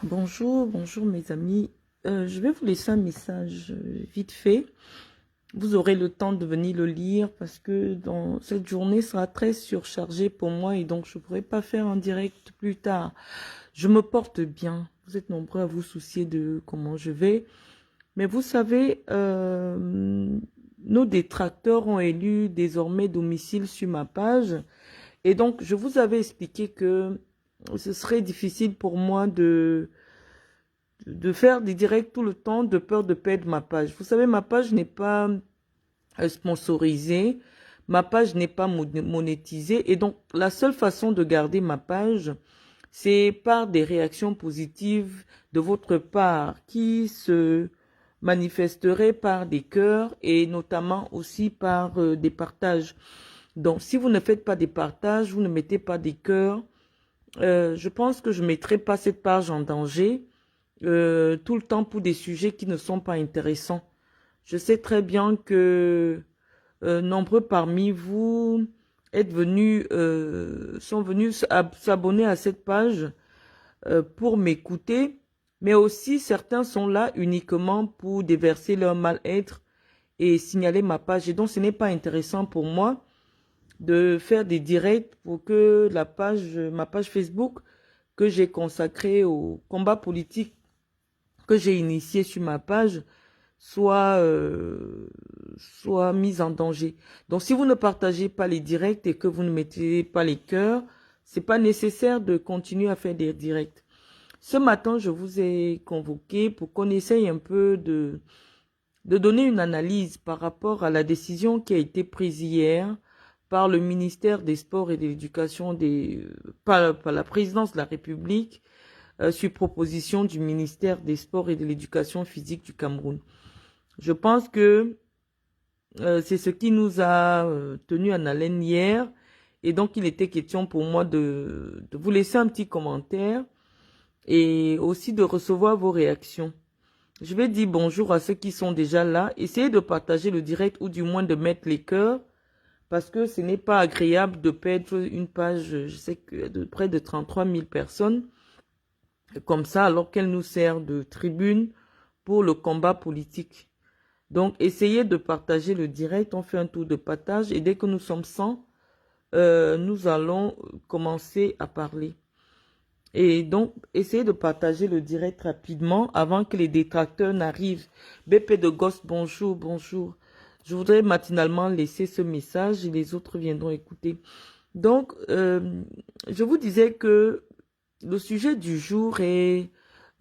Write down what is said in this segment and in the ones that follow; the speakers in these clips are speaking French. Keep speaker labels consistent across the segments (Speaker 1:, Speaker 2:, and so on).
Speaker 1: Bonjour, bonjour mes amis. Je vais vous laisser un message vite fait. Vous aurez le temps de venir le lire parce que cette journée sera très surchargée pour moi et donc je ne pourrai pas faire un direct plus tard. Je me porte bien. Vous êtes nombreux à vous soucier de comment je vais. Mais vous savez, nos détracteurs ont élu désormais domicile sur ma page. Et donc, je vous avais expliqué que ce serait difficile pour moi de faire des directs tout le temps de peur de perdre ma page. Vous savez, ma page n'est pas sponsorisée, ma page n'est pas monétisée et donc la seule façon de garder ma page, c'est par des réactions positives de votre part qui se manifesteraient par des cœurs et notamment aussi par des partages. Donc, si vous ne faites pas des partages, vous ne mettez pas des cœurs, je pense que je ne mettrai pas cette page en danger tout le temps pour des sujets qui ne sont pas intéressants. Je sais très bien que nombreux parmi vous sont venus s'abonner à cette page pour m'écouter, mais aussi certains sont là uniquement pour déverser leur mal-être et signaler ma page. Et donc ce n'est pas intéressant pour moi de faire des directs pour que ma page Facebook que j'ai consacrée au combat politique que j'ai initié sur ma page soit mise en danger. Donc si vous ne partagez pas les directs et que vous ne mettez pas les cœurs, c'est pas nécessaire de continuer à faire des directs. Ce matin, je vous ai convoqué pour qu'on essaye un peu de donner une analyse par rapport à la décision qui a été prise hier par le ministère des Sports et de l'Éducation, par la présidence de la République, sur proposition du ministère des Sports et de l'Éducation physique du Cameroun. Je pense que c'est ce qui nous a tenu en haleine hier. Et donc, il était question pour moi de vous laisser un petit commentaire et aussi de recevoir vos réactions. Je vais dire bonjour à ceux qui sont déjà là. Essayez de partager le direct ou du moins de mettre les cœurs parce que ce n'est pas agréable de perdre une page, je sais que de près de 33 000 personnes comme ça alors qu'elle nous sert de tribune pour le combat politique. Donc, essayez de partager le direct. On fait un tour de partage et dès que nous sommes 100, nous allons commencer à parler. Et donc, essayez de partager le direct rapidement avant que les détracteurs n'arrivent. BP de Ghost, bonjour, bonjour. Je voudrais matinalement laisser ce message et les autres viendront écouter. Donc, je vous disais que le sujet du jour est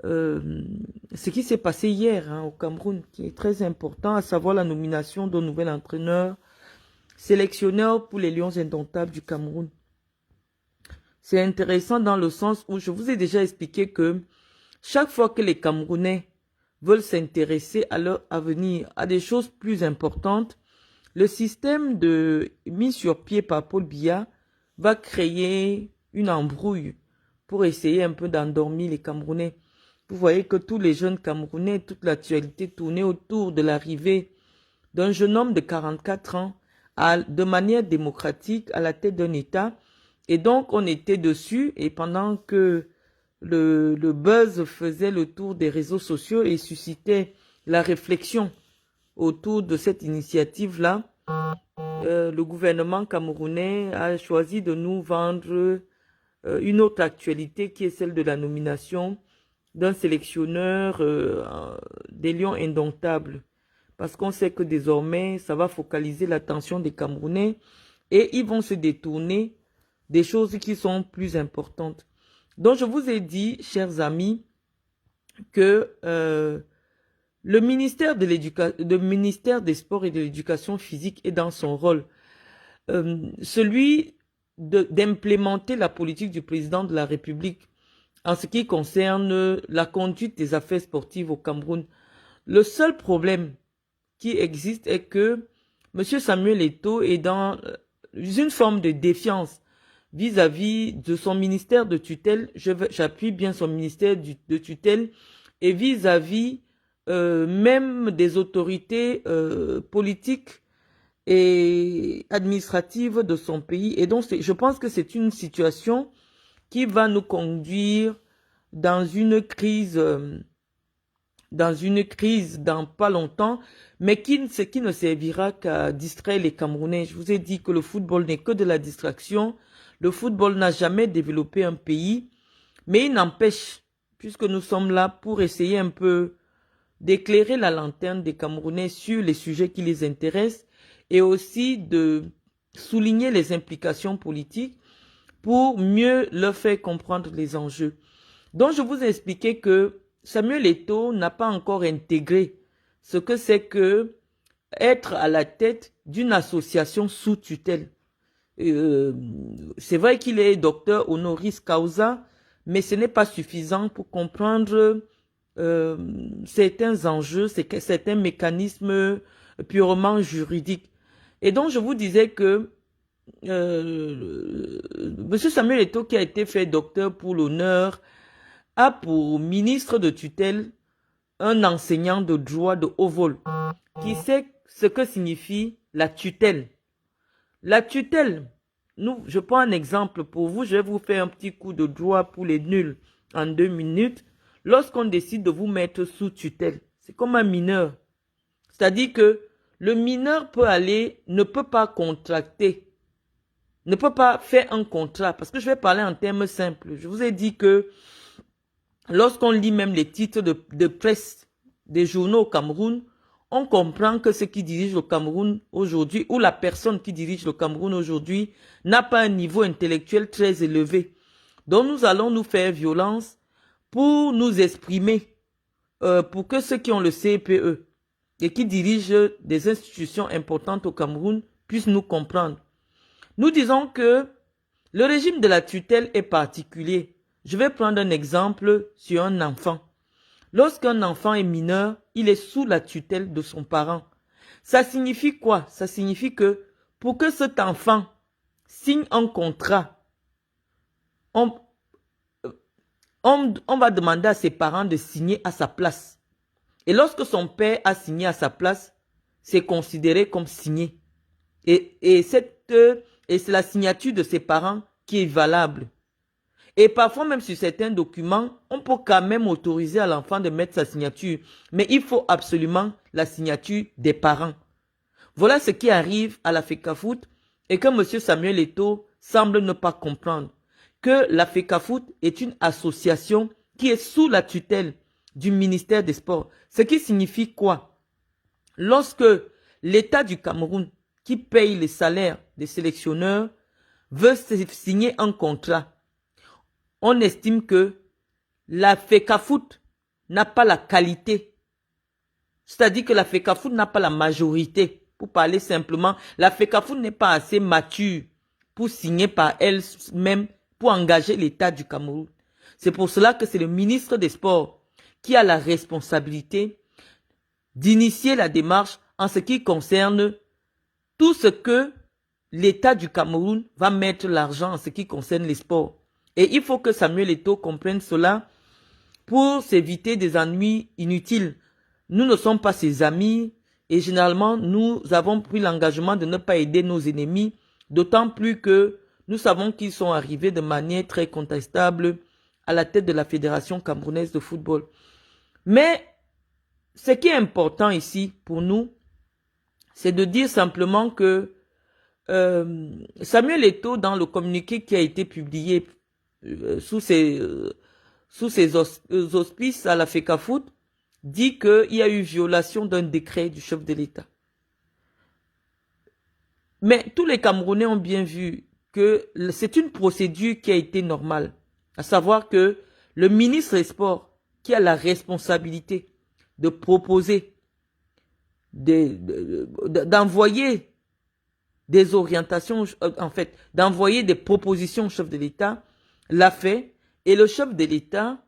Speaker 1: ce qui s'est passé hier au Cameroun, qui est très important, à savoir la nomination d'un nouvel entraîneur, sélectionneur pour les Lions indomptables du Cameroun. C'est intéressant dans le sens où je vous ai déjà expliqué que chaque fois que les Camerounais veulent s'intéresser à leur avenir, à des choses plus importantes, le système de mis sur pied par Paul Biya va créer une embrouille pour essayer un peu d'endormir les Camerounais. Vous voyez que tous les jeunes Camerounais, toute l'actualité tournait autour de l'arrivée d'un jeune homme de 44 ans de manière démocratique à la tête d'un État. Et donc, on était dessus et pendant que le buzz faisait le tour des réseaux sociaux et suscitait la réflexion autour de cette initiative-là, le gouvernement camerounais a choisi de nous vendre une autre actualité qui est celle de la nomination d'un sélectionneur des Lions indomptables. Parce qu'on sait que désormais, ça va focaliser l'attention des Camerounais et ils vont se détourner des choses qui sont plus importantes. Donc, je vous ai dit, chers amis, que le ministère des Sports et de l'Éducation physique est dans son rôle. Celui d'implémenter la politique du président de la République en ce qui concerne la conduite des affaires sportives au Cameroun. Le seul problème qui existe est que M. Samuel Eto'o est dans une forme de défiance vis-à-vis de son ministère de tutelle. J'appuie bien son ministère de tutelle et vis-à-vis même des autorités politiques et administratives de son pays. Et donc, je pense que c'est une situation qui va nous conduire dans une crise dans pas longtemps, mais qui ne servira qu'à distraire les Camerounais. Je vous ai dit que le football n'est que de la distraction. Le football n'a jamais développé un pays, mais il n'empêche, puisque nous sommes là pour essayer un peu d'éclairer la lanterne des Camerounais sur les sujets qui les intéressent et aussi de souligner les implications politiques pour mieux leur faire comprendre les enjeux. Donc, je vous ai expliqué que Samuel Eto'o n'a pas encore intégré ce que c'est que être à la tête d'une association sous tutelle. C'est vrai qu'il est docteur honoris causa, mais ce n'est pas suffisant pour comprendre certains enjeux, certains mécanismes purement juridiques. Et donc, je vous disais que M. Samuel Eto'o, qui a été fait docteur pour l'honneur, a pour ministre de tutelle un enseignant de droit de haut vol qui sait ce que signifie la tutelle. La tutelle, je prends un exemple pour vous, je vais vous faire un petit coup de droit pour les nuls en 2 minutes. Lorsqu'on décide de vous mettre sous tutelle, c'est comme un mineur. C'est-à-dire que le mineur ne peut pas contracter, ne peut pas faire un contrat, parce que je vais parler en termes simples. Je vous ai dit que lorsqu'on lit même les titres de presse des journaux au Cameroun, on comprend que ceux qui dirigent le Cameroun aujourd'hui, ou la personne qui dirige le Cameroun aujourd'hui, n'a pas un niveau intellectuel très élevé. Donc nous allons nous faire violence pour nous exprimer, pour que ceux qui ont le CPE et qui dirigent des institutions importantes au Cameroun puissent nous comprendre. Nous disons que le régime de la tutelle est particulier. Je vais prendre un exemple sur un enfant. Lorsqu'un enfant est mineur, il est sous la tutelle de son parent. Ça signifie quoi? Ça signifie que pour que cet enfant signe un contrat, on va demander à ses parents de signer à sa place. Et lorsque son père a signé à sa place, c'est considéré comme signé. Et c'est la signature de ses parents qui est valable. Et parfois, même sur certains documents, on peut quand même autoriser à l'enfant de mettre sa signature. Mais il faut absolument la signature des parents. Voilà ce qui arrive à la FECAFOOT et que M. Samuel Eto'o semble ne pas comprendre. Que la FECAFOOT est une association qui est sous la tutelle du ministère des Sports. Ce qui signifie quoi? Lorsque l'État du Cameroun, qui paye les salaires des sélectionneurs, veut signer un contrat, on estime que la FECAFOOT n'a pas la qualité. C'est-à-dire que la FECAFOOT n'a pas la majorité. Pour parler simplement, la FECAFOOT n'est pas assez mature pour signer par elle-même, pour engager l'État du Cameroun. C'est pour cela que c'est le ministre des Sports qui a la responsabilité d'initier la démarche en ce qui concerne tout ce que l'État du Cameroun va mettre l'argent en ce qui concerne les sports. Et il faut que Samuel Eto'o comprenne cela pour s'éviter des ennuis inutiles. Nous ne sommes pas ses amis et généralement nous avons pris l'engagement de ne pas aider nos ennemis, d'autant plus que nous savons qu'ils sont arrivés de manière très contestable à la tête de la Fédération camerounaise de football. Mais ce qui est important ici pour nous, c'est de dire simplement que Samuel Eto'o, dans le communiqué qui a été publié sous ses auspices à la FECAFOOT, dit qu'il y a eu violation d'un décret du chef de l'État. Mais tous les Camerounais ont bien vu que c'est une procédure qui a été normale. À savoir que le ministre des Sports, qui a la responsabilité de proposer, d'envoyer des orientations, en fait, d'envoyer des propositions au chef de l'État, l'a fait, et le chef de l'État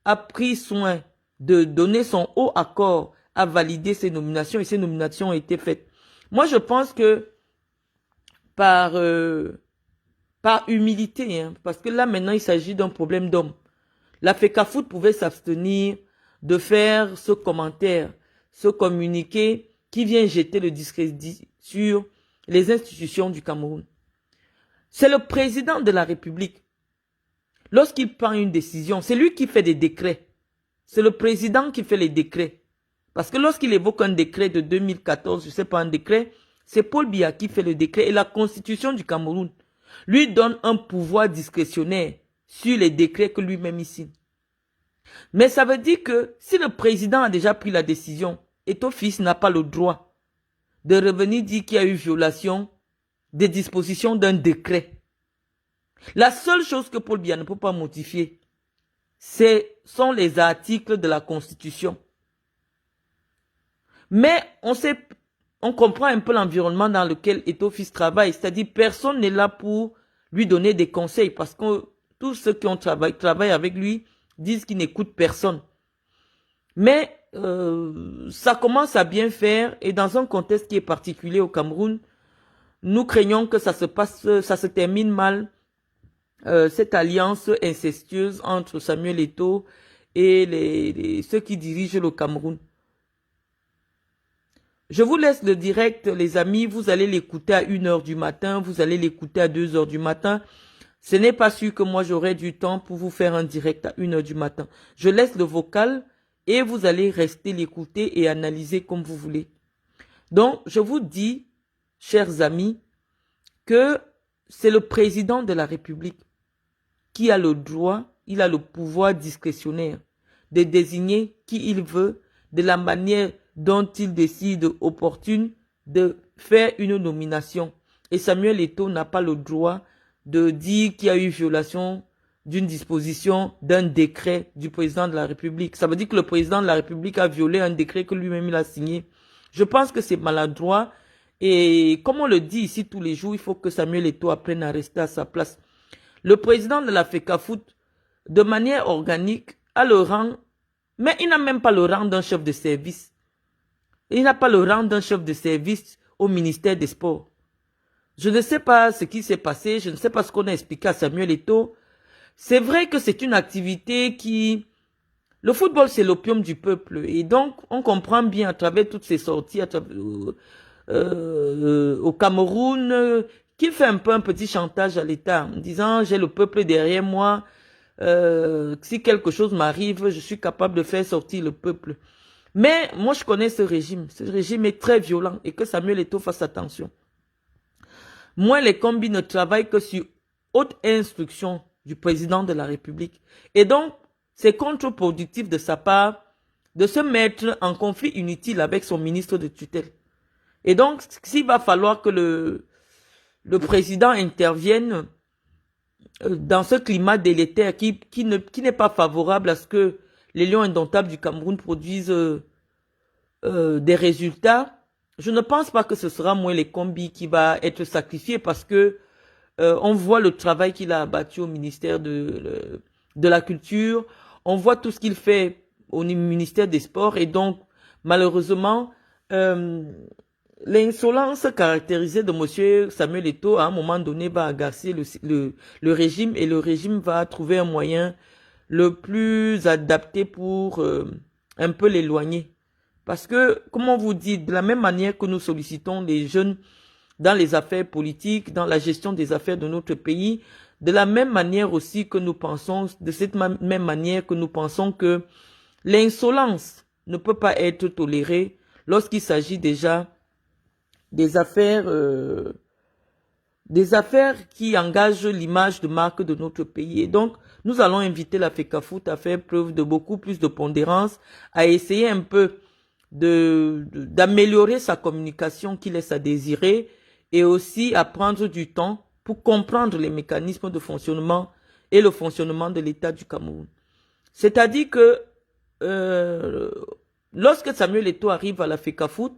Speaker 1: a pris soin de donner son haut accord à valider ces nominations, et ces nominations ont été faites. Moi, je pense que par humilité, parce que là, maintenant, il s'agit d'un problème d'homme. La FECAFOOT pouvait s'abstenir de faire ce commentaire, ce communiqué qui vient jeter le discrédit sur les institutions du Cameroun. C'est le président de la République, Lorsqu'il prend une décision, c'est lui qui fait des décrets. C'est le président qui fait les décrets. Parce que lorsqu'il évoque un décret de 2014, je ne sais pas, un décret, c'est Paul Biya qui fait le décret et la constitution du Cameroun lui donne un pouvoir discrétionnaire sur les décrets que lui-même il signe. Mais ça veut dire que si le président a déjà pris la décision, Eto'o-Fils n'a pas le droit de revenir dire qu'il y a eu violation des dispositions d'un décret. La seule chose que Paul Biya ne peut pas modifier, sont les articles de la Constitution. Mais on comprend un peu l'environnement dans lequel Eto'o-Fils travaille. C'est-à-dire personne n'est là pour lui donner des conseils parce que tous ceux qui travaillent avec lui disent qu'il n'écoute personne. Mais ça commence à bien faire et dans un contexte qui est particulier au Cameroun, nous craignons que ça se termine mal, cette alliance incestueuse entre Samuel Eto'o et ceux qui dirigent le Cameroun. Je vous laisse le direct, les amis. Vous allez l'écouter à 1h du matin. Vous allez l'écouter à 2h du matin. Ce n'est pas sûr que moi j'aurai du temps pour vous faire un direct à 1h du matin. Je laisse le vocal et vous allez rester l'écouter et analyser comme vous voulez. Donc, je vous dis, chers amis, que c'est le président de la République qui a le droit, il a le pouvoir discrétionnaire de désigner qui il veut, de la manière dont il décide opportune de faire une nomination. Et Samuel Eto'o n'a pas le droit de dire qu'il y a eu violation d'une disposition d'un décret du président de la République. Ça veut dire que le président de la République a violé un décret que lui-même il a signé. Je pense que c'est maladroit et comme on le dit ici tous les jours, il faut que Samuel Eto'o apprenne à rester à sa place. Le président de la FECAFOOT, de manière organique, a le rang, mais il n'a même pas le rang d'un chef de service. Il n'a pas le rang d'un chef de service au ministère des Sports. Je ne sais pas ce qui s'est passé, je ne sais pas ce qu'on a expliqué à Samuel Eto'o. C'est vrai que c'est une activité qui... Le football, c'est l'opium du peuple. Et donc, on comprend bien à travers toutes ces sorties au Cameroun qu'il fait un peu un petit chantage à l'État en disant « J'ai le peuple derrière moi. Si quelque chose m'arrive, je suis capable de faire sortir le peuple. » Mais moi, je connais ce régime. Ce régime est très violent et que Samuel Eto'o fasse attention. Moi, les combis ne travaillent que sur haute instruction du président de la République. Et donc, c'est contre-productif de sa part de se mettre en conflit inutile avec son ministre de tutelle. Et donc, s'il va falloir que le président intervienne dans ce climat délétère qui n'est pas favorable à ce que les lions indomptables du Cameroun produisent des résultats, je ne pense pas que ce sera moi les combis qui va être sacrifié parce que on voit le travail qu'il a abattu au ministère de la Culture, on voit tout ce qu'il fait au ministère des Sports et donc malheureusement l'insolence caractérisée de monsieur Samuel Eto'o à un moment donné va agacer le régime et le régime va trouver un moyen le plus adapté pour un peu l'éloigner. Parce que, comme on vous dit, de la même manière que nous sollicitons les jeunes dans les affaires politiques, dans la gestion des affaires de notre pays, de la même manière aussi que nous pensons, de cette même manière que nous pensons que l'insolence ne peut pas être tolérée lorsqu'il s'agit déjà des affaires qui engagent l'image de marque de notre pays. Et donc, nous allons inviter la FECAFOOT à faire preuve de beaucoup plus de pondérance, à essayer un peu d'améliorer sa communication qui laisse à désirer et aussi à prendre du temps pour comprendre les mécanismes de fonctionnement et le fonctionnement de l'État du Cameroun. C'est-à-dire que lorsque Samuel Eto'o arrive à la FECAFOOT,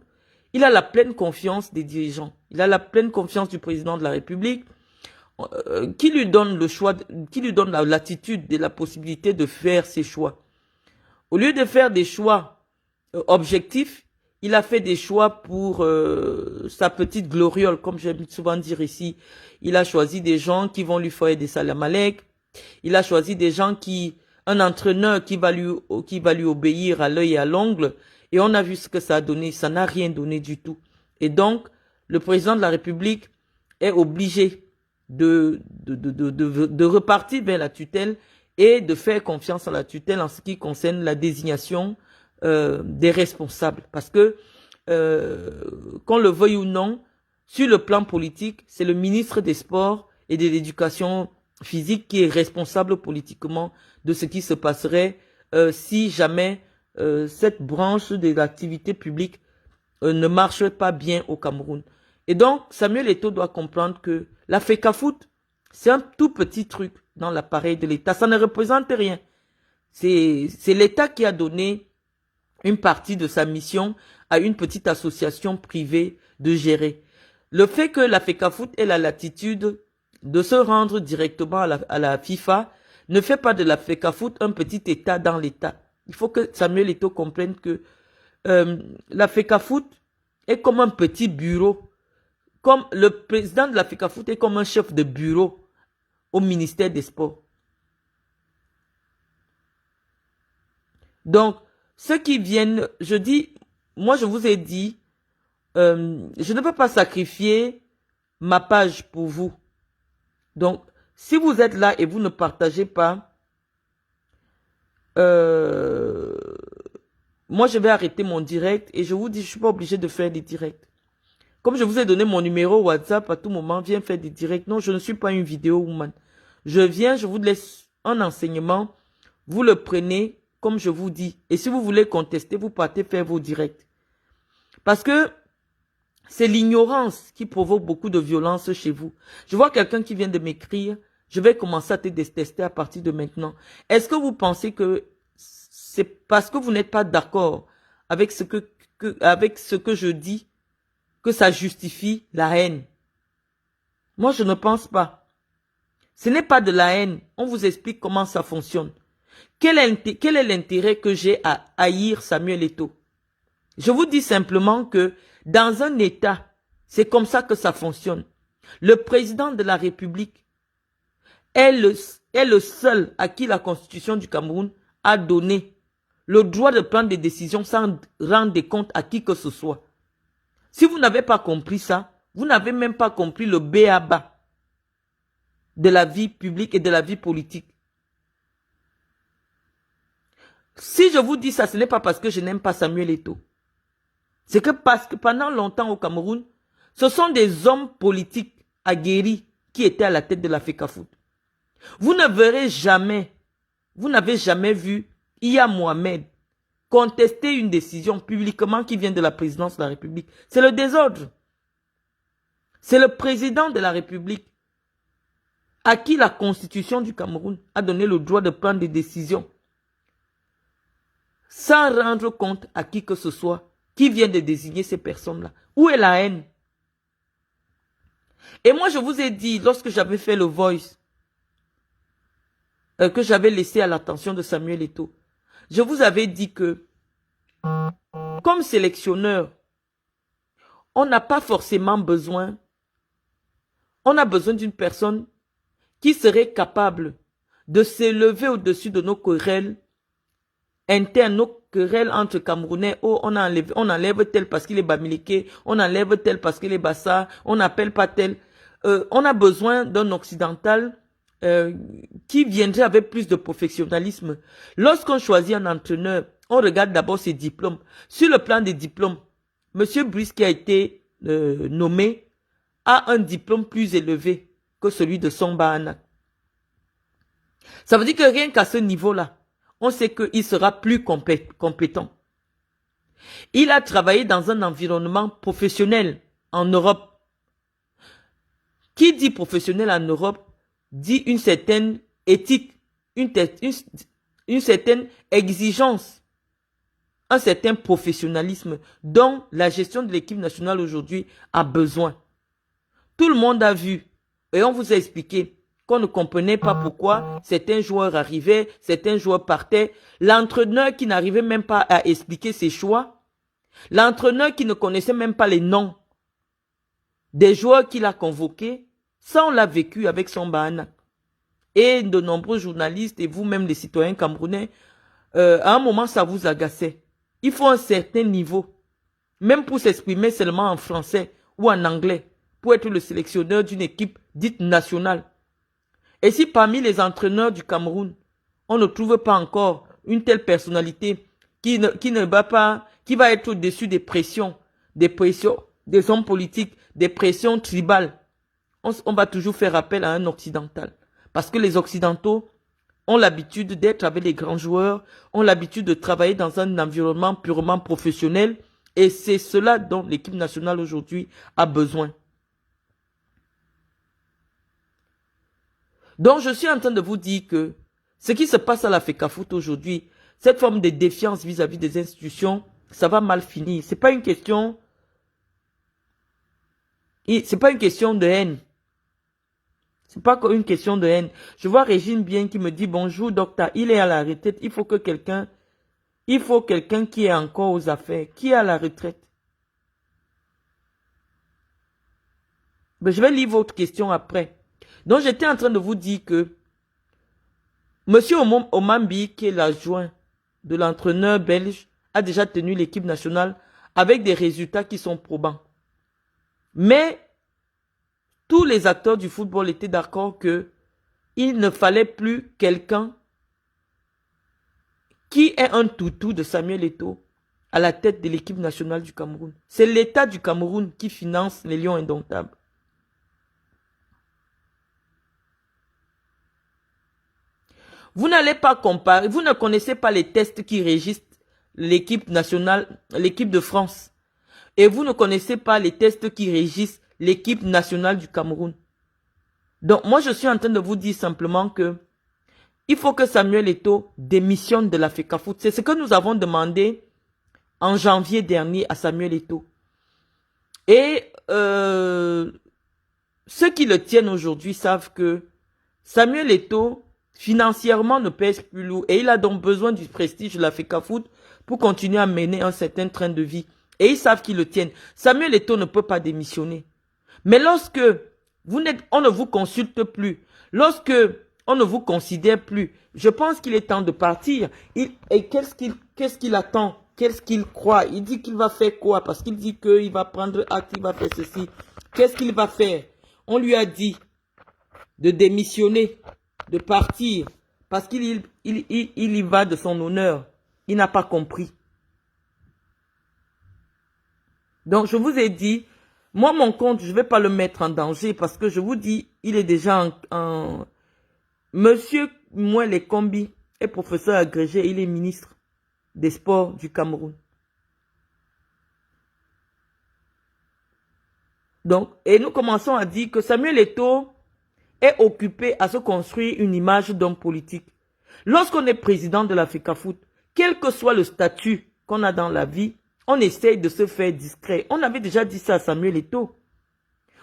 Speaker 1: il a la pleine confiance des dirigeants. Il a la pleine confiance du président de la République qui lui donne le choix, qui lui donne la latitude et la possibilité de faire ses choix. Au lieu de faire des choix objectifs, il a fait des choix pour sa petite gloriole, comme j'aime souvent dire ici. Il a choisi des gens qui vont lui faire des salamalek. Il a choisi des gens un entraîneur qui va lui obéir à l'œil et à l'ongle. Et on a vu ce que ça a donné. Ça n'a rien donné du tout. Et donc, le président de la République est obligé de repartir vers la tutelle et de faire confiance à la tutelle en ce qui concerne la désignation des responsables. Parce que, qu'on le veuille ou non, sur le plan politique, c'est le ministre des Sports et de l'Éducation physique qui est responsable politiquement de ce qui se passerait si jamais cette branche de l'activité publique ne marche pas bien au Cameroun. Et donc, Samuel Eto'o doit comprendre que la FECAFOOT, c'est un tout petit truc dans l'appareil de l'État. Ça ne représente rien. C'est l'État qui a donné une partie de sa mission à une petite association privée de gérer. Le fait que la FECAFOOT ait la latitude de se rendre directement à la FIFA ne fait pas de la FECAFOOT un petit État dans l'État. Il faut que Samuel Eto'o comprenne que la FECAFOOT est comme un petit bureau. Comme le président de la FECAFOOT est comme un chef de bureau au ministère des Sports. Donc, ceux qui viennent, je dis, moi je vous ai dit, je ne peux pas sacrifier ma page pour vous. Donc, si vous êtes là et vous ne partagez pas, moi je vais arrêter mon direct et je vous dis, je ne suis pas obligé de faire des directs. Comme je vous ai donné mon numéro WhatsApp à tout moment, viens faire des directs. Non, je ne suis pas une vidéo woman. Je viens, je vous laisse un enseignement, vous le prenez comme je vous dis. Et si vous voulez contester, vous partez faire vos directs. Parce que c'est l'ignorance qui provoque beaucoup de violence chez vous. Je vois quelqu'un qui vient de m'écrire, je vais commencer à te détester à partir de maintenant. Est-ce que vous pensez que c'est parce que vous n'êtes pas d'accord avec ce que je dis que ça justifie la haine? Moi, je ne pense pas. Ce n'est pas de la haine. On vous explique comment ça fonctionne. Quel est l'intérêt que j'ai à haïr Samuel Eto'o? Je vous dis simplement que dans un État, c'est comme ça que ça fonctionne. Le président de la République est le seul à qui la Constitution du Cameroun a donné le droit de prendre des décisions sans rendre des comptes à qui que ce soit. Si vous n'avez pas compris ça, vous n'avez même pas compris le b.a.-ba de la vie publique et de la vie politique. Si je vous dis ça, ce n'est pas parce que je n'aime pas Samuel Eto'o. C'est que parce que pendant longtemps au Cameroun, ce sont des hommes politiques aguerris qui étaient à la tête de la FECAFOOT. Vous ne verrez jamais, vous n'avez jamais vu Iya Mohamed contester une décision publiquement qui vient de la présidence de la République. C'est le désordre. C'est le président de la République à qui la Constitution du Cameroun a donné le droit de prendre des décisions sans rendre compte à qui que ce soit qui vient de désigner ces personnes-là. Où est la haine? Et moi, je vous ai dit, lorsque j'avais fait le voice, que j'avais laissé à l'attention de Samuel Eto'o, je vous avais dit que, comme sélectionneur, on n'a pas forcément besoin, on a besoin d'une personne qui serait capable de s'élever au-dessus de nos querelles internes, nos querelles entre Camerounais. Oh, on enlève tel parce qu'il est bamileke, on enlève tel parce qu'il est bassa, on n'appelle pas tel. On a besoin d'un occidental qui viendrait avec plus de professionnalisme. Lorsqu'on choisit un entraîneur, on regarde d'abord ses diplômes. Sur le plan des diplômes, M. Brice qui a été nommé a un diplôme plus élevé que celui de Somba Anak. Ça veut dire que rien qu'à ce niveau-là, on sait qu'il sera plus compétent. Il a travaillé dans un environnement professionnel en Europe. Qui dit professionnel en Europe dit une certaine éthique, une certaine exigence, un certain professionnalisme dont la gestion de l'équipe nationale aujourd'hui a besoin. Tout le monde a vu et on vous a expliqué qu'on ne comprenait pas pourquoi certains joueurs arrivaient, certains joueurs partaient. L'entraîneur qui n'arrivait même pas à expliquer ses choix, l'entraîneur qui ne connaissait même pas les noms des joueurs qu'il a convoqués, ça on l'a vécu avec Somba Anak. Et de nombreux journalistes et vous-même les citoyens camerounais, à un moment ça vous agaçait. Il faut un certain niveau, même pour s'exprimer seulement en français ou en anglais, pour être le sélectionneur d'une équipe dite nationale. Et si parmi les entraîneurs du Cameroun, on ne trouve pas encore une telle personnalité qui ne va pas, qui va être au-dessus des pressions des hommes politiques, des pressions tribales, on va toujours faire appel à un occidental. Parce que les occidentaux ont l'habitude d'être avec les grands joueurs, ont l'habitude de travailler dans un environnement purement professionnel, et c'est cela dont l'équipe nationale aujourd'hui a besoin. Donc, je suis en train de vous dire que ce qui se passe à la FECAFOOT aujourd'hui, cette forme de défiance vis-à-vis des institutions, ça va mal finir. C'est pas une question de haine. C'est pas une question de haine. Je vois Régine Bien qui me dit bonjour docteur, il est à la retraite, il faut quelqu'un qui est encore aux affaires, qui est à la retraite. Mais je vais lire votre question après. Donc j'étais en train de vous dire que Monsieur Omambi, qui est l'adjoint de l'entraîneur belge, a déjà tenu l'équipe nationale avec des résultats qui sont probants. Mais tous les acteurs du football étaient d'accord que il ne fallait plus quelqu'un qui est un toutou de Samuel Eto'o à la tête de l'équipe nationale du Cameroun. C'est l'État du Cameroun qui finance les Lions indomptables. Vous n'allez pas comparer, vous ne connaissez pas les tests qui régissent l'équipe nationale, l'équipe de France. Et vous ne connaissez pas les tests qui régissent l'équipe nationale du Cameroun. Donc, moi, je suis en train de vous dire simplement que il faut que Samuel Eto'o démissionne de la FECAFOOT. C'est ce que nous avons demandé en janvier dernier à Samuel Eto'o. Et ceux qui le tiennent aujourd'hui savent que Samuel Eto'o, financièrement, ne pèse plus lourd. Et il a donc besoin du prestige de la FECAFOOT pour continuer à mener un certain train de vie. Et ils savent qu'ils le tiennent. Samuel Eto'o ne peut pas démissionner. Mais lorsque on ne vous consulte plus, lorsque on ne vous considère plus, je pense qu'il est temps de partir. Et qu'est-ce qu'il attend? Qu'est-ce qu'il croit? Il dit qu'il va faire quoi? Parce qu'il dit qu'il va prendre acte, il va faire ceci. Qu'est-ce qu'il va faire? On lui a dit de démissionner, de partir, parce qu'il y va de son honneur. Il n'a pas compris. Donc, je vous ai dit, moi, mon compte, je ne vais pas le mettre en danger parce que je vous dis, il est déjà en... Monsieur Mouele Kombi est professeur agrégé, il est ministre des Sports du Cameroun. Donc, et nous commençons à dire que Samuel Eto'o est occupé à se construire une image d'homme politique. Lorsqu'on est président de la FECAFOOT, quel que soit le statut qu'on a dans la vie, on essaye de se faire discret. On avait déjà dit ça à Samuel Eto'o.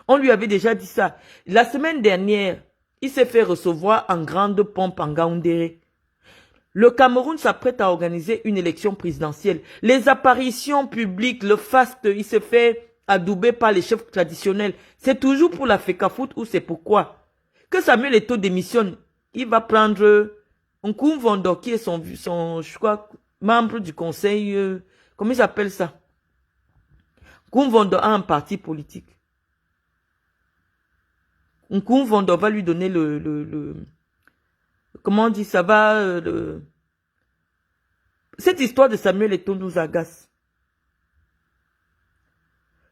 Speaker 1: On lui avait déjà dit ça. La semaine dernière, il s'est fait recevoir en grande pompe en Gaoundéré. Le Cameroun s'apprête à organiser une élection présidentielle. Les apparitions publiques, le faste, il se fait adouber par les chefs traditionnels. C'est toujours pour la FECAFOOT ou c'est pourquoi? Que Samuel Eto'o démissionne, il va prendre Nkoum Vondo qui est son je crois, membre du conseil, comment il s'appelle ça? Nkoum Vondo a un parti politique. Nkoum Vondo va lui donner comment on dit, ça va, cette histoire de Samuel Eto'o nous agace.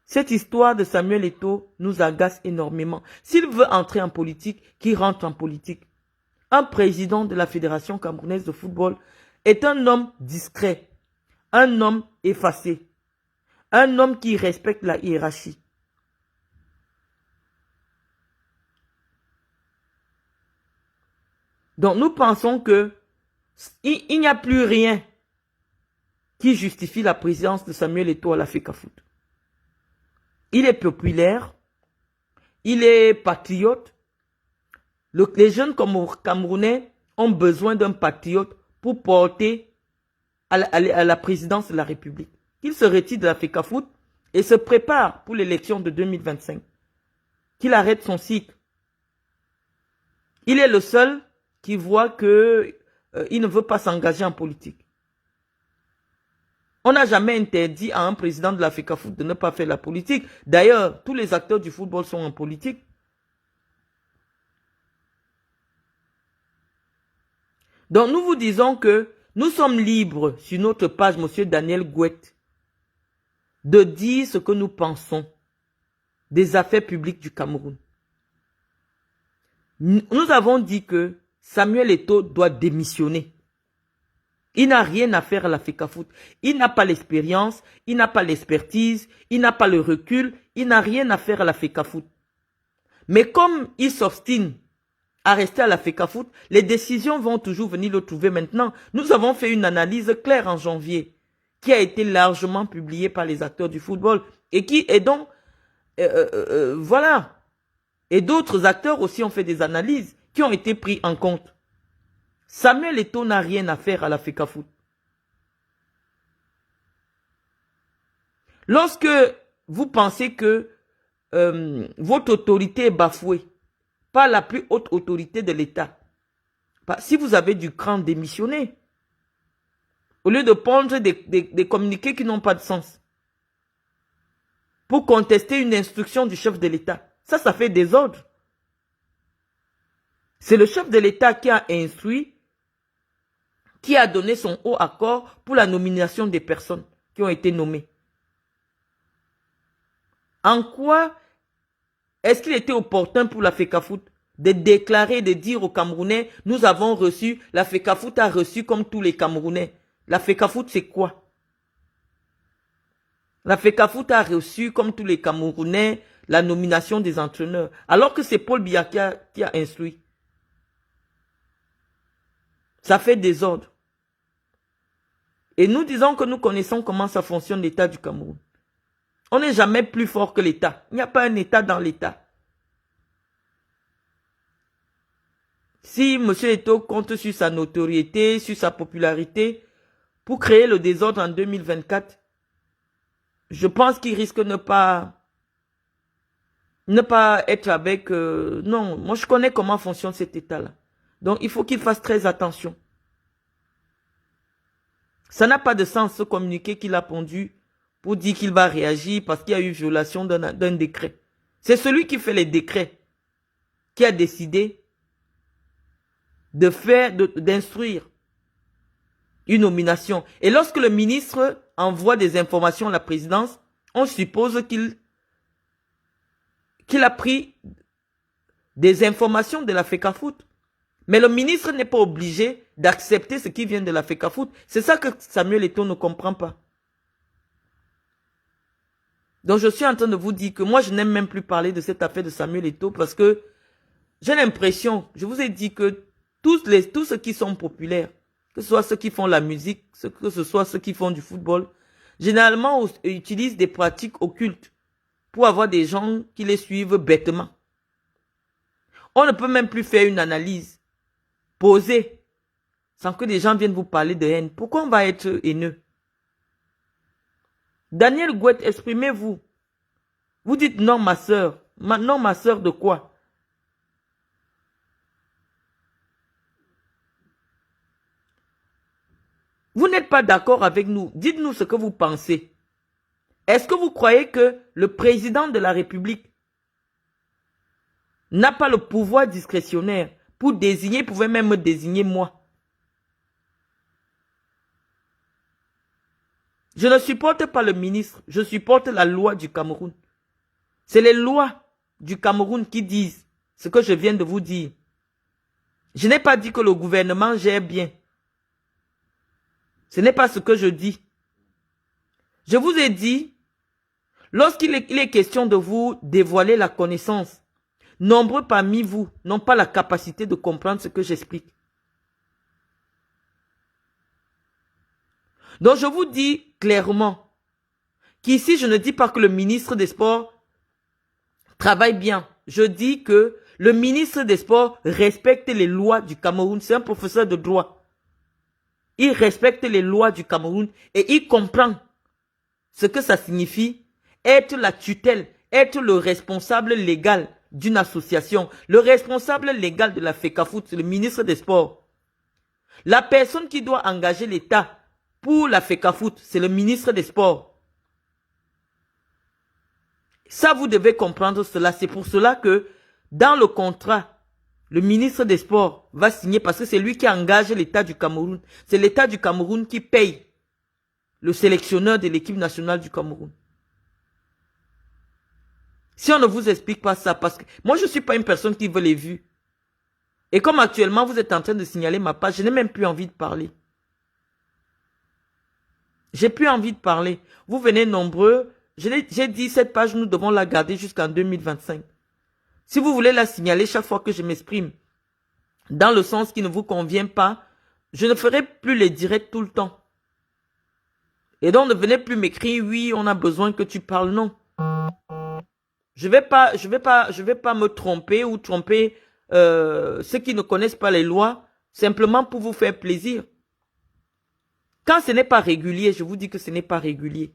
Speaker 1: Cette histoire de Samuel Eto'o nous agace énormément. S'il veut entrer en politique, qu'il rentre en politique. Un président de la Fédération camerounaise de football est un homme discret, un homme effacé, un homme qui respecte la hiérarchie. Donc nous pensons que il n'y a plus rien qui justifie la présence de Samuel Eto'o à la FECAFOOT. Il est populaire, il est patriote. Les jeunes Camerounais ont besoin d'un patriote pour porter à la présidence de la République. Qu'il se retire de la FECAFOOT et se prépare pour l'élection de 2025. Qu'il arrête son cycle. Il est le seul qui voit que il ne veut pas s'engager en politique. On n'a jamais interdit à un président de la FECAFOOT de ne pas faire la politique. D'ailleurs, tous les acteurs du football sont en politique. Donc, nous vous disons que nous sommes libres sur notre page, Monsieur Daniel Gouette, de dire ce que nous pensons des affaires publiques du Cameroun. Nous avons dit que Samuel Eto'o doit démissionner. Il n'a rien à faire à la FECAFOOT. Il n'a pas l'expérience, il n'a pas l'expertise, il n'a pas le recul, il n'a rien à faire à la FECAFOOT. Mais comme il s'obstine à rester à la FECAFOOT, les décisions vont toujours venir le trouver maintenant. Nous avons fait une analyse claire en janvier, qui a été largement publiée par les acteurs du football, et qui est donc, voilà. Et d'autres acteurs aussi ont fait des analyses qui ont été prises en compte. Samuel Eto'o n'a rien à faire à la FECAFOOT. Lorsque vous pensez que votre autorité est bafouée par la plus haute autorité de l'État, si vous avez du cran, démissionner. Au lieu de prendre des communiqués qui n'ont pas de sens. Pour contester une instruction du chef de l'État. Ça fait désordre. C'est le chef de l'État qui a instruit, qui a donné son haut accord pour la nomination des personnes qui ont été nommées. En quoi est-ce qu'il était opportun pour la FECAFOOT de déclarer, de dire aux Camerounais, nous avons reçu, la FECAFOOT a reçu comme tous les Camerounais. La FECAFOOT, c'est quoi? La FECAFOOT a reçu, comme tous les Camerounais, la nomination des entraîneurs. Alors que c'est Paul Biya qui a instruit. Ça fait désordre. Et nous disons que nous connaissons comment ça fonctionne l'État du Cameroun. On n'est jamais plus fort que l'État. Il n'y a pas un État dans l'État. Si M. Eto'o compte sur sa notoriété, sur sa popularité, pour créer le désordre en 2024, je pense qu'il risque de ne pas être avec... non, moi je connais comment fonctionne cet État-là. Donc il faut qu'il fasse très attention. Ça n'a pas de sens ce communiqué qu'il a pondu pour dire qu'il va réagir parce qu'il y a eu violation d'un décret. C'est celui qui fait les décrets qui a décidé d'instruire une nomination. Et lorsque le ministre envoie des informations à la présidence, on suppose qu'il a pris des informations de la FECAFOOT. Mais le ministre n'est pas obligé d'accepter ce qui vient de la FECAFOOT. C'est ça que Samuel Eto'o ne comprend pas. Donc je suis en train de vous dire que moi je n'aime même plus parler de cette affaire de Samuel Eto'o parce que j'ai l'impression, je vous ai dit que tous ceux qui sont populaires, que ce soit ceux qui font la musique, que ce soit ceux qui font du football, généralement utilisent des pratiques occultes pour avoir des gens qui les suivent bêtement. On ne peut même plus faire une analyse posée sans que des gens viennent vous parler de haine. Pourquoi on va être haineux? Daniel Gouette, exprimez-vous. Vous dites non ma soeur. Non ma soeur de quoi? Vous n'êtes pas d'accord avec nous. Dites-nous ce que vous pensez. Est-ce que vous croyez que le président de la République n'a pas le pouvoir discrétionnaire pour désigner, pouvait même me désigner moi? Je ne supporte pas le ministre, je supporte la loi du Cameroun. C'est les lois du Cameroun qui disent ce que je viens de vous dire. Je n'ai pas dit que le gouvernement gère bien. Ce n'est pas ce que je dis. Je vous ai dit, lorsqu'il est question de vous dévoiler la connaissance, nombreux parmi vous n'ont pas la capacité de comprendre ce que j'explique. Donc je vous dis clairement qu'ici je ne dis pas que le ministre des Sports travaille bien. Je dis que le ministre des Sports respecte les lois du Cameroun. C'est un professeur de droit. Il respecte les lois du Cameroun et il comprend ce que ça signifie être la tutelle, être le responsable légal d'une association. Le responsable légal de la FECAFOOT, c'est le ministre des Sports. La personne qui doit engager l'État pour la FECAFOOT, c'est le ministre des Sports. Ça, vous devez comprendre cela. C'est pour cela que dans le contrat, le ministre des Sports va signer parce que c'est lui qui engage l'État du Cameroun. C'est l'État du Cameroun qui paye le sélectionneur de l'équipe nationale du Cameroun. Si on ne vous explique pas ça, parce que moi, je ne suis pas une personne qui veut les vues. Et comme actuellement, vous êtes en train de signaler ma page, je n'ai même plus envie de parler. J'ai plus envie de parler. Vous venez nombreux. J'ai dit, cette page, nous devons la garder jusqu'en 2025. Si vous voulez la signaler chaque fois que je m'exprime, dans le sens qui ne vous convient pas, je ne ferai plus les directs tout le temps. Et donc, ne venez plus m'écrire, oui, on a besoin que tu parles, non. Je vais pas me tromper ou tromper ceux qui ne connaissent pas les lois, simplement pour vous faire plaisir. Quand ce n'est pas régulier, je vous dis que ce n'est pas régulier.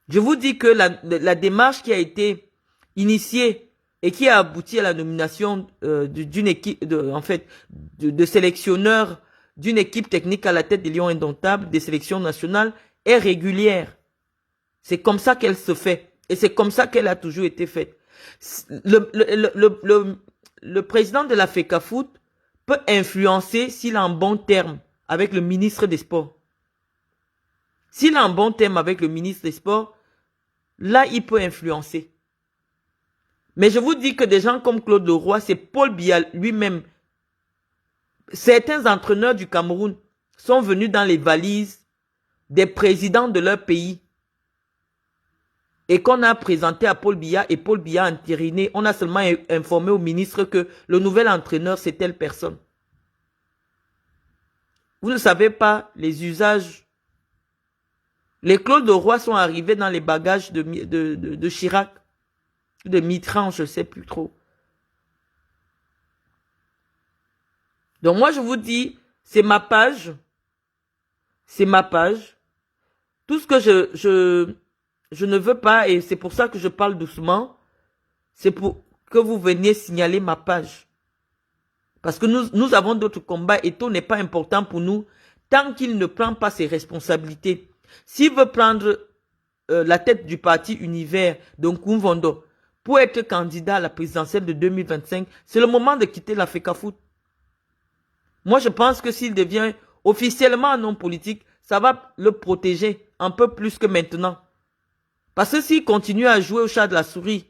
Speaker 1: Je vous dis que la démarche qui a été initiée et qui a abouti à la nomination d'une équipe, de sélectionneurs d'une équipe technique à la tête des Lions Indomptables, des sélections nationales, est régulière. C'est comme ça qu'elle se fait. Et c'est comme ça qu'elle a toujours été faite. Le président de la FECAFOOT peut influencer s'il a un bon terme avec le ministre des Sports. S'il a un bon terme avec le ministre des Sports, là, il peut influencer. Mais je vous dis que des gens comme Claude Leroy, c'est Paul Biya lui-même. Certains entraîneurs du Cameroun sont venus dans les valises des présidents de leur pays et qu'on a présenté à Paul Biya et Paul Biya a entériné. On a seulement informé au ministre que le nouvel entraîneur, c'est telle personne. Vous ne savez pas les usages. Les Claude Leroy sont arrivés dans les bagages de Chirac, de Mitterrand, je ne sais plus trop. Donc moi, je vous dis, c'est ma page. C'est ma page. Tout ce que je ne veux pas, et c'est pour ça que je parle doucement, c'est pour que vous veniez signaler ma page. Parce que nous avons d'autres combats et tout n'est pas important pour nous tant qu'il ne prend pas ses responsabilités. S'il veut prendre la tête du parti Univers, donc Nkumvondo, pour être candidat à la présidentielle de 2025, c'est le moment de quitter la FECAFOOT. Moi, je pense que s'il devient officiellement un homme politique, ça va le protéger un peu plus que maintenant. Parce que s'il continue à jouer au chat de la souris,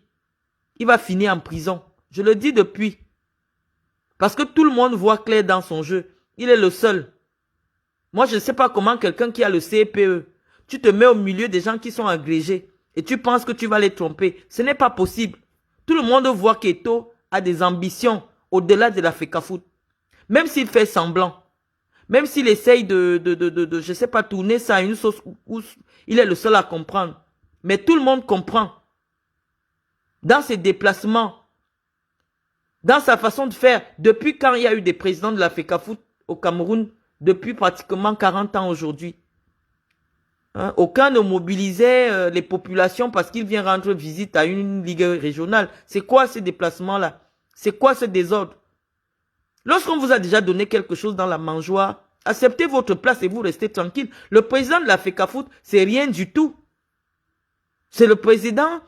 Speaker 1: il va finir en prison. Je le dis depuis. Parce que tout le monde voit clair dans son jeu. Il est le seul. Moi, je ne sais pas comment quelqu'un qui a le CPE, tu te mets au milieu des gens qui sont agrégés et tu penses que tu vas les tromper. Ce n'est pas possible. Tout le monde voit qu'Eto a des ambitions au-delà de la FECAFOOT. Même s'il fait semblant. Même s'il essaye je sais pas, tourner ça à une sauce où il est le seul à comprendre. Mais tout le monde comprend. Dans ses déplacements, dans sa façon de faire, depuis quand il y a eu des présidents de la FECAFOOT au Cameroun, depuis pratiquement 40 ans aujourd'hui. Hein? Aucun ne mobilisait les populations parce qu'il vient rendre visite à une ligue régionale. C'est quoi ces déplacements-là? C'est quoi ce désordre? Lorsqu'on vous a déjà donné quelque chose dans la mangeoire, acceptez votre place et vous restez tranquille. Le président de la FECAFOOT, c'est rien du tout. C'est le président.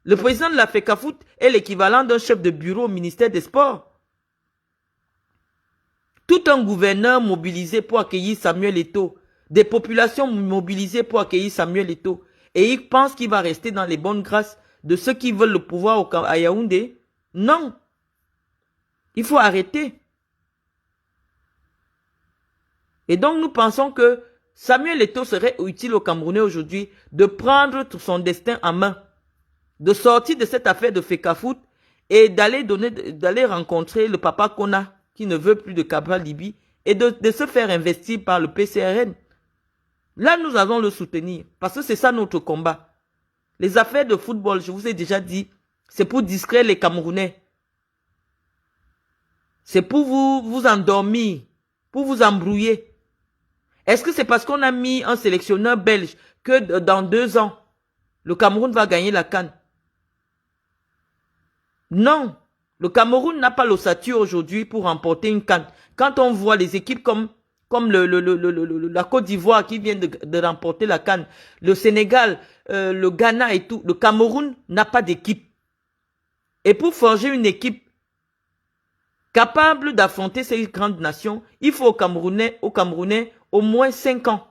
Speaker 1: Le président de la FECAFOOT est l'équivalent d'un chef de bureau au ministère des Sports. Tout un gouverneur mobilisé pour accueillir Samuel Eto'o. Des populations mobilisées pour accueillir Samuel Eto'o. Et il pense qu'il va rester dans les bonnes grâces de ceux qui veulent le pouvoir à Yaoundé. Non. Il faut arrêter. Et donc nous pensons que Samuel Eto'o serait utile aux Camerounais aujourd'hui de prendre son destin en main. De sortir de cette affaire de FECAFOOT et d'aller rencontrer le papa Kona qui ne veut plus de Cabral Libi et de se faire investir par le PCRN. Là, nous allons le soutenir parce que c'est ça notre combat. Les affaires de football, je vous ai déjà dit, c'est pour distraire les Camerounais. C'est pour vous endormir, pour vous embrouiller. Est-ce que c'est parce qu'on a mis un sélectionneur belge que dans 2 ans, le Cameroun va gagner la CAN? Non. Le Cameroun n'a pas l'ossature aujourd'hui pour remporter une CAN. Quand on voit les équipes comme la Côte d'Ivoire qui vient de remporter la CAN, le Sénégal, le Ghana et tout, le Cameroun n'a pas d'équipe. Et pour forger une équipe capable d'affronter ces grandes nations, il faut aux Camerounais au moins 5 ans.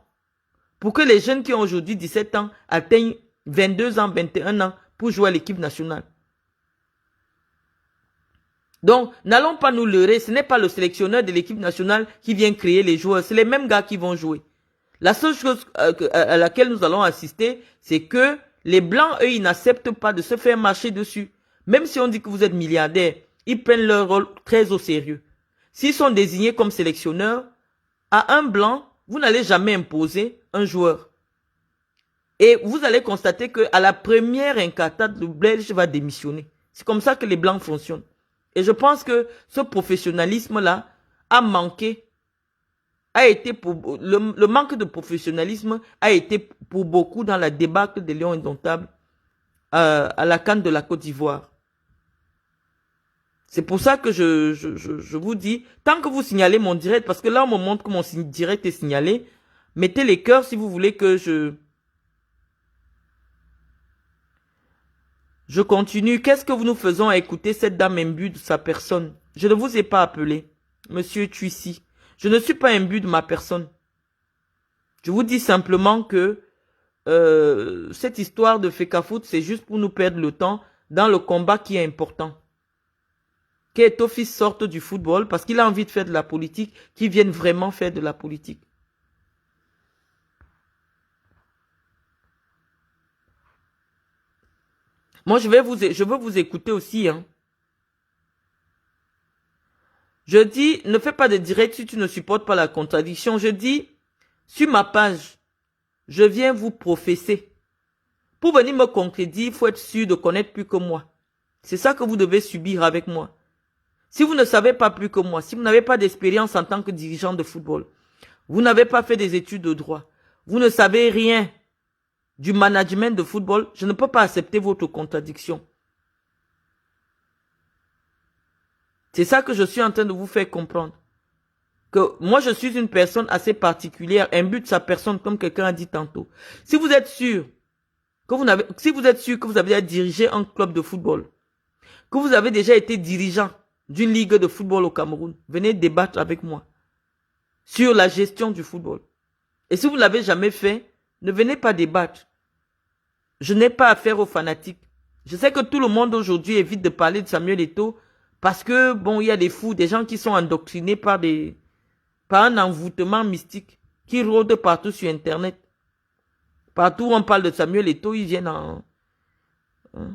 Speaker 1: Pour que les jeunes qui ont aujourd'hui 17 ans atteignent 22 ans, 21 ans pour jouer à l'équipe nationale. Donc, n'allons pas nous leurrer, ce n'est pas le sélectionneur de l'équipe nationale qui vient créer les joueurs, c'est les mêmes gars qui vont jouer. La seule chose à laquelle nous allons assister, c'est que les Blancs, eux, ils n'acceptent pas de se faire marcher dessus. Même si on dit que vous êtes milliardaire, ils prennent leur rôle très au sérieux. S'ils sont désignés comme sélectionneurs, à un Blanc, vous n'allez jamais imposer un joueur. Et vous allez constater qu'à la première incartade, le Belge va démissionner. C'est comme ça que les Blancs fonctionnent. Et je pense que ce professionnalisme-là a manqué, le manque de professionnalisme a été pour beaucoup dans la débâcle des Lions indomptables à la CAN de la Côte d'Ivoire. C'est pour ça que je vous dis, tant que vous signalez mon direct, parce que là on me montre que mon direct est signalé, mettez les cœurs si vous voulez que je continue. Qu'est-ce que nous faisons à écouter cette dame imbue de sa personne? Je ne vous ai pas appelé, monsieur Tuissi. Je ne suis pas imbu de ma personne. Je vous dis simplement que cette histoire de Fecafoot, c'est juste pour nous perdre le temps dans le combat qui est important. Qu'Eto Fils sorte du football parce qu'il a envie de faire de la politique, qu'il vienne vraiment faire de la politique. Moi, je veux vous écouter aussi. Hein. Je dis, ne fais pas de direct si tu ne supportes pas la contradiction. Je dis, sur ma page, je viens vous professer. Pour venir me contredire, il faut être sûr de connaître plus que moi. C'est ça que vous devez subir avec moi. Si vous ne savez pas plus que moi, si vous n'avez pas d'expérience en tant que dirigeant de football, vous n'avez pas fait des études de droit, vous ne savez rien du management de football, je ne peux pas accepter votre contradiction. C'est ça que je suis en train de vous faire comprendre. Que moi, je suis une personne assez particulière, imbue de sa personne, comme quelqu'un a dit tantôt. Si vous êtes sûr que vous avez déjà dirigé un club de football, que vous avez déjà été dirigeant d'une ligue de football au Cameroun, venez débattre avec moi sur la gestion du football. Et si vous ne l'avez jamais fait, ne venez pas débattre. Je n'ai pas affaire aux fanatiques. Je sais que tout le monde aujourd'hui évite de parler de Samuel Eto'o parce que, bon, il y a des fous, des gens qui sont endoctrinés par un envoûtement mystique qui rôde partout sur Internet. Partout où on parle de Samuel Eto'o, ils viennent en... Hein?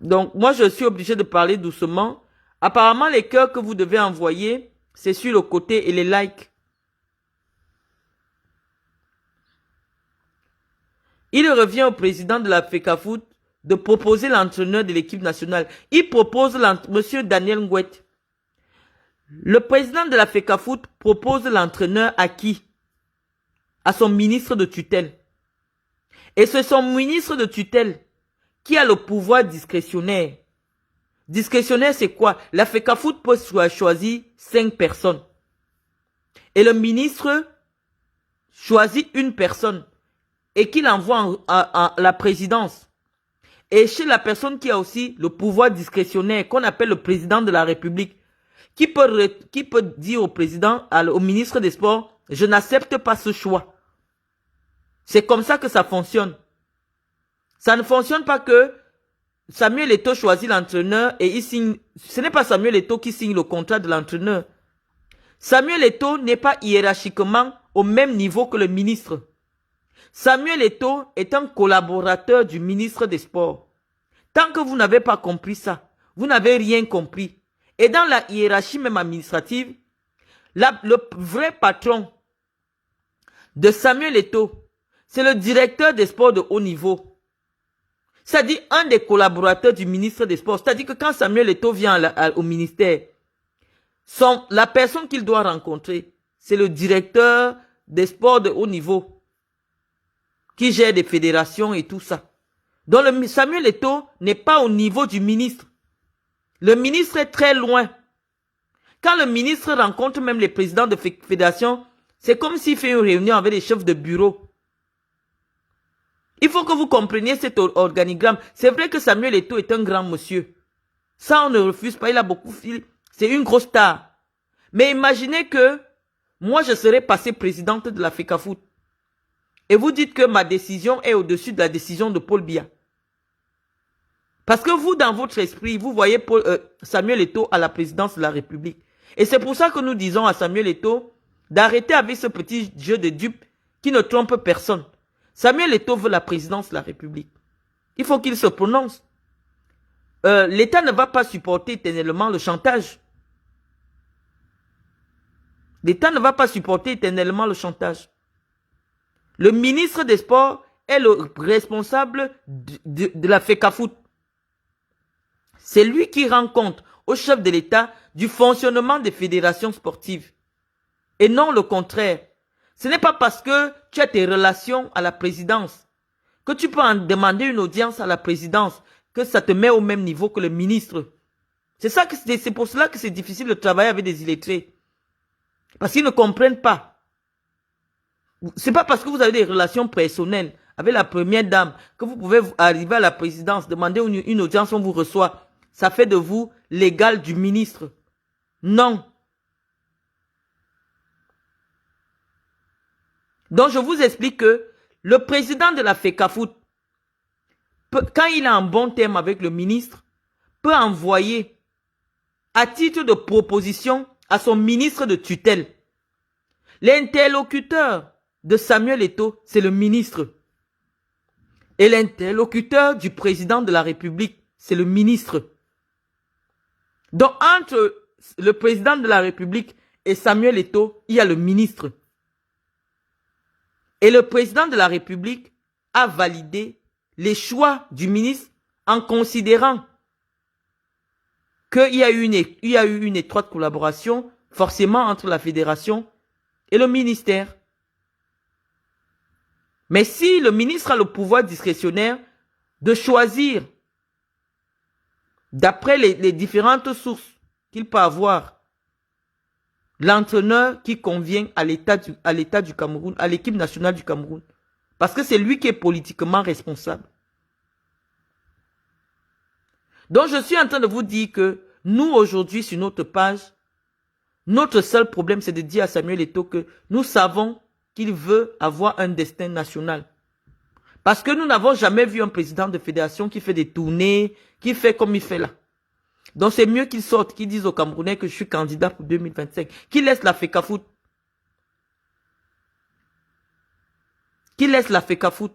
Speaker 1: Donc, moi, je suis obligé de parler doucement. Apparemment, les cœurs que vous devez envoyer, c'est sur le côté et les likes. Il revient au président de la Fecafoot de proposer l'entraîneur de l'équipe nationale. Il propose monsieur Daniel Ngouet. Le président de la Fecafoot propose l'entraîneur à qui? À son ministre de tutelle. Et c'est son ministre de tutelle qui a le pouvoir discrétionnaire. Discrétionnaire, c'est quoi? La Fecafoot peut choisir 5 personnes. Et le ministre choisit une personne et qu'il envoie à la présidence. Et chez la personne qui a aussi le pouvoir discrétionnaire, qu'on appelle le président de la République, qui peut dire au président, au ministre des Sports, je n'accepte pas ce choix. C'est comme ça que ça fonctionne. Ça ne fonctionne pas que Samuel Eto'o choisit l'entraîneur et il signe. Ce n'est pas Samuel Eto'o qui signe le contrat de l'entraîneur. Samuel Eto'o n'est pas hiérarchiquement au même niveau que le ministre. Samuel Eto'o est un collaborateur du ministre des Sports. Tant que vous n'avez pas compris ça, vous n'avez rien compris. Et dans la hiérarchie même administrative, le vrai patron de Samuel Eto'o, c'est le directeur des sports de haut niveau. C'est-à-dire un des collaborateurs du ministre des Sports. C'est-à-dire que quand Samuel Eto'o vient au ministère, la personne qu'il doit rencontrer, c'est le directeur des sports de haut niveau qui gère des fédérations et tout ça. Donc Samuel Eto'o n'est pas au niveau du ministre. Le ministre est très loin. Quand le ministre rencontre même les présidents de fédération, c'est comme s'il fait une réunion avec les chefs de bureau. Il faut que vous compreniez cet organigramme. C'est vrai que Samuel Eto'o est un grand monsieur. Ça, on ne refuse pas. Il a beaucoup... C'est une grosse star. Mais imaginez que moi, je serais passée présidente de la FECAFOOT. Et vous dites que ma décision est au-dessus de la décision de Paul Biya. Parce que vous, dans votre esprit, vous voyez Samuel Eto'o à la présidence de la République. Et c'est pour ça que nous disons à Samuel Eto'o d'arrêter avec ce petit jeu de dupes qui ne trompe personne. Samuel Eto'o veut la présidence de la République. Il faut qu'il se prononce. L'État ne va pas supporter éternellement le chantage. L'État ne va pas supporter éternellement le chantage. Le ministre des Sports est le responsable de la FECAFOOT. C'est lui qui rend compte au chef de l'État du fonctionnement des fédérations sportives. Et non le contraire. Ce n'est pas parce que tu as tes relations à la présidence que tu peux en demander une audience à la présidence que ça te met au même niveau que le ministre. C'est pour cela que c'est difficile de travailler avec des illettrés. Parce qu'ils ne comprennent pas. C'est pas parce que vous avez des relations personnelles avec la première dame que vous pouvez arriver à la présidence, demander une audience, on vous reçoit. Ça fait de vous l'égal du ministre. Non. Donc je vous explique que le président de la FECAFOOT, quand il a un bon terme avec le ministre, peut envoyer à titre de proposition à son ministre de tutelle. L'interlocuteur de Samuel Eto'o, c'est le ministre. Et l'interlocuteur du président de la République, c'est le ministre. Donc entre le président de la République et Samuel Eto'o, il y a le ministre. Et le président de la République a validé les choix du ministre en considérant qu'il y a eu une étroite collaboration forcément entre la fédération et le ministère. Mais si le ministre a le pouvoir discrétionnaire de choisir, d'après les différentes sources qu'il peut avoir, l'entraîneur qui convient à l'État du Cameroun, à l'équipe nationale du Cameroun. Parce que c'est lui qui est politiquement responsable. Donc je suis en train de vous dire que nous aujourd'hui sur notre page, notre seul problème c'est de dire à Samuel Eto'o que nous savons qu'il veut avoir un destin national. Parce que nous n'avons jamais vu un président de fédération qui fait des tournées, qui fait comme il fait là. Donc c'est mieux qu'il sorte, qu'il dise aux Camerounais que je suis candidat pour 2025. Qu'il laisse la FECAFOOT. Qu'il laisse la FECAFOOT.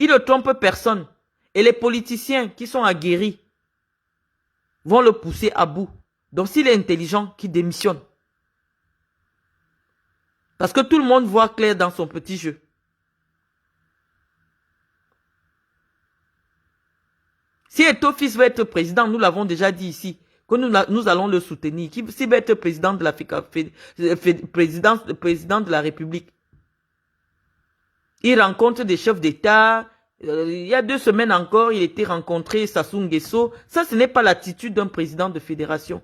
Speaker 1: Il ne trompe personne. Et les politiciens qui sont aguerris vont le pousser à bout. Donc s'il est intelligent, qu'il démissionne. Parce que tout le monde voit clair dans son petit jeu. Si Eto'o fils veut être président, nous l'avons déjà dit ici, que nous allons le soutenir. S'il veut être président de la président de la République, il rencontre des chefs d'État. Il y a 2 semaines encore, il était rencontré Sassou Nguesso. Ça, ce n'est pas l'attitude d'un président de fédération.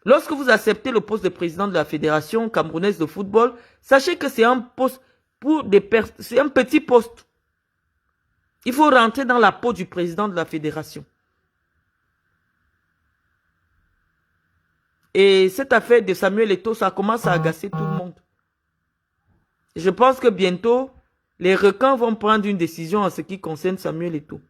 Speaker 1: Lorsque vous acceptez le poste de président de la Fédération camerounaise de football, sachez que c'est un poste c'est un petit poste. Il faut rentrer dans la peau du président de la fédération. Et cette affaire de Samuel Eto'o, ça commence à agacer tout le monde. Je pense que bientôt, les requins vont prendre une décision en ce qui concerne Samuel Eto'o.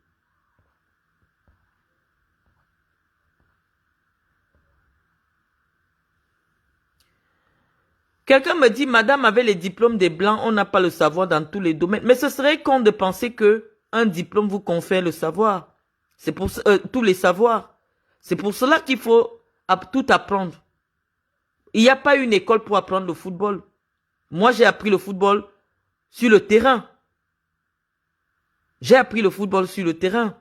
Speaker 1: Quelqu'un me dit, madame, avec les diplômes des Blancs, on n'a pas le savoir dans tous les domaines. Mais ce serait con de penser que un diplôme vous confère le savoir. C'est pour tous les savoirs. C'est pour cela qu'il faut tout apprendre. Il n'y a pas une école pour apprendre le football. Moi, j'ai appris le football sur le terrain. J'ai appris le football sur le terrain.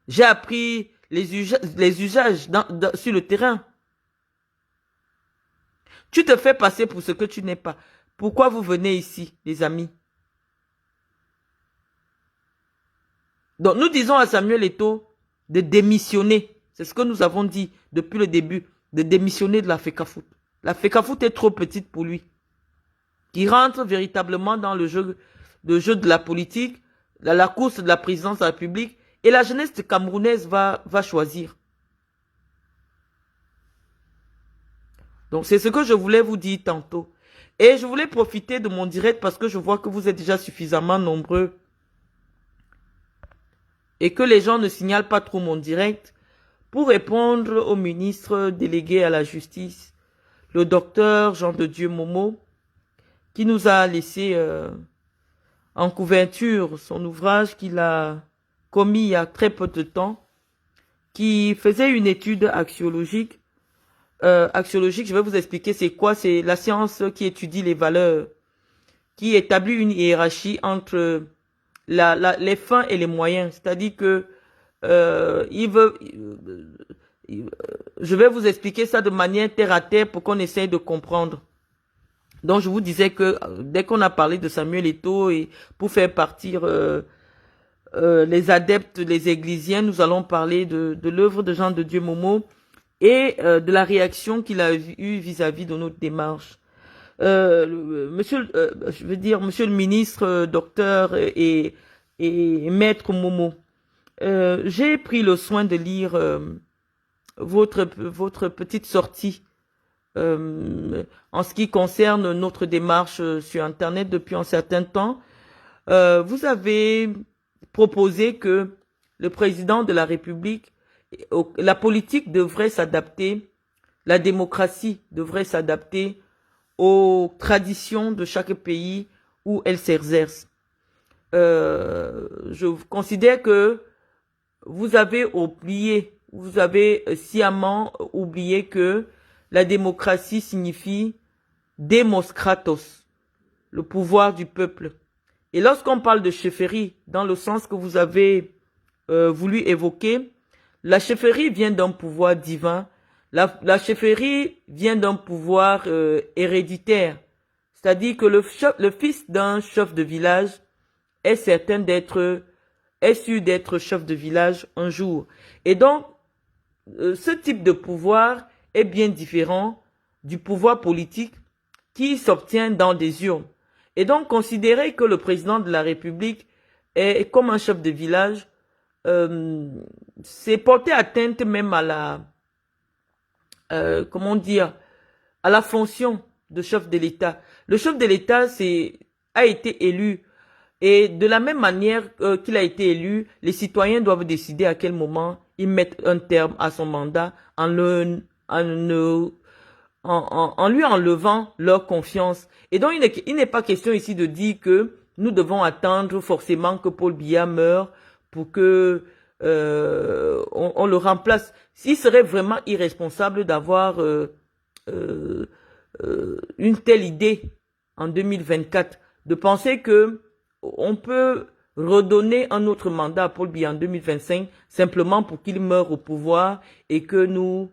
Speaker 1: J'ai appris les usages sur le terrain. Tu te fais passer pour ce que tu n'es pas. Pourquoi vous venez ici, les amis? Donc, nous disons à Samuel Eto'o de démissionner. C'est ce que nous avons dit depuis le début, de démissionner de la FECAFOOT. La FECAFOOT est trop petite pour lui. Qui rentre véritablement dans le jeu de la politique, la course de la présidence de la République, et la jeunesse camerounaise va choisir. Donc, c'est ce que je voulais vous dire tantôt. Et je voulais profiter de mon direct parce que je vois que vous êtes déjà suffisamment nombreux et que les gens ne signalent pas trop mon direct pour répondre au ministre délégué à la justice, le docteur Jean de Dieu Momo, qui nous a laissé en couverture son ouvrage qu'il a commis il y a très peu de temps, qui faisait une étude axiologique. Axiologique, je vais vous expliquer c'est quoi. C'est la science qui étudie les valeurs, qui établit une hiérarchie entre les fins et les moyens. C'est-à-dire que je vais vous expliquer ça de manière terre à terre pour qu'on essaye de comprendre. Donc je vous disais que dès qu'on a parlé de Samuel Eto'o et pour faire partir les adeptes, les églisiens, nous allons parler de l'œuvre de Jean de Dieu Momo et de la réaction qu'il a eue vis-à-vis de notre démarche. Monsieur le ministre, docteur et maître Momo, j'ai pris le soin de lire votre petite sortie en ce qui concerne notre démarche sur Internet depuis un certain temps. Vous avez proposé que le président de la République, la politique devrait s'adapter, la démocratie devrait s'adapter aux traditions de chaque pays où elle s'exerce. Je considère que vous avez sciemment oublié que la démocratie signifie demos kratos, le pouvoir du peuple. Et lorsqu'on parle de chefferie, dans le sens que vous avez voulu évoquer, la chefferie vient d'un pouvoir divin. La chefferie vient d'un pouvoir héréditaire. C'est-à-dire que le fils d'un chef de village est sûr d'être chef de village un jour. Et donc, ce type de pouvoir est bien différent du pouvoir politique qui s'obtient dans des urnes. Et donc, considérer que le président de la République est comme un chef de village, c'est porter atteinte même à la, à la fonction de chef de l'État. Le chef de l'État a été élu. Et de la même manière qu'il a été élu, les citoyens doivent décider à quel moment ils mettent un terme à son mandat en lui enlevant leur confiance. Et donc, il n'est pas question ici de dire que nous devons attendre forcément que Paul Biya meure pour que on le remplace. S'il serait vraiment irresponsable d'avoir une telle idée en 2024, de penser que on peut redonner un autre mandat à Paul Biya en 2025 simplement pour qu'il meure au pouvoir et que nous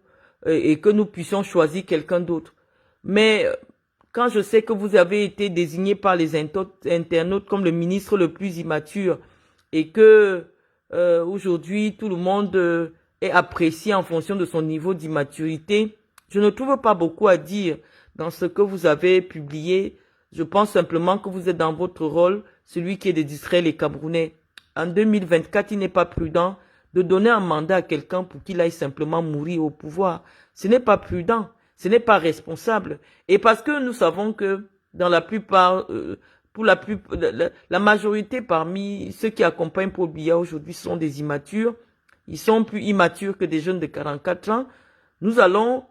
Speaker 1: puissions choisir quelqu'un d'autre. Mais quand je sais que vous avez été désigné par les internautes comme le ministre le plus immature et que aujourd'hui tout le monde est apprécié en fonction de son niveau d'immaturité, je ne trouve pas beaucoup à dire dans ce que vous avez publié. Je pense simplement que vous êtes dans votre rôle, celui qui est de distraire les Camerounais. En 2024, il n'est pas prudent de donner un mandat à quelqu'un pour qu'il aille simplement mourir au pouvoir. Ce n'est pas prudent, ce n'est pas responsable. Et parce que nous savons que dans la plupart, la majorité parmi ceux qui accompagnent Paul Biya aujourd'hui sont des immatures. Ils sont plus immatures que des jeunes de 44 ans. Nous allons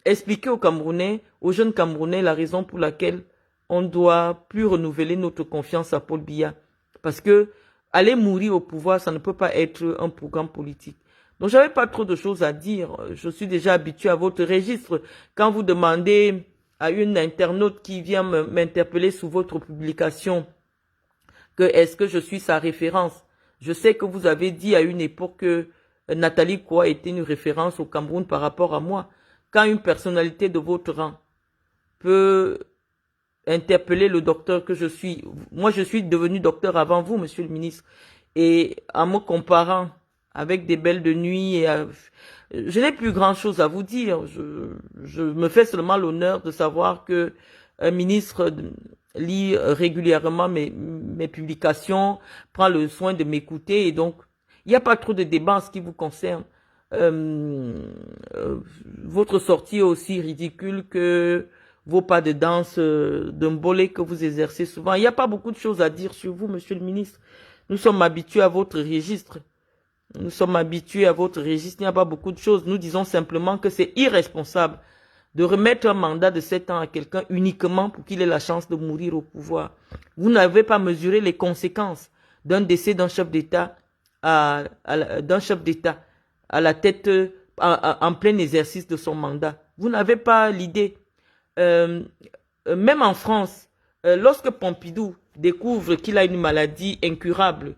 Speaker 1: expliquer aux Camerounais, aux jeunes Camerounais, la raison pour laquelle on ne doit plus renouveler notre confiance à Paul Biya. Parce que aller mourir au pouvoir, ça ne peut pas être un programme politique. Donc, j'avais pas trop de choses à dire. Je suis déjà habitué à votre registre. Quand vous demandez à une internaute qui vient m'interpeller sous votre publication que est-ce que je suis sa référence, je sais que vous avez dit à une époque que Nathalie Koua était une référence au Cameroun par rapport à moi. Quand une personnalité de votre rang peut interpeller le docteur que je suis, moi je suis devenu docteur avant vous, monsieur le ministre, Et en me comparant avec des belles de nuit, je n'ai plus grand-chose à vous dire. Je me fais seulement l'honneur de savoir que un ministre lit régulièrement mes publications, prend le soin de m'écouter et donc il n'y a pas trop de débat en ce qui vous concerne. Euh, Votre sortie est aussi ridicule que vos pas de danse de mbolé que vous exercez souvent. Il n'y a pas beaucoup de choses à dire sur vous, monsieur le ministre. Nous sommes habitués à votre registre. Nous sommes habitués à votre registre. Il n'y a pas beaucoup de choses. Nous disons simplement que c'est irresponsable de remettre un mandat de 7 ans à quelqu'un uniquement pour qu'il ait la chance de mourir au pouvoir. Vous n'avez pas mesuré les conséquences d'un décès d'un chef d'État à la tête en plein exercice de son mandat. Vous n'avez pas l'idée. Même en France, lorsque Pompidou découvre qu'il a une maladie incurable,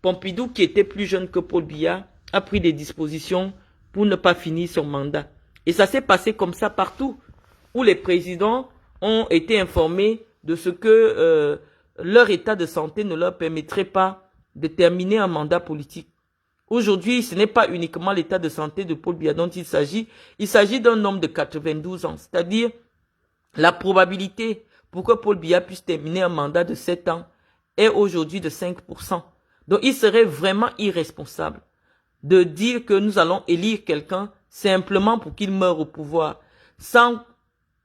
Speaker 1: Pompidou, qui était plus jeune que Paul Biya, a pris des dispositions pour ne pas finir son mandat. Et ça s'est passé comme ça partout, où les présidents ont été informés de ce que leur état de santé ne leur permettrait pas de terminer un mandat politique. Aujourd'hui, ce n'est pas uniquement l'état de santé de Paul Biya dont il s'agit d'un homme de 92 ans, c'est-à-dire la probabilité pour que Paul Biya puisse terminer un mandat de 7 ans est aujourd'hui de 5%. Donc, il serait vraiment irresponsable de dire que nous allons élire quelqu'un simplement pour qu'il meure au pouvoir, sans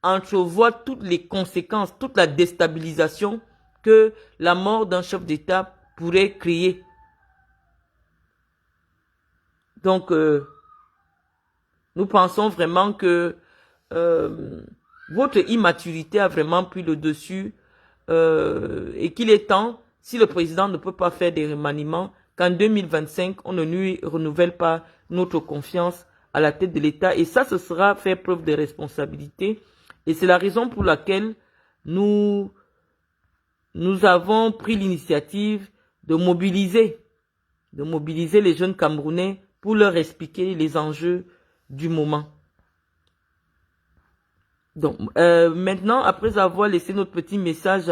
Speaker 1: entrevoir toutes les conséquences, toute la déstabilisation que la mort d'un chef d'État pourrait créer. Donc, nous pensons vraiment que votre immaturité a vraiment pris le dessus et qu'il est temps, si le président ne peut pas faire des remaniements, qu'en 2025, on ne lui renouvelle pas notre confiance à la tête de l'État. Et ça, ce sera faire preuve de responsabilité. Et c'est la raison pour laquelle nous avons pris l'initiative de mobiliser les jeunes Camerounais pour leur expliquer les enjeux du moment. Donc, maintenant, après avoir laissé notre petit message,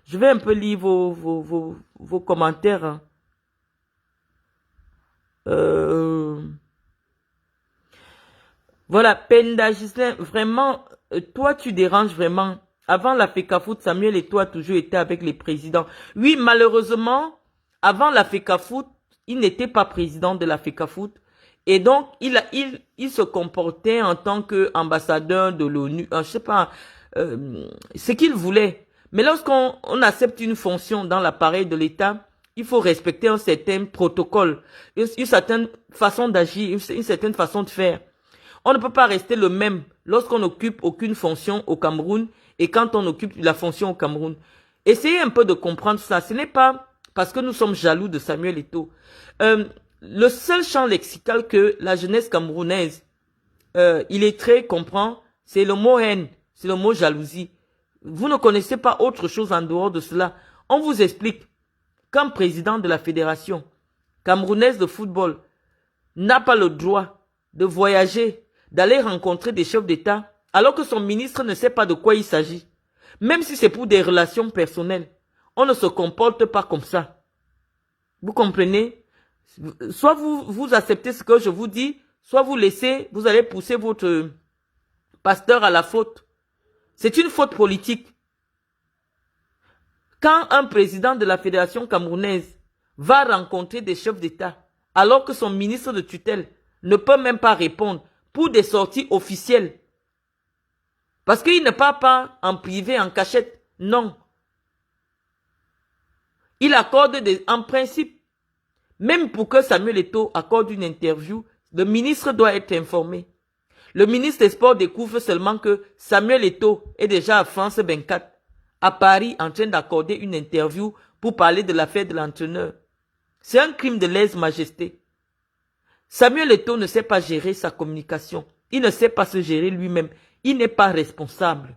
Speaker 1: je vais un peu lire vos commentaires. Voilà, Penda Gislain, vraiment, toi, tu déranges vraiment. Avant la FECAFOOT, Samuel et toi, toujours été avec les présidents. Oui, malheureusement, avant la FECAFOOT, il n'était pas président de la FECAFOOT. Et donc, il se comportait en tant qu'ambassadeur de l'ONU. Je sais pas, ce qu'il voulait. Mais lorsqu'on accepte une fonction dans l'appareil de l'État, il faut respecter un certain protocole, une certaine façon d'agir, une certaine façon de faire. On ne peut pas rester le même lorsqu'on n'occupe aucune fonction au Cameroun et quand on occupe la fonction au Cameroun. Essayez un peu de comprendre ça. Ce n'est pas parce que nous sommes jaloux de Samuel Eto'o. Le seul champ lexical que la jeunesse camerounaise illettrée comprend, c'est le mot haine, c'est le mot jalousie. Vous ne connaissez pas autre chose en dehors de cela. On vous explique qu'un président de la fédération camerounaise de football n'a pas le droit de voyager, d'aller rencontrer des chefs d'État, alors que son ministre ne sait pas de quoi il s'agit. Même si c'est pour des relations personnelles, on ne se comporte pas comme ça. Vous comprenez? Soit vous acceptez ce que je vous dis, soit vous laissez, vous allez pousser votre pasteur à la faute. C'est une faute politique. Quand un président de la fédération camerounaise va rencontrer des chefs d'État, alors que son ministre de tutelle ne peut même pas répondre pour des sorties officielles, parce qu'il ne parle pas en privé, en cachette, non. Il accorde en principe, même pour que Samuel Eto'o accorde une interview, le ministre doit être informé. Le ministre des Sports découvre seulement que Samuel Eto'o est déjà à France 24, à Paris, en train d'accorder une interview pour parler de l'affaire de l'entraîneur. C'est un crime de lèse-majesté. Samuel Eto'o ne sait pas gérer sa communication. Il ne sait pas se gérer lui-même. Il n'est pas responsable.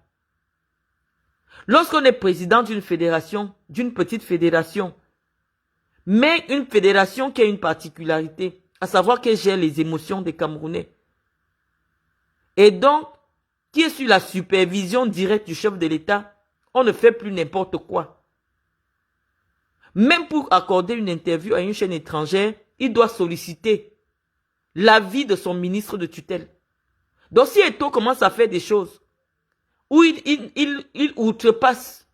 Speaker 1: Lorsqu'on est président d'une fédération, d'une petite fédération, mais une fédération qui a une particularité, à savoir qu'elle gère les émotions des Camerounais, et donc, qui est sur la supervision directe du chef de l'État, on ne fait plus n'importe quoi. Même pour accorder une interview à une chaîne étrangère, il doit solliciter l'avis de son ministre de tutelle. Donc si Eto'o commence à faire des choses où il outrepasse,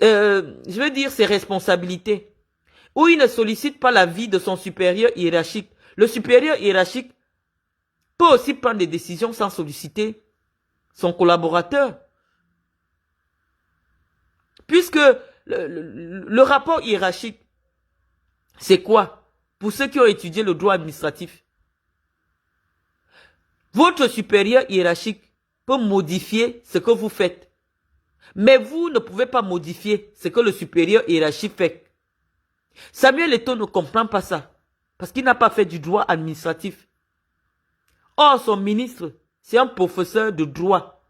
Speaker 1: je veux dire, ses responsabilités, où il ne sollicite pas l'avis de son supérieur hiérarchique. Le supérieur hiérarchique peut aussi prendre des décisions sans solliciter son collaborateur. Puisque le rapport hiérarchique, c'est quoi? Pour ceux qui ont étudié le droit administratif, votre supérieur hiérarchique peut modifier ce que vous faites. Mais vous ne pouvez pas modifier ce que le supérieur hiérarchique fait. Samuel Eto'o ne comprend pas ça. Parce qu'il n'a pas fait du droit administratif. Or, son ministre, c'est un professeur de droit.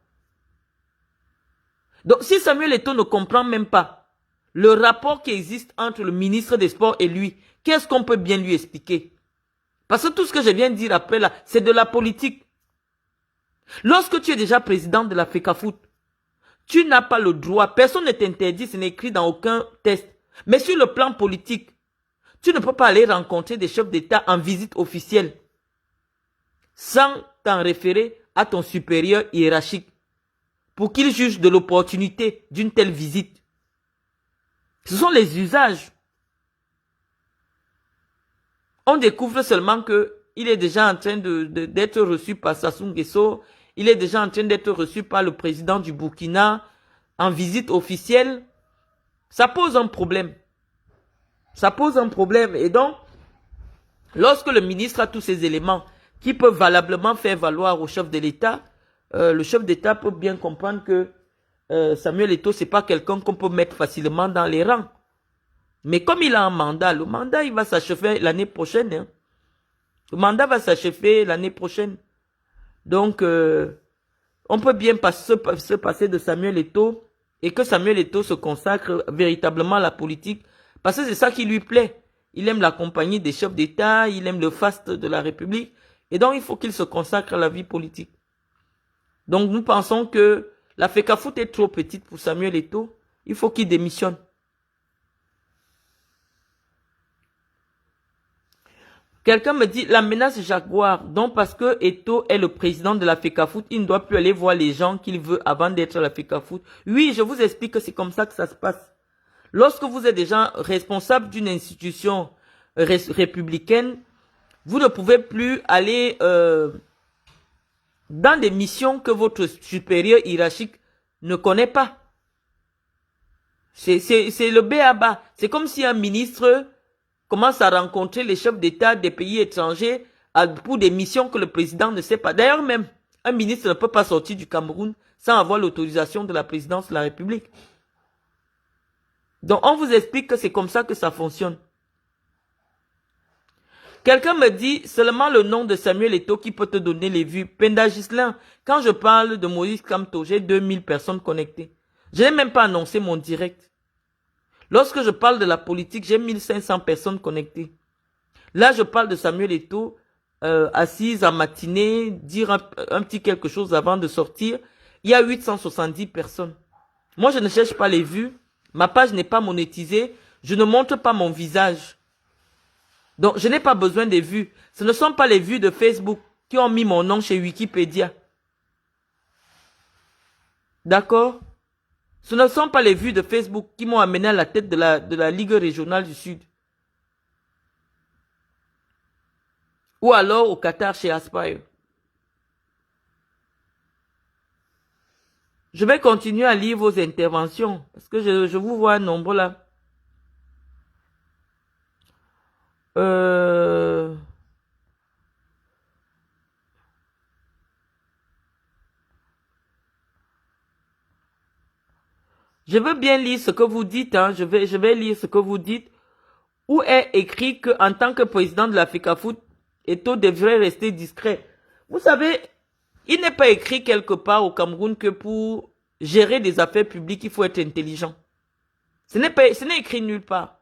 Speaker 1: Donc, si Samuel Eto'o ne comprend même pas le rapport qui existe entre le ministre des Sports et lui, qu'est-ce qu'on peut bien lui expliquer? Parce que tout ce que je viens de dire après là, c'est de la politique. Lorsque tu es déjà président de la FECAFOOT, tu n'as pas le droit, personne ne t'interdit, ce n'est écrit dans aucun test. Mais sur le plan politique, tu ne peux pas aller rencontrer des chefs d'État en visite officielle sans t'en référer à ton supérieur hiérarchique pour qu'il juge de l'opportunité d'une telle visite. Ce sont les usages. On découvre seulement qu'il est déjà en train d'être reçu par Sassou Nguesso, il est déjà en train d'être reçu par le président du Burkina en visite officielle. Ça pose un problème. Ça pose un problème. Et donc, lorsque le ministre a tous ces éléments qui peuvent valablement faire valoir au chef de l'État, le chef d'État peut bien comprendre que Samuel Eto'o, ce n'est pas quelqu'un qu'on peut mettre facilement dans les rangs. Mais comme il a un mandat, le mandat il va s'achever l'année prochaine. Hein. Le mandat va s'achever l'année prochaine. Donc, on peut bien se passer de Samuel Eto'o et que Samuel Eto'o se consacre véritablement à la politique. Parce que c'est ça qui lui plaît. Il aime la compagnie des chefs d'État, il aime le faste de la République. Et donc, il faut qu'il se consacre à la vie politique. Donc, nous pensons que la FECAFOOT est trop petite pour Samuel Eto'o. Il faut qu'il démissionne. Quelqu'un me dit, la menace Jaguar, donc parce que Eto'o est le président de la FECAFOOT, il ne doit plus aller voir les gens qu'il veut avant d'être à la FECAFOOT. Oui, je vous explique que c'est comme ça que ça se passe. Lorsque vous êtes déjà responsable d'une institution républicaine, vous ne pouvez plus aller dans des missions que votre supérieur hiérarchique ne connaît pas. C'est le b.a.-ba. C'est comme si un ministre commence à rencontrer les chefs d'État des pays étrangers pour des missions que le président ne sait pas. D'ailleurs même, un ministre ne peut pas sortir du Cameroun sans avoir l'autorisation de la présidence de la République. Donc on vous explique que c'est comme ça que ça fonctionne. Quelqu'un me dit seulement le nom de Samuel Eto'o qui peut te donner les vues. Penda Ghislain, quand je parle de Moïse Kamto, j'ai 2000 personnes connectées. Je n'ai même pas annoncé mon direct. Lorsque je parle de la politique, j'ai 1500 personnes connectées. Là, je parle de Samuel Eto'o, assise en matinée, dire un petit quelque chose avant de sortir. Il y a 870 personnes. Moi, je ne cherche pas les vues. Ma page n'est pas monétisée. Je ne montre pas mon visage. Donc, je n'ai pas besoin des vues. Ce ne sont pas les vues de Facebook qui ont mis mon nom chez Wikipédia. D'accord? Ce ne sont pas les vues de Facebook qui m'ont amené à la tête de la Ligue régionale du Sud. Ou alors au Qatar chez Aspire. Je vais continuer à lire vos interventions. Parce que je vous vois nombreux là. Je veux bien lire ce que vous dites. Hein. Je vais lire ce que vous dites. Où est écrit qu'en tant que président de la FECAFOOT, Eto'o devrait rester discret. Vous savez, il n'est pas écrit quelque part au Cameroun que pour gérer des affaires publiques, il faut être intelligent. Ce n'est écrit nulle part.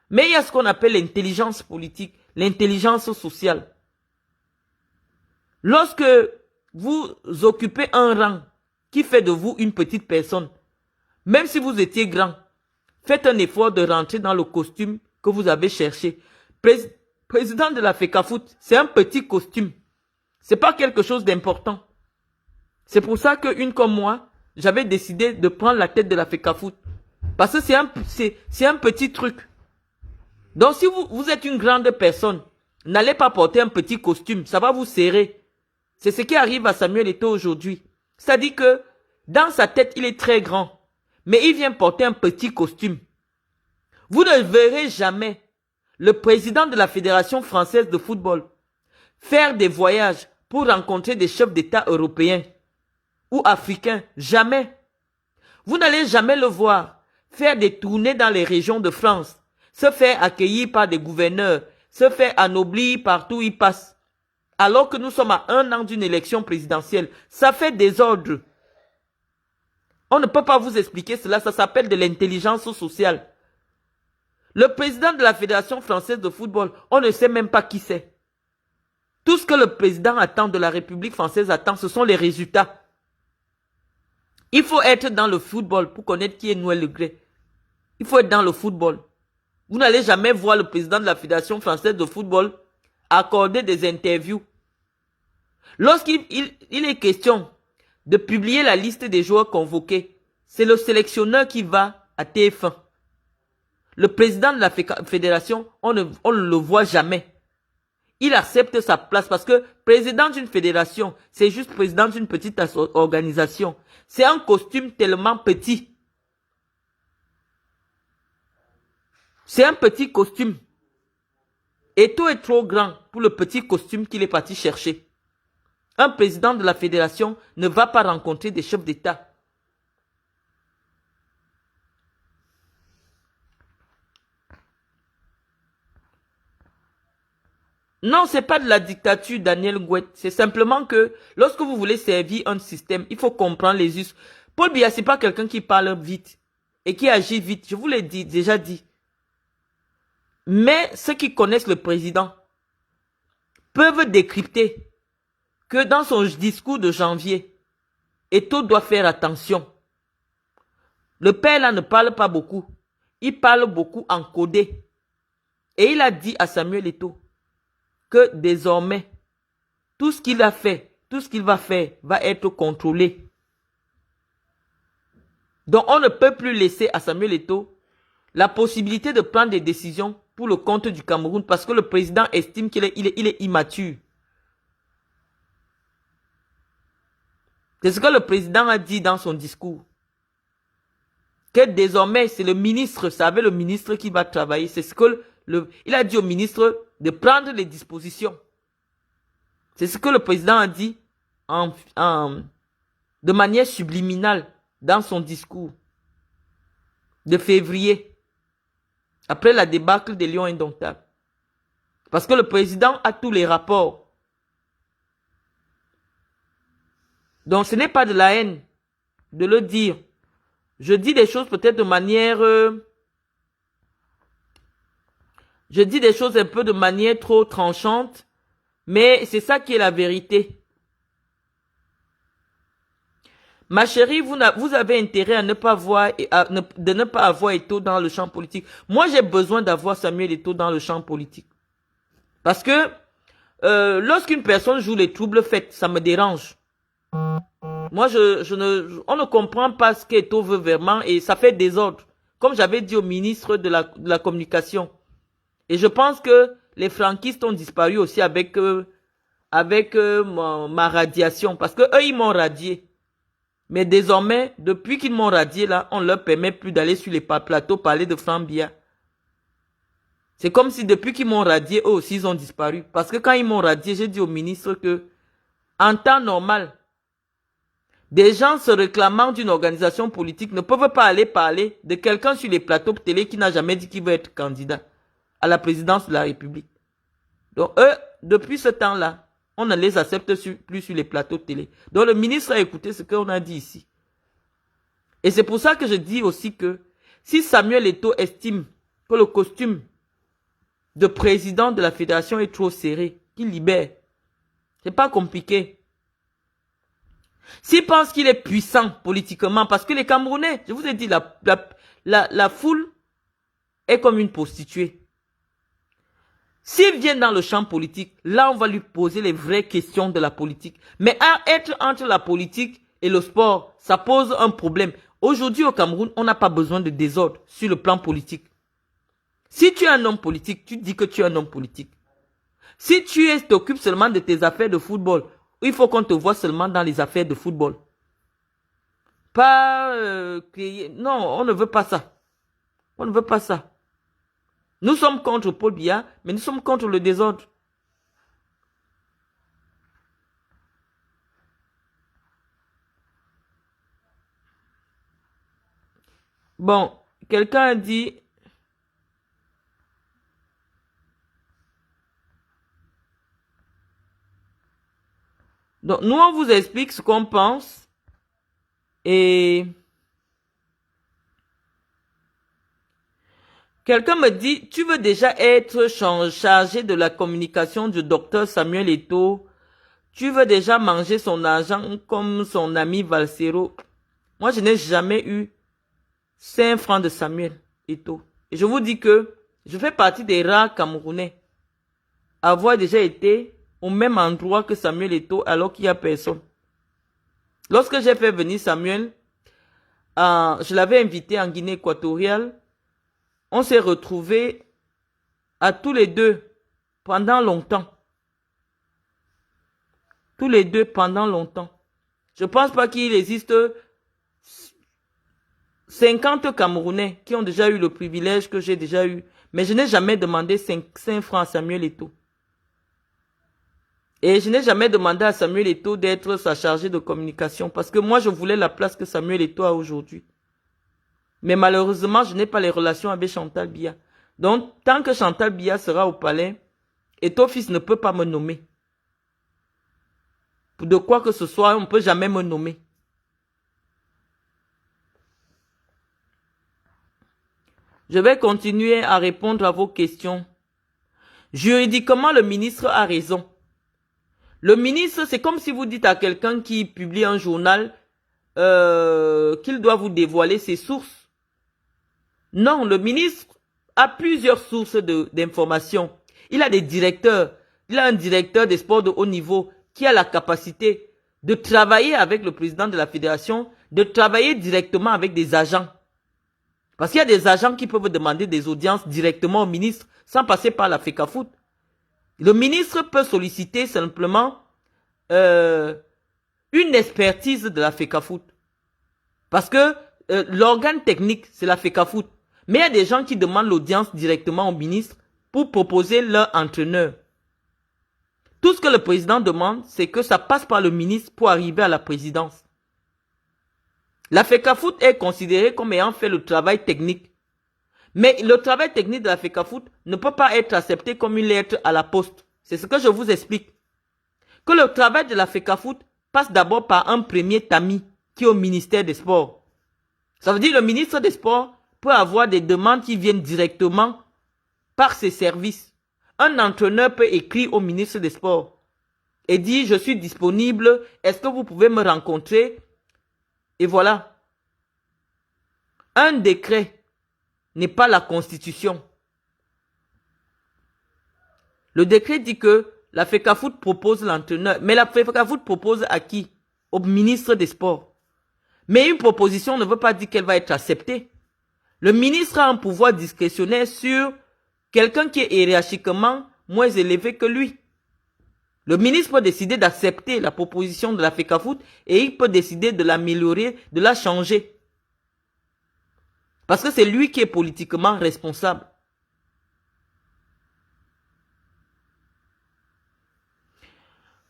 Speaker 1: Mais il y a ce qu'on appelle l'intelligence politique, l'intelligence sociale. Lorsque vous occupez un rang qui fait de vous une petite personne, même si vous étiez grand, faites un effort de rentrer dans le costume que vous avez cherché. Président de la FECAFOOT, c'est un petit costume. C'est pas quelque chose d'important. C'est pour ça qu'une comme moi, j'avais décidé de prendre la tête de la FECAFOOT. Parce que c'est un petit truc. Donc si vous êtes une grande personne, n'allez pas porter un petit costume, ça va vous serrer. C'est ce qui arrive à Samuel Eto'o aujourd'hui. C'est-à-dire que dans sa tête, il est très grand, mais il vient porter un petit costume. Vous ne verrez jamais le président de la Fédération française de football faire des voyages pour rencontrer des chefs d'État européens ou africains. Jamais. Vous n'allez jamais le voir faire des tournées dans les régions de France, se faire accueillir par des gouverneurs, se faire anoblir partout où il passe. Alors que nous sommes à 1 an d'une élection présidentielle. Ça fait désordre. On ne peut pas vous expliquer cela, ça s'appelle de l'intelligence sociale. Le président de la Fédération française de football, on ne sait même pas qui c'est. Tout ce que le président attend de la République française attend, ce sont les résultats. Il faut être dans le football pour connaître qui est Noël Le Graët. Il faut être dans le football. Vous n'allez jamais voir le président de la Fédération française de football accorder des interviews. Lorsqu'il est question de publier la liste des joueurs convoqués, c'est le sélectionneur qui va à TF1. Le président de la fédération, on ne le voit jamais. Il accepte sa place parce que président d'une fédération, c'est juste président d'une petite organisation. C'est un costume tellement petit. C'est un petit costume. Eto'o est trop grand pour le petit costume qu'il est parti chercher. Un président de la fédération ne va pas rencontrer des chefs d'État. Non, c'est pas de la dictature, Daniel Gouet. C'est simplement que lorsque vous voulez servir un système, il faut comprendre les us. Paul Biya, c'est pas quelqu'un qui parle vite et qui agit vite. Je vous l'ai déjà dit. Mais ceux qui connaissent le président peuvent décrypter que dans son discours de janvier, Eto'o doit faire attention. Le père là ne parle pas beaucoup. Il parle beaucoup en codé. Et il a dit à Samuel Eto'o que désormais, tout ce qu'il a fait, tout ce qu'il va faire va être contrôlé. Donc on ne peut plus laisser à Samuel Eto'o la possibilité de prendre des décisions pour le compte du Cameroun parce que le président estime qu'il est immature. C'est ce que le président a dit dans son discours. Que désormais, c'est le ministre, c'est avec le ministre qui va travailler. C'est ce que il a dit au ministre de prendre les dispositions. C'est ce que le président a dit de manière subliminale dans son discours de février. Après la débâcle des Lions indomptables. Parce que le président a tous les rapports. Donc ce n'est pas de la haine de le dire. Je dis des choses peut-être de manière... je dis des choses un peu de manière trop tranchante. Mais c'est ça qui est la vérité. Ma chérie, vous avez intérêt à ne pas voir, de ne pas avoir Eto'o dans le champ politique. Moi, j'ai besoin d'avoir Samuel Eto'o dans le champ politique. Parce que lorsqu'une personne joue les troubles faits, ça me dérange. Moi, on ne comprend pas ce qu'Eto'o veut vraiment et ça fait désordre. Comme j'avais dit au ministre de la communication. Et je pense que les franquistes ont disparu aussi avec ma radiation. Parce que eux, ils m'ont radié. Mais désormais, depuis qu'ils m'ont radié là, on ne leur permet plus d'aller sur les plateaux parler de Franck Biya. C'est comme si depuis qu'ils m'ont radié, eux aussi ils ont disparu. Parce que quand ils m'ont radié, j'ai dit au ministre que, en temps normal, des gens se réclamant d'une organisation politique ne peuvent pas aller parler de quelqu'un sur les plateaux de télé qui n'a jamais dit qu'il veut être candidat à la présidence de la République. Donc eux, depuis ce temps-là, on ne les accepte plus sur les plateaux de télé. Donc le ministre a écouté ce qu'on a dit ici. Et c'est pour ça que je dis aussi que si Samuel Eto'o estime que le costume de président de la fédération est trop serré, qu'il libère. C'est pas compliqué. S'il pense qu'il est puissant politiquement, parce que les Camerounais, je vous ai dit, la foule est comme une prostituée. S'il vient dans le champ politique, là, on va lui poser les vraies questions de la politique. Mais être entre la politique et le sport, ça pose un problème. Aujourd'hui, au Cameroun, on n'a pas besoin de désordre sur le plan politique. Si tu es un homme politique, tu dis que tu es un homme politique. Si tu t'occupes seulement de tes affaires de football, il faut qu'on te voit seulement dans les affaires de football. Pas créer... Non, on ne veut pas ça. On ne veut pas ça. Nous sommes contre Paul Biya, mais nous sommes contre le désordre. Bon, quelqu'un a dit... Donc, nous, on vous explique ce qu'on pense. Et... Quelqu'un me dit, tu veux déjà être chargé de la communication du docteur Samuel Eto'o. Tu veux déjà manger son argent comme son ami Valsero. Moi, je n'ai jamais eu 5 francs de Samuel Eto'o. Et je vous dis que je fais partie des rares Camerounais à avoir déjà été au même endroit que Samuel Eto'o alors qu'il n'y a personne. Lorsque j'ai fait venir Samuel, je l'avais invité en Guinée équatoriale. On s'est retrouvés à tous les deux pendant longtemps. Tous les deux pendant longtemps. Je ne pense pas qu'il existe 50 Camerounais qui ont déjà eu le privilège que j'ai déjà eu. Mais je n'ai jamais demandé 5 francs à Samuel Eto'o. Et je n'ai jamais demandé à Samuel Eto'o d'être sa chargée de communication. Parce que moi, je voulais la place que Samuel Eto'o a aujourd'hui. Mais malheureusement, je n'ai pas les relations avec Chantal Biya. Donc, tant que Chantal Biya sera au palais, Eto'o fils ne peut pas me nommer. De quoi que ce soit, on ne peut jamais me nommer. Je vais continuer à répondre à vos questions. Juridiquement, le ministre a raison. Le ministre, c'est comme si vous dites à quelqu'un qui publie un journal qu'il doit vous dévoiler ses sources. Non, le ministre a plusieurs sources d'informations. Il a des directeurs. Il a un directeur des sports de haut niveau qui a la capacité de travailler avec le président de la fédération, de travailler directement avec des agents. Parce qu'il y a des agents qui peuvent demander des audiences directement au ministre sans passer par la FECAFOOT. Le ministre peut solliciter simplement une expertise de la FECAFOOT. Parce que l'organe technique, c'est la FECAFOOT. Mais il y a des gens qui demandent l'audience directement au ministre pour proposer leur entraîneur. Tout ce que le président demande, c'est que ça passe par le ministre pour arriver à la présidence. La FECAFOOT est considérée comme ayant fait le travail technique. Mais le travail technique de la FECAFOOT ne peut pas être accepté comme une lettre à la poste. C'est ce que je vous explique. Que le travail de la FECAFOOT passe d'abord par un premier tamis qui est au ministère des Sports. Ça veut dire que le ministre des Sports peut avoir des demandes qui viennent directement par ses services. Un entraîneur peut écrire au ministre des Sports et dire « Je suis disponible, est-ce que vous pouvez me rencontrer ?» Et voilà. Un décret n'est pas la Constitution. Le décret dit que la FECAFOOT propose l'entraîneur. Mais la FECAFOOT propose à qui? Au ministre des Sports. Mais une proposition ne veut pas dire qu'elle va être acceptée. Le ministre a un pouvoir discrétionnaire sur quelqu'un qui est hiérarchiquement moins élevé que lui. Le ministre peut décider d'accepter la proposition de la FECAFOOT et il peut décider de l'améliorer, de la changer. Parce que c'est lui qui est politiquement responsable.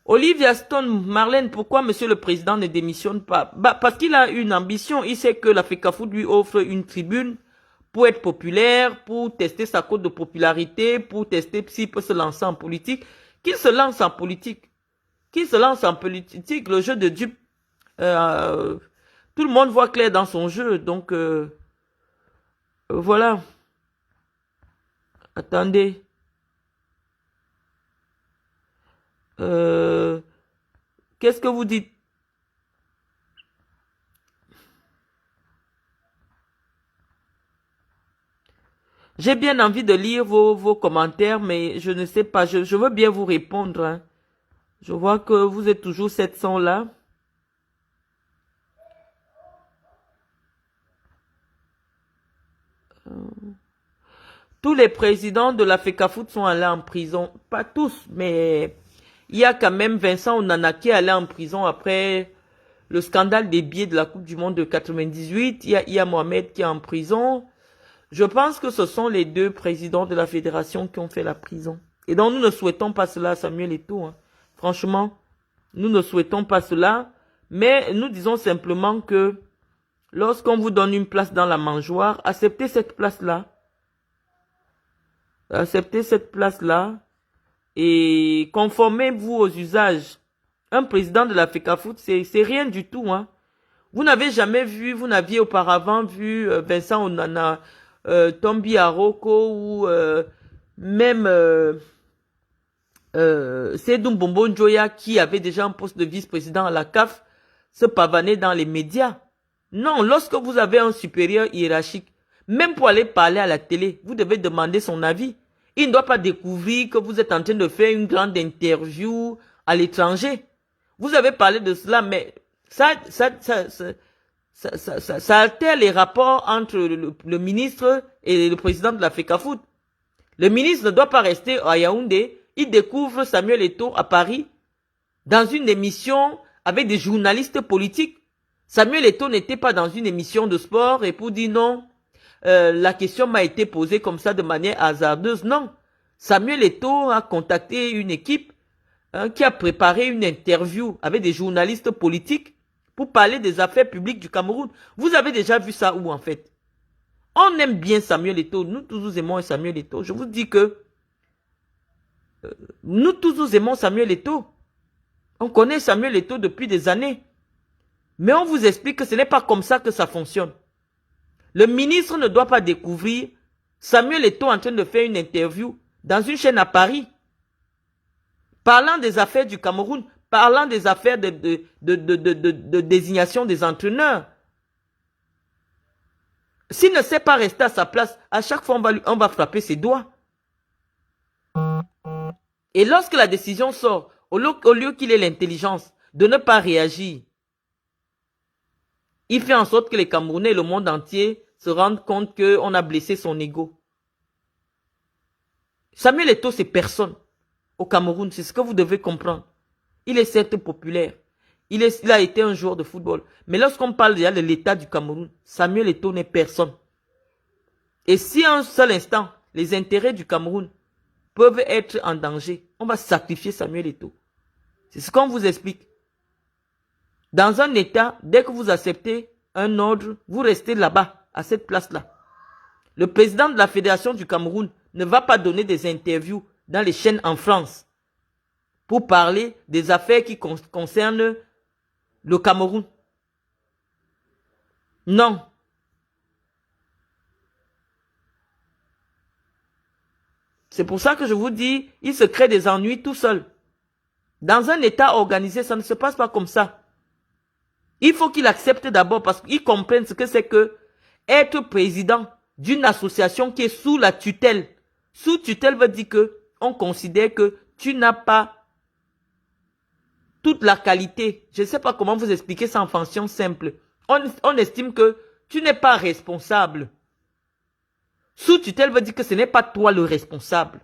Speaker 1: Olivia Stone, Marlène, pourquoi monsieur le président ne démissionne pas? Parce qu'il a une ambition. Il sait que la FECAFOOT lui offre une tribune pour être populaire, pour tester sa cote de popularité, pour tester s'il peut se lancer en politique. Qu'il se lance en politique. Qu'il se lance en politique. Le jeu de dupe, tout le monde voit clair dans son jeu. Donc, voilà. Attendez. Qu'est-ce que vous dites? J'ai bien envie de lire vos commentaires, mais je ne sais pas. Je veux bien vous répondre. Hein. Je vois que vous êtes toujours 700 là. Tous les présidents de la FECAFOOT sont allés en prison. Pas tous, mais il y a quand même Vincent Onana qui est allé en prison après le scandale des billets de la Coupe du Monde de 98. Il y a Mohamed qui est en prison. Je pense que ce sont les deux présidents de la fédération qui ont fait la prison. Et donc nous ne souhaitons pas cela à Samuel Eto'o. Hein. Franchement, nous ne souhaitons pas cela. Mais nous disons simplement que lorsqu'on vous donne une place dans la mangeoire, acceptez cette place-là. Acceptez cette place-là et conformez-vous aux usages. Un président de la FECAFOOT, c'est rien du tout. Hein. Vous n'avez jamais vu, vous n'aviez auparavant vu Vincent Onana, Tombi Aroko ou même Seydou Bombo Njoya qui avait déjà un poste de vice-président à la CAF se pavaner dans les médias. Non, lorsque vous avez un supérieur hiérarchique, même pour aller parler à la télé, vous devez demander son avis. Il ne doit pas découvrir que vous êtes en train de faire une grande interview à l'étranger. Vous avez parlé de cela, mais ça altère les rapports entre le ministre et le président de la FECAFOOT. Le ministre ne doit pas rester à Yaoundé. Il découvre Samuel Eto'o à Paris dans une émission avec des journalistes politiques. Samuel Eto'o n'était pas dans une émission de sport et pour dire non, la question m'a été posée comme ça de manière hasardeuse. Non, Samuel Eto'o a contacté une équipe qui a préparé une interview avec des journalistes politiques pour parler des affaires publiques du Cameroun. Vous avez déjà vu ça où en fait? On aime bien Samuel Eto'o. Nous tous nous aimons Samuel Eto'o. Je vous dis que nous tous nous aimons Samuel Eto'o. On connaît Samuel Eto'o depuis des années. Mais on vous explique que ce n'est pas comme ça que ça fonctionne. Le ministre ne doit pas découvrir Samuel Eto'o en train de faire une interview dans une chaîne à Paris, parlant des affaires du Cameroun, parlant des affaires de désignation des entraîneurs. S'il ne sait pas rester à sa place, à chaque fois on va frapper ses doigts. Et lorsque la décision sort, au lieu qu'il ait l'intelligence de ne pas réagir, il fait en sorte que les Camerounais et le monde entier se rendent compte qu'on a blessé son ego. Samuel Eto'o, c'est personne au Cameroun, c'est ce que vous devez comprendre. Il est certes populaire. Il a été un joueur de football. Mais lorsqu'on parle déjà de l'état du Cameroun, Samuel Eto'o n'est personne. Et si à un seul instant, les intérêts du Cameroun peuvent être en danger, on va sacrifier Samuel Eto'o. C'est ce qu'on vous explique. Dans un état, dès que vous acceptez un ordre, vous restez là-bas, à cette place-là. Le président de la Fédération du Cameroun ne va pas donner des interviews dans les chaînes en France pour parler des affaires qui concernent le Cameroun. Non. C'est pour ça que je vous dis, il se crée des ennuis tout seul. Dans un état organisé, ça ne se passe pas comme ça. Il faut qu'il accepte d'abord parce qu'il comprenne ce que c'est que être président d'une association qui est sous la tutelle. Sous tutelle veut dire que on considère que tu n'as pas toute la qualité. Je ne sais pas comment vous expliquer ça en fonction simple. On estime que tu n'es pas responsable. Sous tutelle veut dire que ce n'est pas toi le responsable.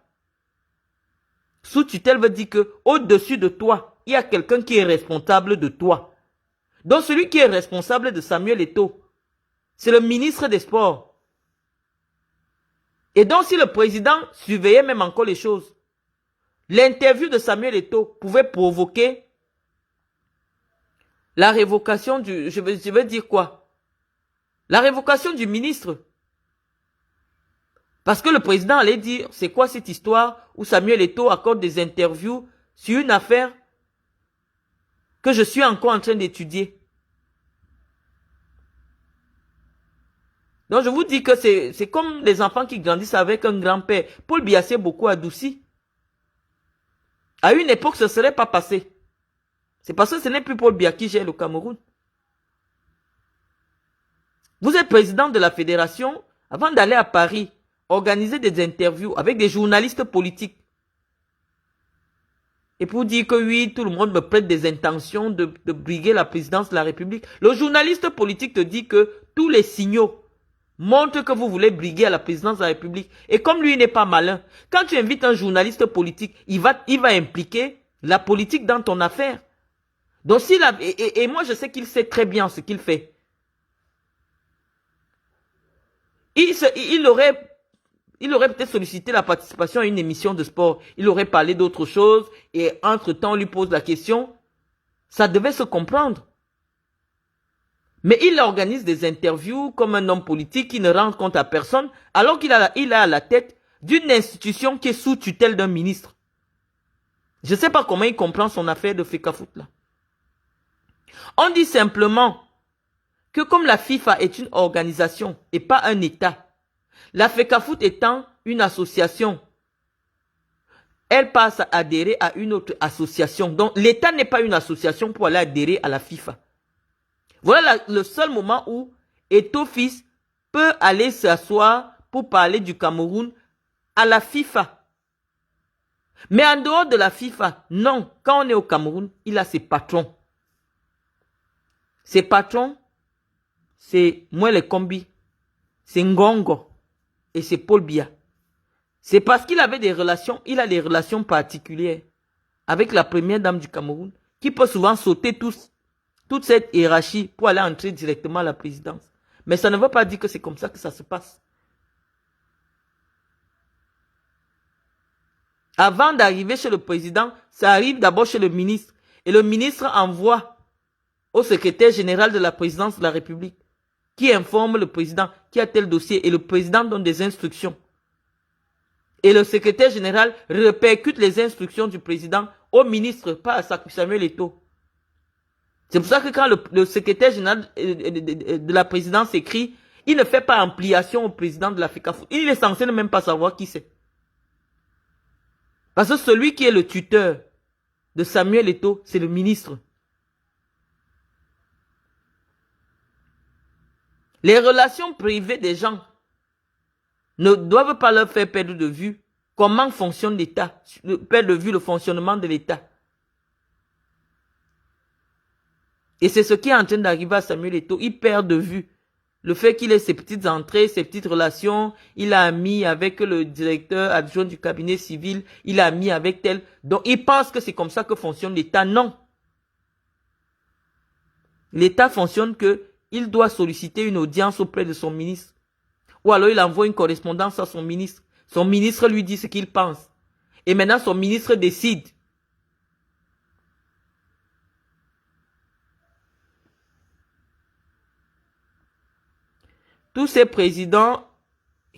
Speaker 1: Sous tutelle veut dire que au-dessus de toi, il y a quelqu'un qui est responsable de toi. Donc celui qui est responsable de Samuel Eto'o, c'est le ministre des Sports. Et donc si le président surveillait même encore les choses, l'interview de Samuel Eto'o pouvait provoquer la révocation du... Je veux dire quoi? La révocation du ministre. Parce que le président allait dire, c'est quoi cette histoire où Samuel Eto'o accorde des interviews sur une affaire que je suis encore en train d'étudier. Donc je vous dis que c'est comme les enfants qui grandissent avec un grand-père. Paul Biya s'est beaucoup adouci. À une époque, ce ne serait pas passé. C'est parce que ce n'est plus Paul Biya qui gère le Cameroun. Vous êtes président de la fédération. Avant d'aller à Paris, organiser des interviews avec des journalistes politiques. Et pour dire que oui, tout le monde me prête des intentions de briguer la présidence de la République. Le journaliste politique te dit que tous les signaux montrent que vous voulez briguer à la présidence de la République. Et comme lui n'est pas malin, quand tu invites un journaliste politique, il va impliquer la politique dans ton affaire. Donc s'il a, et moi je sais qu'il sait très bien ce qu'il fait. Il aurait peut-être sollicité la participation à une émission de sport. Il aurait parlé d'autre chose et entre-temps on lui pose la question. Ça devait se comprendre. Mais il organise des interviews comme un homme politique qui ne rend compte à personne alors qu'il a à la tête d'une institution qui est sous tutelle d'un ministre. Je ne sais pas comment il comprend son affaire de Fecafoot là. On dit simplement que comme la FIFA est une organisation et pas un État, la Fecafoot étant une association, elle passe à adhérer à une autre association. Donc l'État n'est pas une association pour aller adhérer à la FIFA. Voilà le seul moment où Eto'o-Fils peut aller s'asseoir pour parler du Cameroun à la FIFA. Mais en dehors de la FIFA, non. Quand on est au Cameroun, il a ses patrons. Ses patrons, c'est Mouele Kombi, c'est Ngongo et c'est Paul Biya. C'est parce qu'il avait des relations, il a des relations particulières avec la première dame du Cameroun, qui peut souvent sauter toute cette hiérarchie pour aller entrer directement à la présidence. Mais ça ne veut pas dire que c'est comme ça que ça se passe. Avant d'arriver chez le président, ça arrive d'abord chez le ministre. Et le ministre envoie au secrétaire général de la présidence de la République, qui informe le président qui a tel dossier, et le président donne des instructions. Et le secrétaire général répercute les instructions du président au ministre, pas à Samuel Eto'o. C'est pour ça que quand le secrétaire général de la présidence écrit, il ne fait pas ampliation au président de la Fecafoot. Il est censé ne même pas savoir qui c'est. Parce que celui qui est le tuteur de Samuel Eto'o, c'est le ministre. Les relations privées des gens ne doivent pas leur faire perdre de vue comment fonctionne l'État, perdre de vue le fonctionnement de l'État. Et c'est ce qui est en train d'arriver à Samuel Eto'o. Il perd de vue le fait qu'il ait ses petites entrées, ses petites relations. Il a mis avec le directeur adjoint du cabinet civil. Il a mis avec tel. Donc il pense que c'est comme ça que fonctionne l'État. Non. L'État fonctionne que il doit solliciter une audience auprès de son ministre. Ou alors il envoie une correspondance à son ministre. Son ministre lui dit ce qu'il pense. Et maintenant son ministre décide. Tous ces présidents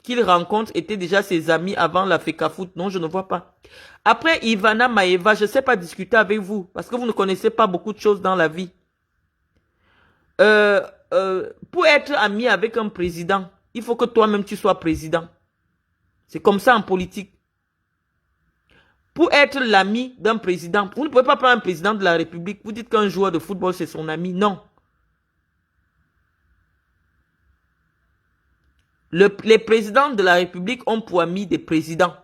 Speaker 1: qu'il rencontre étaient déjà ses amis avant la Fecafoot. Non, je ne vois pas. Après Ivana Maeva, je ne sais pas discuter avec vous parce que vous ne connaissez pas beaucoup de choses dans la vie. Pour être ami avec un président, il faut que toi-même tu sois président. C'est comme ça en politique. Pour être l'ami d'un président, vous ne pouvez pas prendre un président de la République. Vous dites qu'un joueur de football c'est son ami. Non. Les présidents de la République ont pour amis des présidents,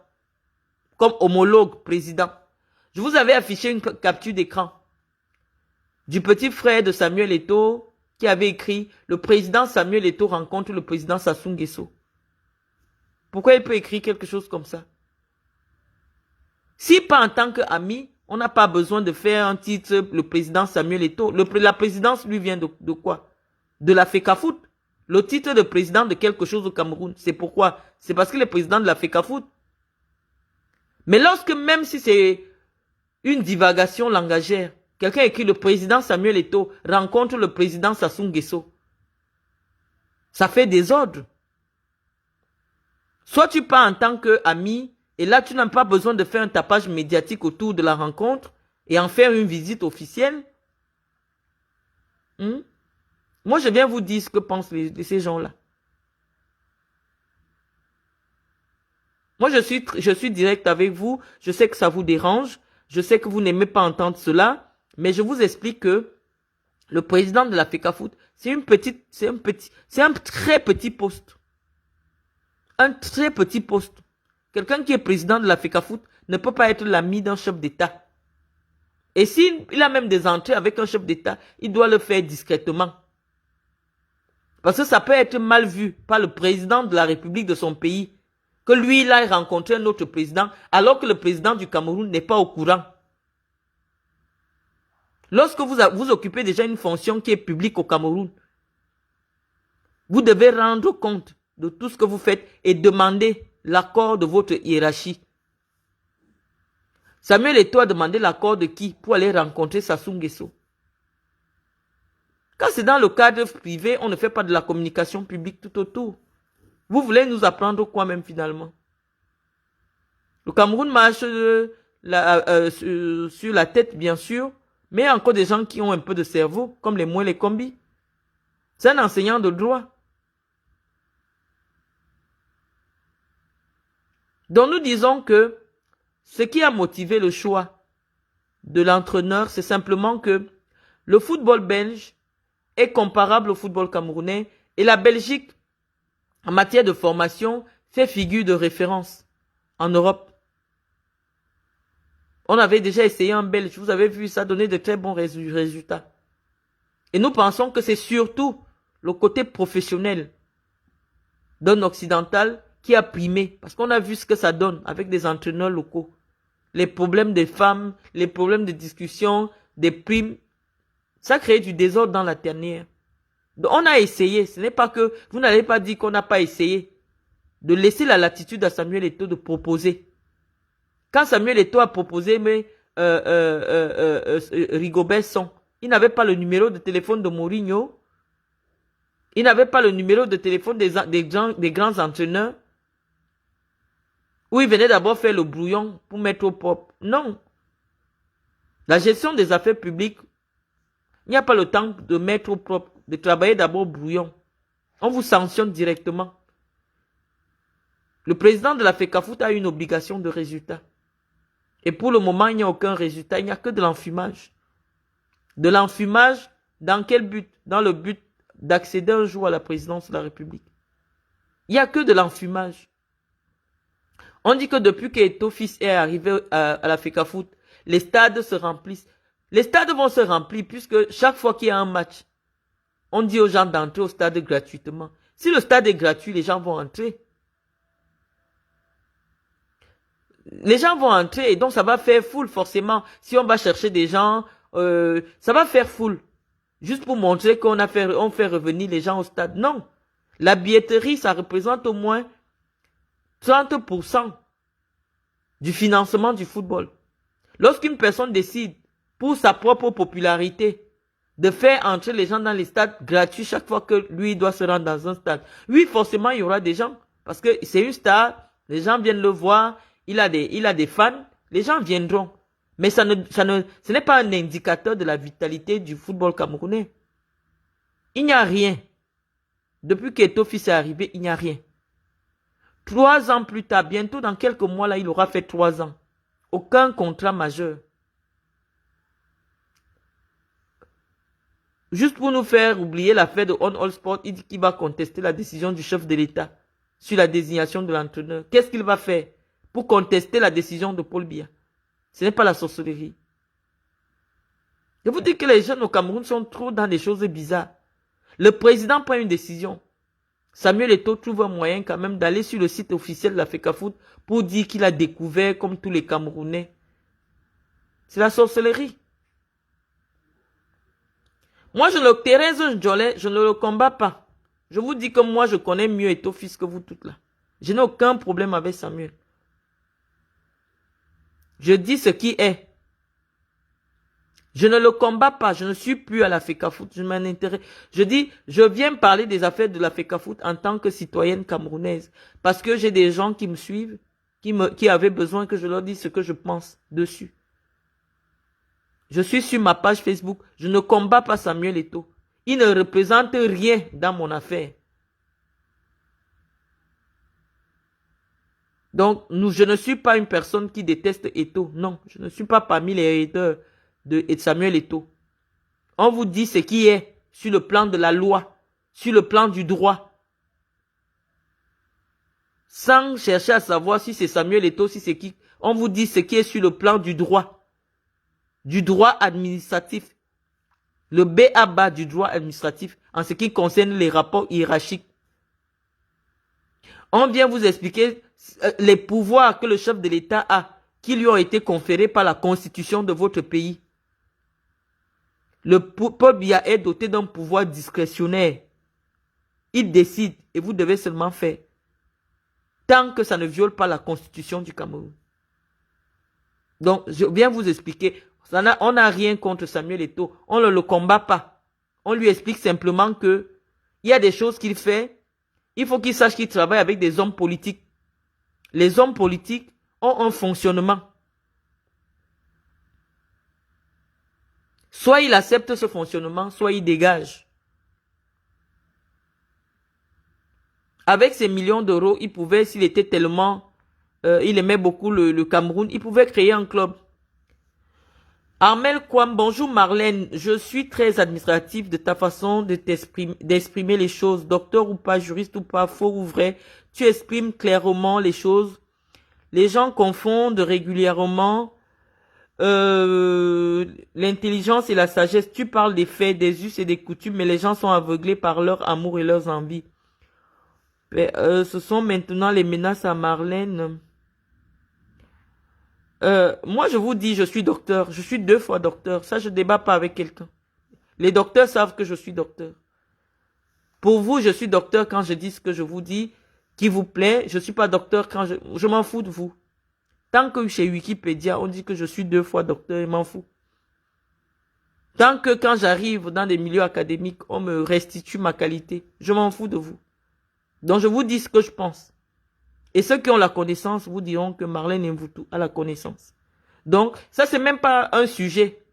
Speaker 1: comme homologue président. Je vous avais affiché une capture d'écran du petit frère de Samuel Eto'o qui avait écrit « Le président Samuel Eto'o rencontre le président Sassou Nguesso ». Pourquoi il peut écrire quelque chose comme ça? Si pas en tant qu'ami, on n'a pas besoin de faire un titre « Le président Samuel Eto'o ». La présidence lui vient de quoi? De la Fecafoot. Le titre de président de quelque chose au Cameroun. C'est pourquoi? C'est parce qu'il est président de la Fecafoot. Mais lorsque, même si c'est une divagation langagère, quelqu'un écrit le président Samuel Eto'o rencontre le président Sassou Nguesso, ça fait désordre. Soit tu pars en tant qu'ami, et là tu n'as pas besoin de faire un tapage médiatique autour de la rencontre et en faire une visite officielle. Moi, je viens vous dire ce que pensent ces gens-là. Moi, je suis direct avec vous. Je sais que ça vous dérange. Je sais que vous n'aimez pas entendre cela. Mais je vous explique que le président de la Fecafoot, c'est un très petit poste. un très petit poste. Quelqu'un qui est président de la FECAFOOT ne peut pas être l'ami d'un chef d'État. Et s'il a même des entrées avec un chef d'État, il doit le faire discrètement. Parce que ça peut être mal vu par le président de la République de son pays, que lui, il a rencontré un autre président, alors que le président du Cameroun n'est pas au courant. Lorsque vous occupez déjà une fonction qui est publique au Cameroun, vous devez rendre compte de tout ce que vous faites et demander l'accord de votre hiérarchie. Samuel Eto'o a demandé l'accord de qui pour aller rencontrer Sassou Nguesso? Quand c'est dans le cadre privé, on ne fait pas de la communication publique tout autour. Vous voulez nous apprendre quoi même finalement? Le Cameroun marche sur la tête bien sûr, mais il y a encore des gens qui ont un peu de cerveau, comme les Moué les Kombi. C'est un enseignant de droit. Donc nous disons que ce qui a motivé le choix de l'entraîneur, c'est simplement que le football belge est comparable au football camerounais et la Belgique, en matière de formation, fait figure de référence en Europe. On avait déjà essayé en Belge, vous avez vu, ça donnait de très bons résultats. Et nous pensons que c'est surtout le côté professionnel d'un occidental qui a primé. Parce qu'on a vu ce que ça donne avec des entraîneurs locaux. Les problèmes des femmes, les problèmes de discussion, des primes. Ça crée du désordre dans la tanière. Donc on a essayé. Ce n'est pas que vous n'avez pas dit qu'on n'a pas essayé de laisser la latitude à Samuel Eto'o de proposer. Quand Samuel Eto'o a proposé, mais Rigobert Song, il n'avait pas le numéro de téléphone de Mourinho. Il n'avait pas le numéro de téléphone des grands entraîneurs. Où il venait d'abord faire le brouillon pour mettre au propre. Non. La gestion des affaires publiques, il n'y a pas le temps de mettre au propre, de travailler d'abord brouillon. On vous sanctionne directement. Le président de la FECAFOOT a une obligation de résultat. Et pour le moment, il n'y a aucun résultat. Il n'y a que de l'enfumage. De l'enfumage, dans quel but? Dans le but d'accéder un jour à la présidence de la République. Il n'y a que de l'enfumage. On dit que depuis que Eto'o fils est arrivé à la FECAFOOT, les stades se remplissent. Les stades vont se remplir puisque chaque fois qu'il y a un match, on dit aux gens d'entrer au stade gratuitement. Si le stade est gratuit, les gens vont entrer. Les gens vont entrer et donc ça va faire foule forcément. Si on va chercher des gens, ça va faire foule. Juste pour montrer qu'on fait revenir les gens au stade. Non. La billetterie, ça représente au moins 30% du financement du football. Lorsqu'une personne décide, pour sa propre popularité, de faire entrer les gens dans les stades gratuits chaque fois que lui doit se rendre dans un stade, oui, forcément, il y aura des gens. Parce que c'est une star, les gens viennent le voir, il a des fans, les gens viendront. Mais ce n'est pas un indicateur de la vitalité du football camerounais. Il n'y a rien. Depuis qu'Eto'o fils est arrivé, il n'y a rien. 3 ans plus tard, bientôt dans quelques mois, là, il aura fait 3 ans. Aucun contrat majeur. Juste pour nous faire oublier l'affaire de On All Sport, il dit qu'il va contester la décision du chef de l'État sur la désignation de l'entraîneur. Qu'est-ce qu'il va faire pour contester la décision de Paul Biya? Ce n'est pas la sorcellerie. Je vous dis que les jeunes au Cameroun sont trop dans des choses bizarres. Le président prend une décision. Samuel Eto'o trouve un moyen quand même d'aller sur le site officiel de la FECAFOOT pour dire qu'il a découvert comme tous les Camerounais. C'est la sorcellerie. Moi, Thérèse Njolé, je ne le combats pas. Je vous dis que moi, je connais mieux Eto'o fils que vous toutes là. Je n'ai aucun problème avec Samuel. Je dis ce qui est. Je ne le combats pas. Je ne suis plus à la FECAFOOT. Je m'en intéresse. Je dis, je viens parler des affaires de la FECAFOOT en tant que citoyenne camerounaise. Parce que j'ai des gens qui me suivent, qui avaient besoin que je leur dise ce que je pense dessus. Je suis sur ma page Facebook. Je ne combats pas Samuel Eto'o. Il ne représente rien dans mon affaire. Donc, je ne suis pas une personne qui déteste Eto'o. Non, je ne suis pas parmi les haters de Samuel Eto'o. On vous dit ce qui est sur le plan de la loi, sur le plan du droit. sans chercher à savoir si c'est Samuel Eto'o, si c'est qui. On vous dit ce qui est sur le plan du droit administratif. Le B.A.B.A. du droit administratif en ce qui concerne les rapports hiérarchiques. On vient vous expliquer les pouvoirs que le chef de l'État a, qui lui ont été conférés par la constitution de votre pays. Le peuple Biya est doté d'un pouvoir discrétionnaire. Il décide et vous devez seulement faire. Tant que ça ne viole pas la constitution du Cameroun. Donc, je viens vous expliquer. On n'a rien contre Samuel Eto'o. On ne le combat pas. On lui explique simplement que il y a des choses qu'il fait. Il faut qu'il sache qu'il travaille avec des hommes politiques. Les hommes politiques ont un fonctionnement. Soit il accepte ce fonctionnement, soit il dégage. Avec ces millions d'euros, il pouvait, s'il était tellement... il aimait beaucoup le Cameroun, il pouvait créer un club. Armel Kwam, bonjour Marlène, je suis très admiratif de ta façon d'exprimer les choses. Docteur ou pas, juriste ou pas, faux ou vrai, tu exprimes clairement les choses. Les gens confondent régulièrement l'intelligence et la sagesse. Tu parles des faits, des us et des coutumes, mais les gens sont aveuglés par leur amour et leurs envies. Ce sont maintenant les menaces à Marlène. Moi, je vous dis, je suis docteur. Je suis 2 fois docteur. Ça, je débat pas avec quelqu'un. Les docteurs savent que je suis docteur. Pour vous, je suis docteur quand je dis ce que je vous dis, qui vous plaît. Je suis pas docteur quand je m'en fous de vous. Tant que chez Wikipédia, on dit que je suis 2 fois docteur, je m'en fous. Tant que quand j'arrive dans des milieux académiques, on me restitue ma qualité, je m'en fous de vous. Donc, je vous dis ce que je pense. Et ceux qui ont la connaissance vous diront que Marlène Mvoutou a la connaissance. Donc, ça, c'est même pas un sujet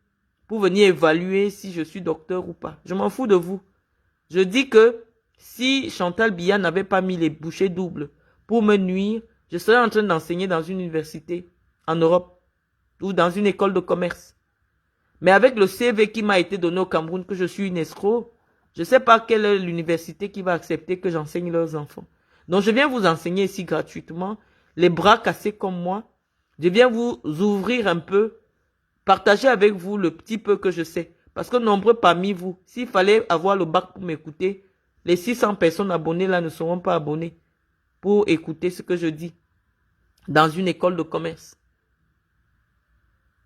Speaker 1: pour venir évaluer si je suis docteur ou pas. Je m'en fous de vous. Je dis que si Chantal Biya n'avait pas mis les bouchées doubles pour me nuire, je serais en train d'enseigner dans une université en Europe ou dans une école de commerce. Mais avec le CV qui m'a été donné au Cameroun, que je suis une escroc, je ne sais pas quelle est l'université qui va accepter que j'enseigne leurs enfants. Donc, je viens vous enseigner ici gratuitement, les bras cassés comme moi. Je viens vous ouvrir un peu, partager avec vous le petit peu que je sais. Parce que nombreux parmi vous, s'il fallait avoir le bac pour m'écouter, les 600 personnes abonnées là ne seront pas abonnées pour écouter ce que je dis dans une école de commerce.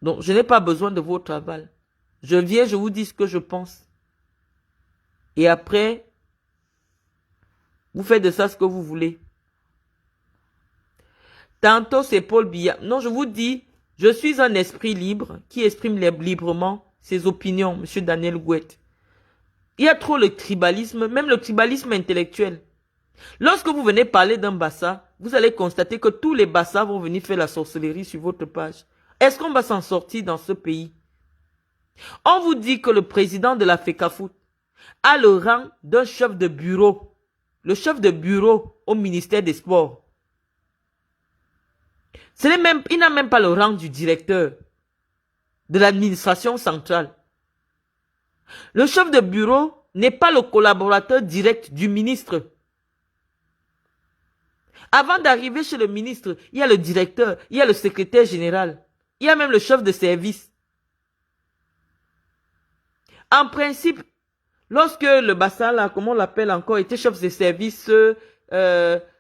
Speaker 1: Donc, je n'ai pas besoin de votre aval. Je viens, je vous dis ce que je pense. Et après, vous faites de ça ce que vous voulez. Tantôt, c'est Paul Biya. Non, je vous dis, je suis un esprit libre qui exprime librement ses opinions, monsieur Daniel Gouet. Il y a trop le tribalisme, même le tribalisme intellectuel. Lorsque vous venez parler d'un bassa, vous allez constater que tous les bassas vont venir faire la sorcellerie sur votre page. Est-ce qu'on va s'en sortir dans ce pays? On vous dit que le président de la FECAFOOT a le rang d'un chef de bureau. Le chef de bureau au ministère des Sports. Il n'a même pas le rang du directeur de l'administration centrale. Le chef de bureau n'est pas le collaborateur direct du ministre. Avant d'arriver chez le ministre, il y a le directeur, il y a le secrétaire général, il y a même le chef de service. En principe, lorsque le Bassa, là, comment on l'appelle encore, était chef de service,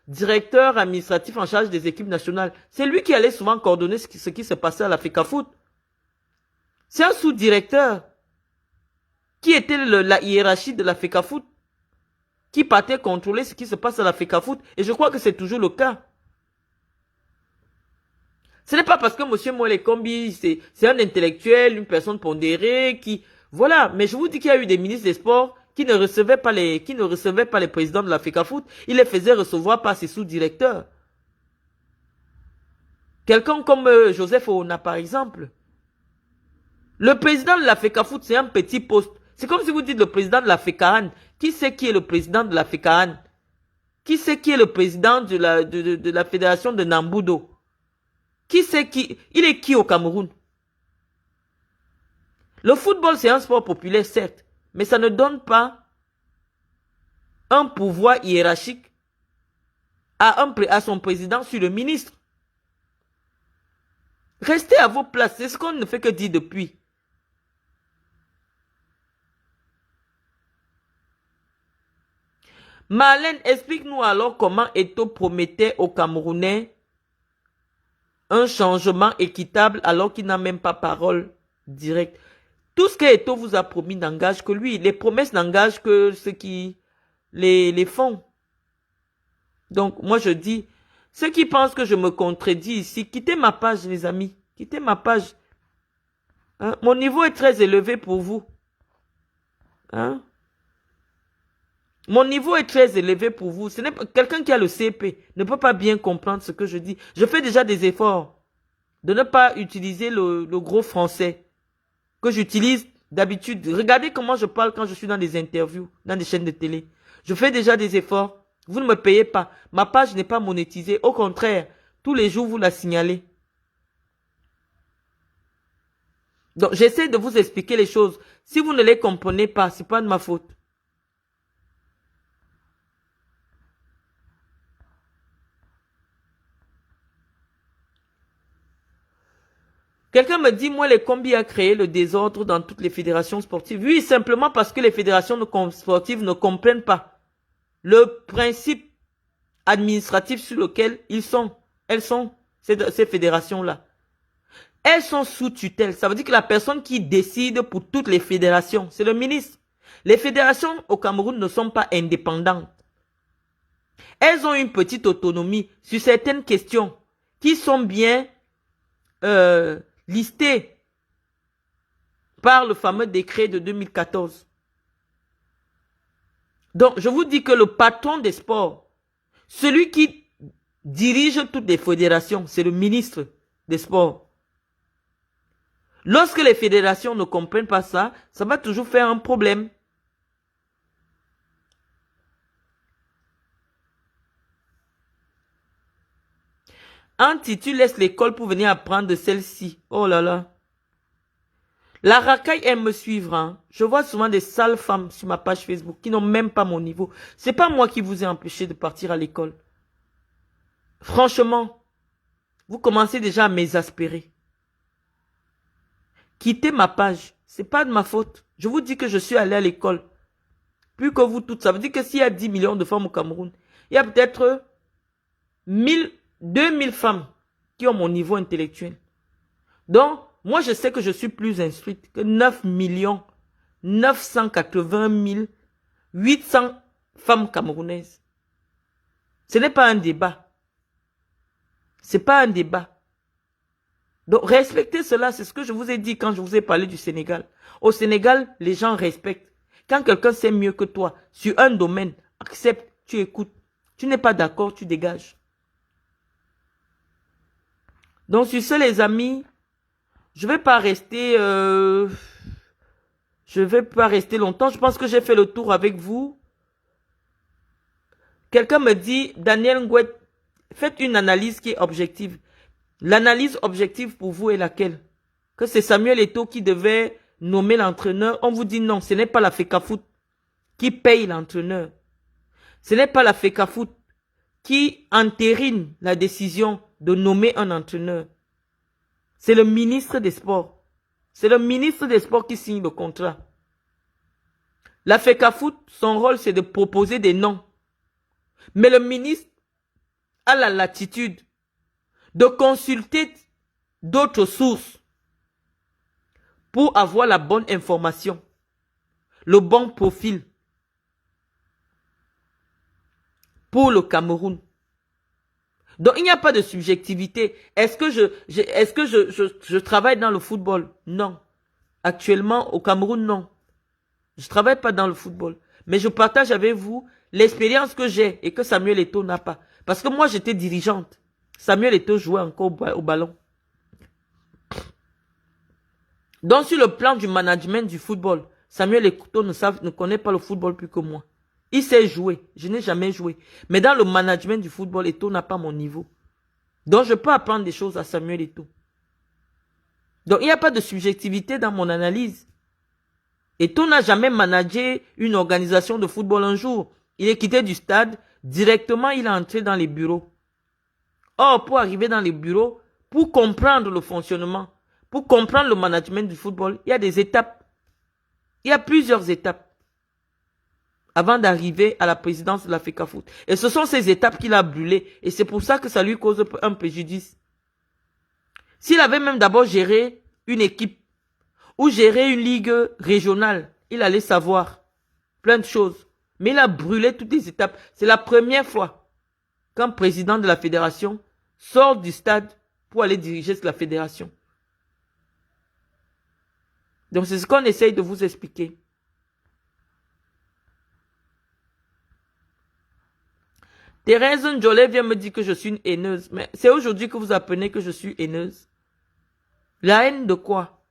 Speaker 1: directeur administratif en charge des équipes nationales, c'est lui qui allait souvent coordonner ce qui se passait à la FECAFOOT. C'est un sous-directeur qui était la hiérarchie de la FECAFOOT, qui partait contrôler ce qui se passe à la FECAFOOT, et je crois que c'est toujours le cas. Ce n'est pas parce que M. Moele Kombi, c'est un intellectuel, une personne pondérée, qui... Voilà, mais je vous dis qu'il y a eu des ministres des Sports qui ne recevaient pas les présidents de la FECAFOOT, ils les faisaient recevoir par ses sous-directeurs. Quelqu'un comme Joseph Oona, par exemple. Le président de la FECAFOOT, c'est un petit poste. C'est comme si vous dites le président de la FECAAN. Qui sait qui est le président de la FECAAN? Qui sait qui est le président de la fédération de Nambudo? Qui sait qui? Il est qui au Cameroun? Le football, c'est un sport populaire, certes, mais ça ne donne pas un pouvoir hiérarchique à son président sur le ministre. Restez à vos places. C'est ce qu'on ne fait que dire depuis. Marlène, explique-nous alors comment Eto'o promettait aux Camerounais un changement équitable alors qu'il n'a même pas parole directe. Tout ce que Eto'o vous a promis n'engage que lui. Les promesses n'engagent que ceux qui les font. Donc, moi je dis, ceux qui pensent que je me contredis ici, quittez ma page, les amis. Quittez ma page. Hein? Mon niveau est très élevé pour vous. Hein? Mon niveau est très élevé pour vous. Ce n'est pas quelqu'un qui a le CP ne peut pas bien comprendre ce que je dis. Je fais déjà des efforts de ne pas utiliser le gros français que j'utilise d'habitude. Regardez comment je parle quand je suis dans des interviews, dans des chaînes de télé. Je fais déjà des efforts. Vous ne me payez pas. Ma page n'est pas monétisée. Au contraire, tous les jours, vous la signalez. Donc, j'essaie de vous expliquer les choses. Si vous ne les comprenez pas, ce n'est pas de ma faute. Quelqu'un me dit, moi, les combis a créé le désordre dans toutes les fédérations sportives. Oui, simplement parce que les fédérations sportives ne comprennent pas le principe administratif sur lequel elles sont, ces fédérations-là. Elles sont sous tutelle. Ça veut dire que la personne qui décide pour toutes les fédérations, c'est le ministre. Les fédérations au Cameroun ne sont pas indépendantes. Elles ont une petite autonomie sur certaines questions qui sont bien listées par le fameux décret de 2014. Donc, je vous dis que le patron des sports, celui qui dirige toutes les fédérations, c'est le ministre des sports. Lorsque les fédérations ne comprennent pas ça, ça va toujours faire un problème. Anti, tu laisses l'école pour venir apprendre de celle-ci. Oh là là. La racaille aime me suivre. Hein. Je vois souvent des sales femmes sur ma page Facebook qui n'ont même pas mon niveau. C'est pas moi qui vous ai empêché de partir à l'école. Franchement, vous commencez déjà à m'exaspérer. Quittez ma page. C'est pas de ma faute. Je vous dis que je suis allé à l'école. Plus que vous toutes. Ça veut dire que s'il y a 10 millions de femmes au Cameroun, il y a peut-être 2000 femmes qui ont mon niveau intellectuel. Donc, moi, je sais que je suis plus instruite que 9 980 800 femmes camerounaises. Ce n'est pas un débat. Ce n'est pas un débat. Donc, respectez cela. C'est ce que je vous ai dit quand je vous ai parlé du Sénégal. Au Sénégal, les gens respectent. Quand quelqu'un sait mieux que toi sur un domaine, accepte, tu écoutes. Tu n'es pas d'accord, tu dégages. Donc, sur ce, les amis, je ne vais pas rester longtemps. Je pense que j'ai fait le tour avec vous. Quelqu'un me dit, Daniel Ngouet, faites une analyse qui est objective. L'analyse objective pour vous est laquelle? Que c'est Samuel Eto'o qui devait nommer l'entraîneur. On vous dit non, ce n'est pas la FECAFOOT qui paye l'entraîneur. Ce n'est pas la FECAFOOT qui entérine la décision de nommer un entraîneur. C'est le ministre des Sports. C'est le ministre des Sports qui signe le contrat. La FECAFOOT, son rôle, c'est de proposer des noms. Mais le ministre a la latitude de consulter d'autres sources pour avoir la bonne information, le bon profil pour le Cameroun. Donc, il n'y a pas de subjectivité. Est-ce que je travaille dans le football? Non. Actuellement, au Cameroun, non. Je ne travaille pas dans le football. Mais je partage avec vous l'expérience que j'ai et que Samuel Eto'o n'a pas. Parce que moi, j'étais dirigeante. Samuel Eto'o jouait encore au ballon. Donc, sur le plan du management du football, Samuel Eto'o ne connaît pas le football plus que moi. Il sait jouer. Je n'ai jamais joué. Mais dans le management du football, Eto'o n'a pas mon niveau. Donc, je peux apprendre des choses à Samuel Eto'o. Donc, il n'y a pas de subjectivité dans mon analyse. Eto'o n'a jamais managé une organisation de football un jour. Il est quitté du stade. directement il est entré dans les bureaux. Or, pour arriver dans les bureaux, pour comprendre le fonctionnement, pour comprendre le management du football, il y a des étapes. Il y a plusieurs étapes avant d'arriver à la présidence de la FECAFOOT. Et ce sont ces étapes qu'il a brûlées. Et c'est pour ça que ça lui cause un préjudice. S'il avait même d'abord géré une équipe ou géré une ligue régionale, il allait savoir plein de choses. Mais il a brûlé toutes les étapes. C'est la première fois qu'un président de la fédération sort du stade pour aller diriger la fédération. Donc c'est ce qu'on essaye de vous expliquer. Thérèse Njolé vient me dire que je suis une haineuse. Mais c'est aujourd'hui que vous apprenez que je suis haineuse. La haine de quoi?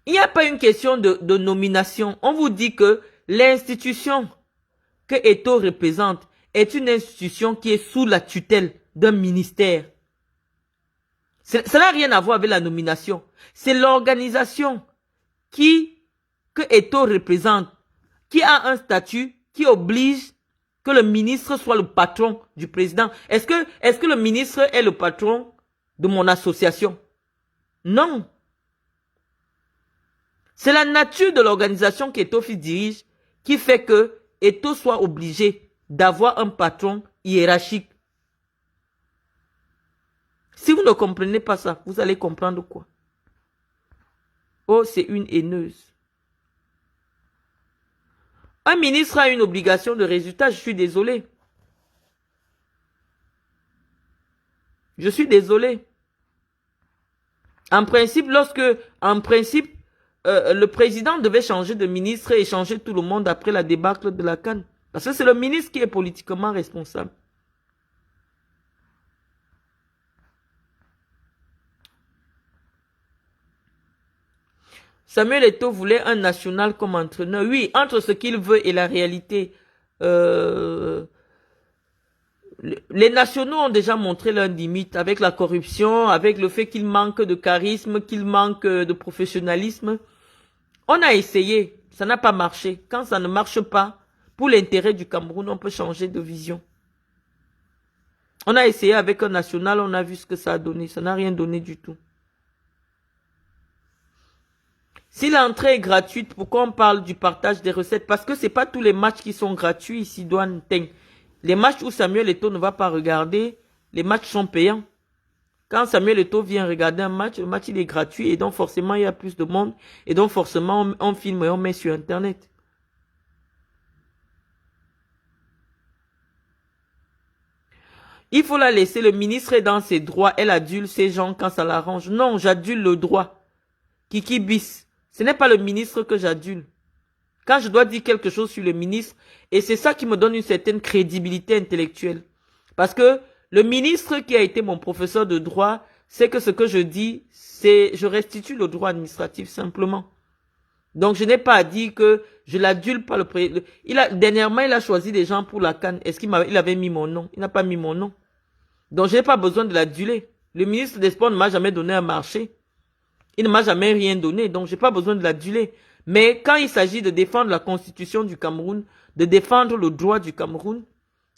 Speaker 1: Il n'y a pas une question de nomination. On vous dit que l'institution que Eto'o représente est une institution qui est sous la tutelle d'un ministère. Ça n'a rien à voir avec la nomination. C'est l'organisation que Eto'o représente, qui a un statut qui oblige que le ministre soit le patron du président. Est-ce que le ministre est le patron de mon association? Non. C'est la nature de l'organisation qu'Eto'o dirige qui fait que Eto'o soit obligé d'avoir un patron hiérarchique. Si vous ne comprenez pas ça, vous allez comprendre quoi? Oh, c'est une haineuse. Un ministre a une obligation de résultat, je suis désolé. Je suis désolé. En principe, le président devait changer de ministre et changer tout le monde après la débâcle de la CAN. Parce que c'est le ministre qui est politiquement responsable. Samuel Eto'o voulait un national comme entraîneur. Oui, entre ce qu'il veut et la réalité, les nationaux ont déjà montré leurs limites avec la corruption, avec le fait qu'il manque de charisme, qu'il manque de professionnalisme. On a essayé, ça n'a pas marché. Quand ça ne marche pas, pour l'intérêt du Cameroun, on peut changer de vision. On a essayé avec un national, on a vu ce que ça a donné. Ça n'a rien donné du tout. Si l'entrée est gratuite, pourquoi on parle du partage des recettes? Parce que ce n'est pas tous les matchs qui sont gratuits ici, Douane Teng. Les matchs où Samuel Eto'o ne va pas regarder, les matchs sont payants. Quand Samuel Eto'o vient regarder un match, le match il est gratuit et donc forcément il y a plus de monde et donc forcément on filme et on met sur Internet. Il faut la laisser, le ministre est dans ses droits, elle adule ces gens quand ça l'arrange. Non, j'adule le droit. Kiki bis. Ce n'est pas le ministre que j'adule. Quand je dois dire quelque chose sur le ministre, et c'est ça qui me donne une certaine crédibilité intellectuelle. Parce que le ministre qui a été mon professeur de droit, c'est que ce que je dis, c'est je restitue le droit administratif simplement. Donc je n'ai pas dit que je l'adule pas le président. Dernièrement, il a choisi des gens pour la CAN. Est-ce qu'il avait mis mon nom? Il n'a pas mis mon nom. Donc je n'ai pas besoin de l'aduler. Le ministre des Sports ne m'a jamais donné un marché. Il ne m'a jamais rien donné, donc je n'ai pas besoin de l'aduler. Mais quand il s'agit de défendre la constitution du Cameroun, de défendre le droit du Cameroun,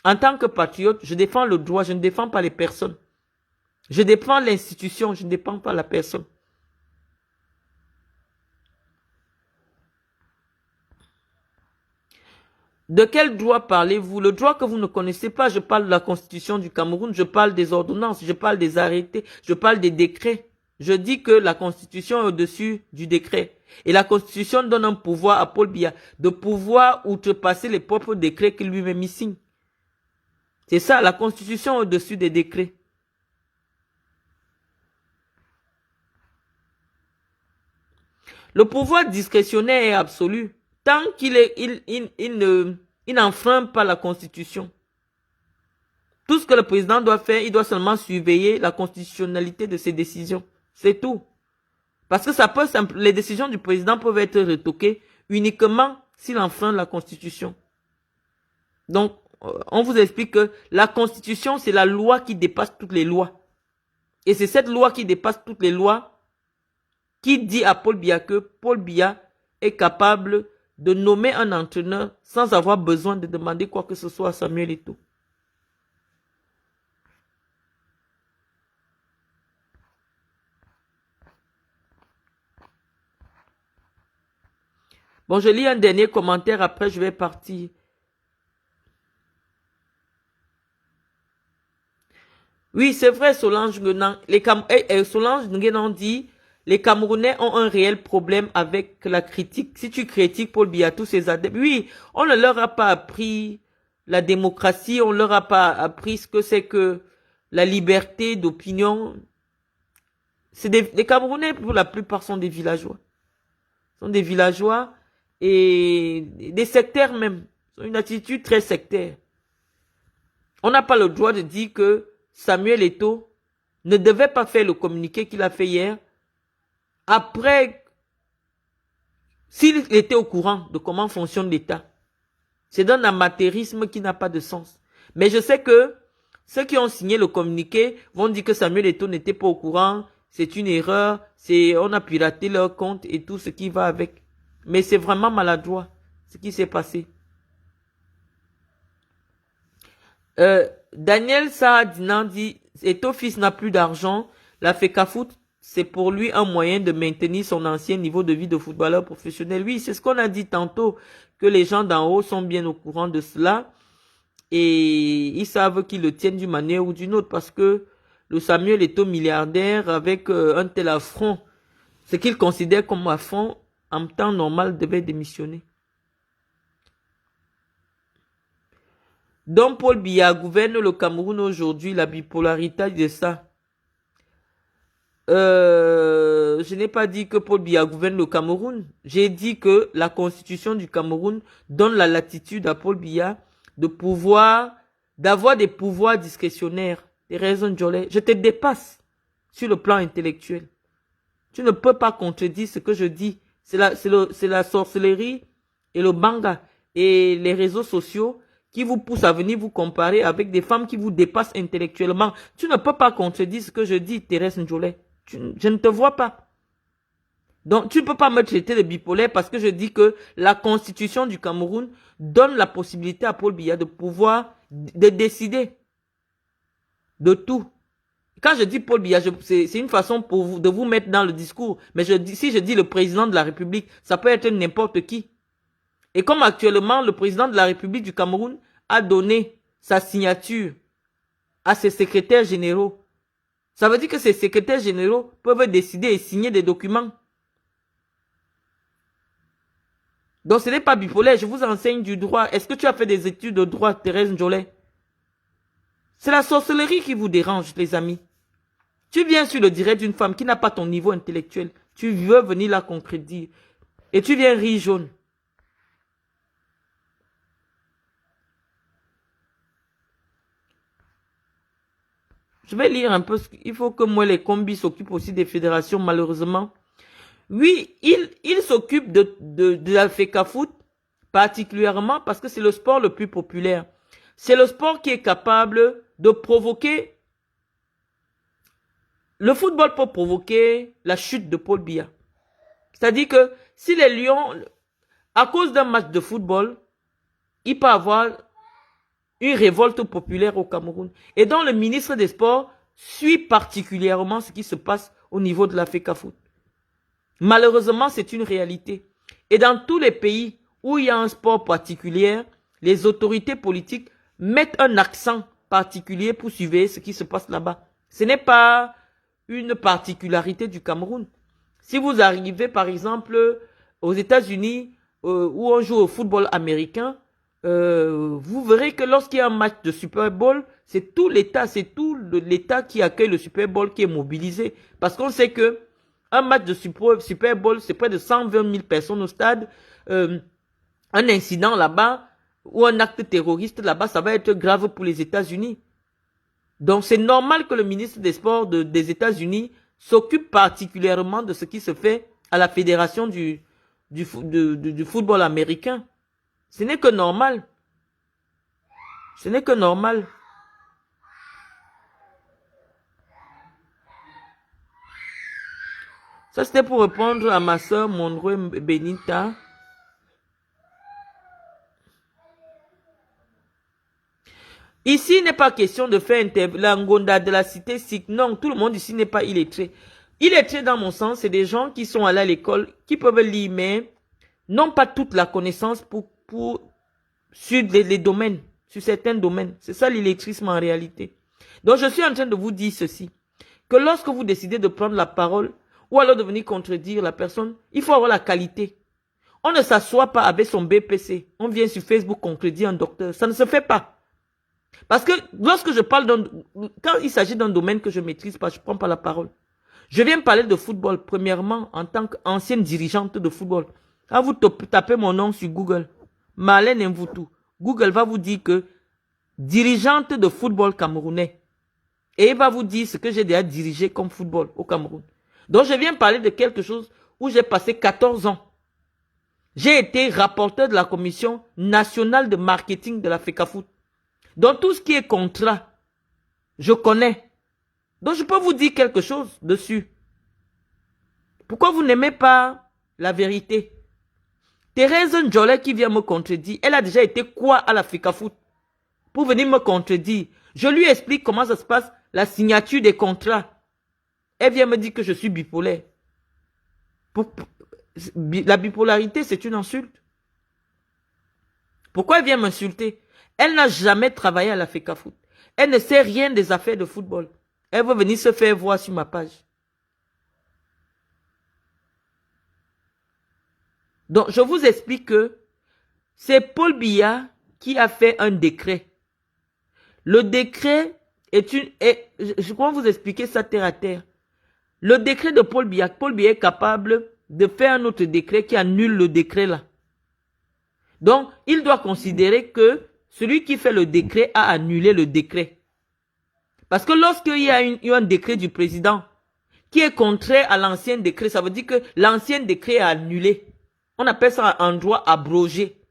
Speaker 1: en tant que patriote, je défends le droit, je ne défends pas les personnes. Je défends l'institution, je ne défends pas la personne. De quel droit parlez-vous? Le droit que vous ne connaissez pas, je parle de la constitution du Cameroun, je parle des ordonnances, je parle des arrêtés, je parle des décrets. Je dis que la Constitution est au-dessus du décret. Et la Constitution donne un pouvoir à Paul Biya de pouvoir outrepasser les propres décrets qu'il lui-même signe. C'est ça, la Constitution est au-dessus des décrets. Le pouvoir discrétionnaire est absolu tant qu'il n'enfreint pas la Constitution. Tout ce que le président doit faire, il doit seulement surveiller la constitutionnalité de ses décisions. C'est tout. Parce que les décisions du président peuvent être retoquées uniquement s'il enfreint la Constitution. Donc, on vous explique que la Constitution, c'est la loi qui dépasse toutes les lois. Et c'est cette loi qui dépasse toutes les lois qui dit à Paul Biya que Paul Biya est capable de nommer un entraîneur sans avoir besoin de demander quoi que ce soit à Samuel Eto'o? Bon, je lis un dernier commentaire, après je vais partir. Oui, c'est vrai, Solange Nguyen. Solange Nguyen dit, les Camerounais ont un réel problème avec la critique. Si tu critiques Paul Biya, tous ses adeptes, oui, on ne leur a pas appris la démocratie, on ne leur a pas appris ce que c'est que la liberté d'opinion. Les Camerounais, pour la plupart, sont des villageois. Sont des villageois et des sectaires même. Ils ont une attitude très sectaire. On n'a pas le droit de dire que Samuel Eto'o ne devait pas faire le communiqué qu'il a fait hier après, s'il était au courant de comment fonctionne l'État. C'est d'un amateurisme qui n'a pas de sens. Mais je sais que ceux qui ont signé le communiqué vont dire que Samuel Eto'o n'était pas au courant, c'est une erreur, on a piraté leur compte et tout ce qui va avec. Mais c'est vraiment maladroit ce qui s'est passé. Daniel Saadinan dit, Eto'o fils n'a plus d'argent, la FECAFOOT, c'est pour lui un moyen de maintenir son ancien niveau de vie de footballeur professionnel. Oui, c'est ce qu'on a dit tantôt, que les gens d'en haut sont bien au courant de cela et ils savent qu'ils le tiennent d'une manière ou d'une autre parce que le Samuel Eto'o milliardaire avec un tel affront, ce qu'il considère comme affront, en temps normal devait démissionner. Donc Paul Biya gouverne le Cameroun aujourd'hui, la bipolarité de ça. Je n'ai pas dit que Paul Biya gouverne le Cameroun. J'ai dit que la constitution du Cameroun donne la latitude à Paul Biya d'avoir des pouvoirs discrétionnaires. Des raisons de Jolet. Je te dépasse sur le plan intellectuel. Tu ne peux pas contredire ce que je dis. C'est la sorcellerie et le banga et les réseaux sociaux qui vous poussent à venir vous comparer avec des femmes qui vous dépassent intellectuellement. Tu ne peux pas contredire ce que je dis, Thérèse Ndjolé. Je ne te vois pas. Donc, tu ne peux pas me traiter de bipolaire parce que je dis que la constitution du Cameroun donne la possibilité à Paul Biya de pouvoir de décider de tout. Quand je dis Paul Biya, c'est une façon pour vous, de vous mettre dans le discours. Mais si je dis le président de la République, ça peut être n'importe qui. Et comme actuellement, le président de la République du Cameroun a donné sa signature à ses secrétaires généraux, ça veut dire que ces secrétaires généraux peuvent décider et signer des documents. Donc ce n'est pas bipolaire, je vous enseigne du droit. Est-ce que tu as fait des études de droit, Thérèse Ndjolé? C'est la sorcellerie qui vous dérange, les amis. Tu viens sur le direct d'une femme qui n'a pas ton niveau intellectuel. Tu veux venir la contredire. Et tu viens rire jaune. Je vais lire un peu. Il faut que moi, les combis s'occupent aussi des fédérations, malheureusement. Oui, il s'occupe de la FECAFOOT, particulièrement parce que c'est le sport le plus populaire. C'est le sport qui est capable de provoquer... Le football peut provoquer la chute de Paul Biya. C'est-à-dire que si les Lions, à cause d'un match de football, il peut y avoir une révolte populaire au Cameroun. Et donc le ministre des Sports suit particulièrement ce qui se passe au niveau de la FECAFOOT. Malheureusement, c'est une réalité. Et dans tous les pays où il y a un sport particulier, les autorités politiques mettent un accent particulier pour suivre ce qui se passe là-bas. Ce n'est pas une particularité du Cameroun. Si vous arrivez par exemple aux États-Unis où on joue au football américain, vous verrez que lorsqu'il y a un match de Super Bowl, c'est tout l'État qui accueille le Super Bowl qui est mobilisé. Parce qu'on sait que un match de Super Bowl, c'est près de 120 000 personnes au stade. Un incident là-bas ou un acte terroriste là-bas, ça va être grave pour les États-Unis. Donc c'est normal que le ministre des Sports des États-Unis s'occupe particulièrement de ce qui se fait à la fédération du football américain. Ce n'est que normal. Ce n'est que normal. Ça, c'était pour répondre à ma soeur Monroe Benita. Ici, il n'est pas question de faire l'angonda de la cité sikh. Non, tout le monde ici n'est pas illettré. Illettré, dans mon sens, c'est des gens qui sont allés à l'école, qui peuvent lire, mais n'ont pas toute la connaissance sur les domaines, sur certains domaines. C'est ça l'illettrisme en réalité. Donc, je suis en train de vous dire ceci, que lorsque vous décidez de prendre la parole, ou alors de venir contredire la personne, il faut avoir la qualité. On ne s'assoit pas avec son BPC. On vient sur Facebook contredire un docteur. Ça ne se fait pas. Parce que lorsque je parle quand il s'agit d'un domaine que je ne maîtrise pas, je ne prends pas la parole. Je viens parler de football, premièrement, en tant qu'ancienne dirigeante de football. Quand vous tapez mon nom sur Google, Marlène Mvoutou, Google va vous dire que dirigeante de football camerounais. Et il va vous dire ce que j'ai déjà dirigé comme football au Cameroun. Donc je viens parler de quelque chose où j'ai passé 14 ans. J'ai été rapporteur de la commission nationale de marketing de la FECAFOOT. Donc tout ce qui est contrat, je connais. Donc je peux vous dire quelque chose dessus. Pourquoi vous n'aimez pas la vérité? Thérèse Njolé qui vient me contredire, elle a déjà été quoi à la FECAFOOT pour venir me contredire? Je lui explique comment ça se passe, la signature des contrats. Elle vient me dire que je suis bipolaire. La bipolarité, c'est une insulte. Pourquoi elle vient m'insulter? Elle n'a jamais travaillé à la FECAFOOT. Elle ne sait rien des affaires de football. Elle veut venir se faire voir sur ma page. Donc, je vous explique que c'est Paul Biya qui a fait un décret. Le décret je crois vous expliquer ça terre à terre. Le décret de Paul Biya est capable de faire un autre décret qui annule le décret là. Donc, il doit considérer que celui qui fait le décret a annulé le décret. Parce que lorsqu'il y a un décret du président qui est contraire à l'ancien décret, ça veut dire que l'ancien décret est annulé. On appelle ça en droit abrogé.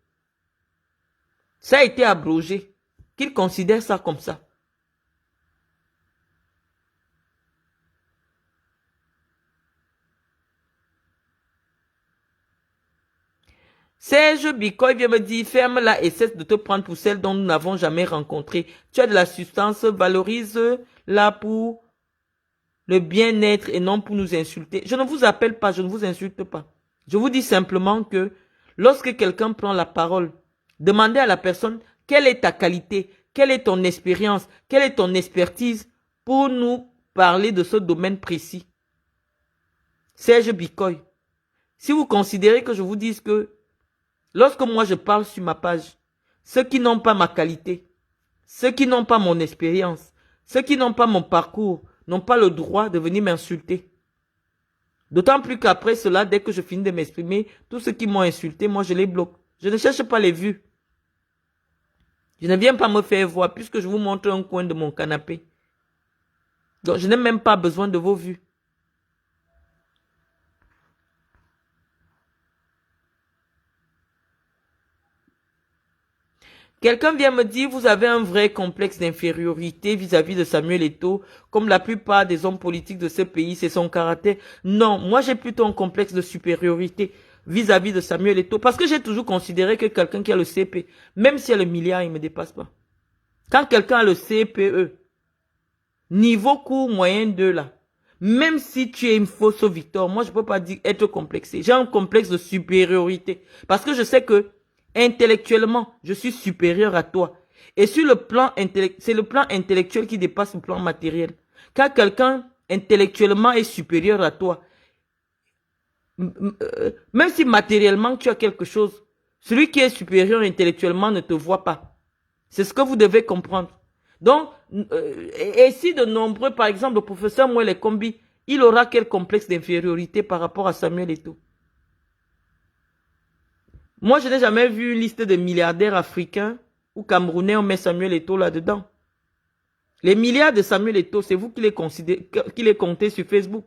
Speaker 1: Ça a été abrogé. Qu'il considère ça comme ça. Serge Bikoy vient me dire, ferme-la et cesse de te prendre pour celle dont nous n'avons jamais rencontré. Tu as de la substance, valorise-la pour le bien-être et non pour nous insulter. Je ne vous appelle pas, je ne vous insulte pas. Je vous dis simplement que lorsque quelqu'un prend la parole, demandez à la personne quelle est ta qualité, quelle est ton expérience, quelle est ton expertise pour nous parler de ce domaine précis. Serge Bikoy, si vous considérez que je vous dise que lorsque moi je parle sur ma page, ceux qui n'ont pas ma qualité, ceux qui n'ont pas mon expérience, ceux qui n'ont pas mon parcours, n'ont pas le droit de venir m'insulter. D'autant plus qu'après cela, dès que je finis de m'exprimer, tous ceux qui m'ont insulté, moi je les bloque. Je ne cherche pas les vues. Je ne viens pas me faire voir puisque je vous montre un coin de mon canapé. Donc je n'ai même pas besoin de vos vues. Quelqu'un vient me dire, vous avez un vrai complexe d'infériorité vis-à-vis de Samuel Eto'o, comme la plupart des hommes politiques de ce pays, c'est son caractère. Non, moi j'ai plutôt un complexe de supériorité vis-à-vis de Samuel Eto'o, parce que j'ai toujours considéré que quelqu'un qui a le CP, même s'il a le milliard, il ne me dépasse pas. Quand quelqu'un a le CPE, niveau court moyen 2 là, même si tu es une fausse victoire, moi je ne peux pas dire être complexé. J'ai un complexe de supériorité, parce que je sais que intellectuellement, je suis supérieur à toi. Et sur le plan intellectuel, c'est le plan intellectuel qui dépasse le plan matériel. Quand quelqu'un intellectuellement est supérieur à toi, même si matériellement tu as quelque chose, celui qui est supérieur intellectuellement ne te voit pas. C'est ce que vous devez comprendre. Donc, et si de nombreux, par exemple, le professeur Mouele Kombi, il aura quel complexe d'infériorité par rapport à Samuel Eto'o? Moi, je n'ai jamais vu une liste de milliardaires africains ou camerounais, on met Samuel Eto'o là-dedans. Les milliards de Samuel Eto'o, c'est vous qui les comptez sur Facebook.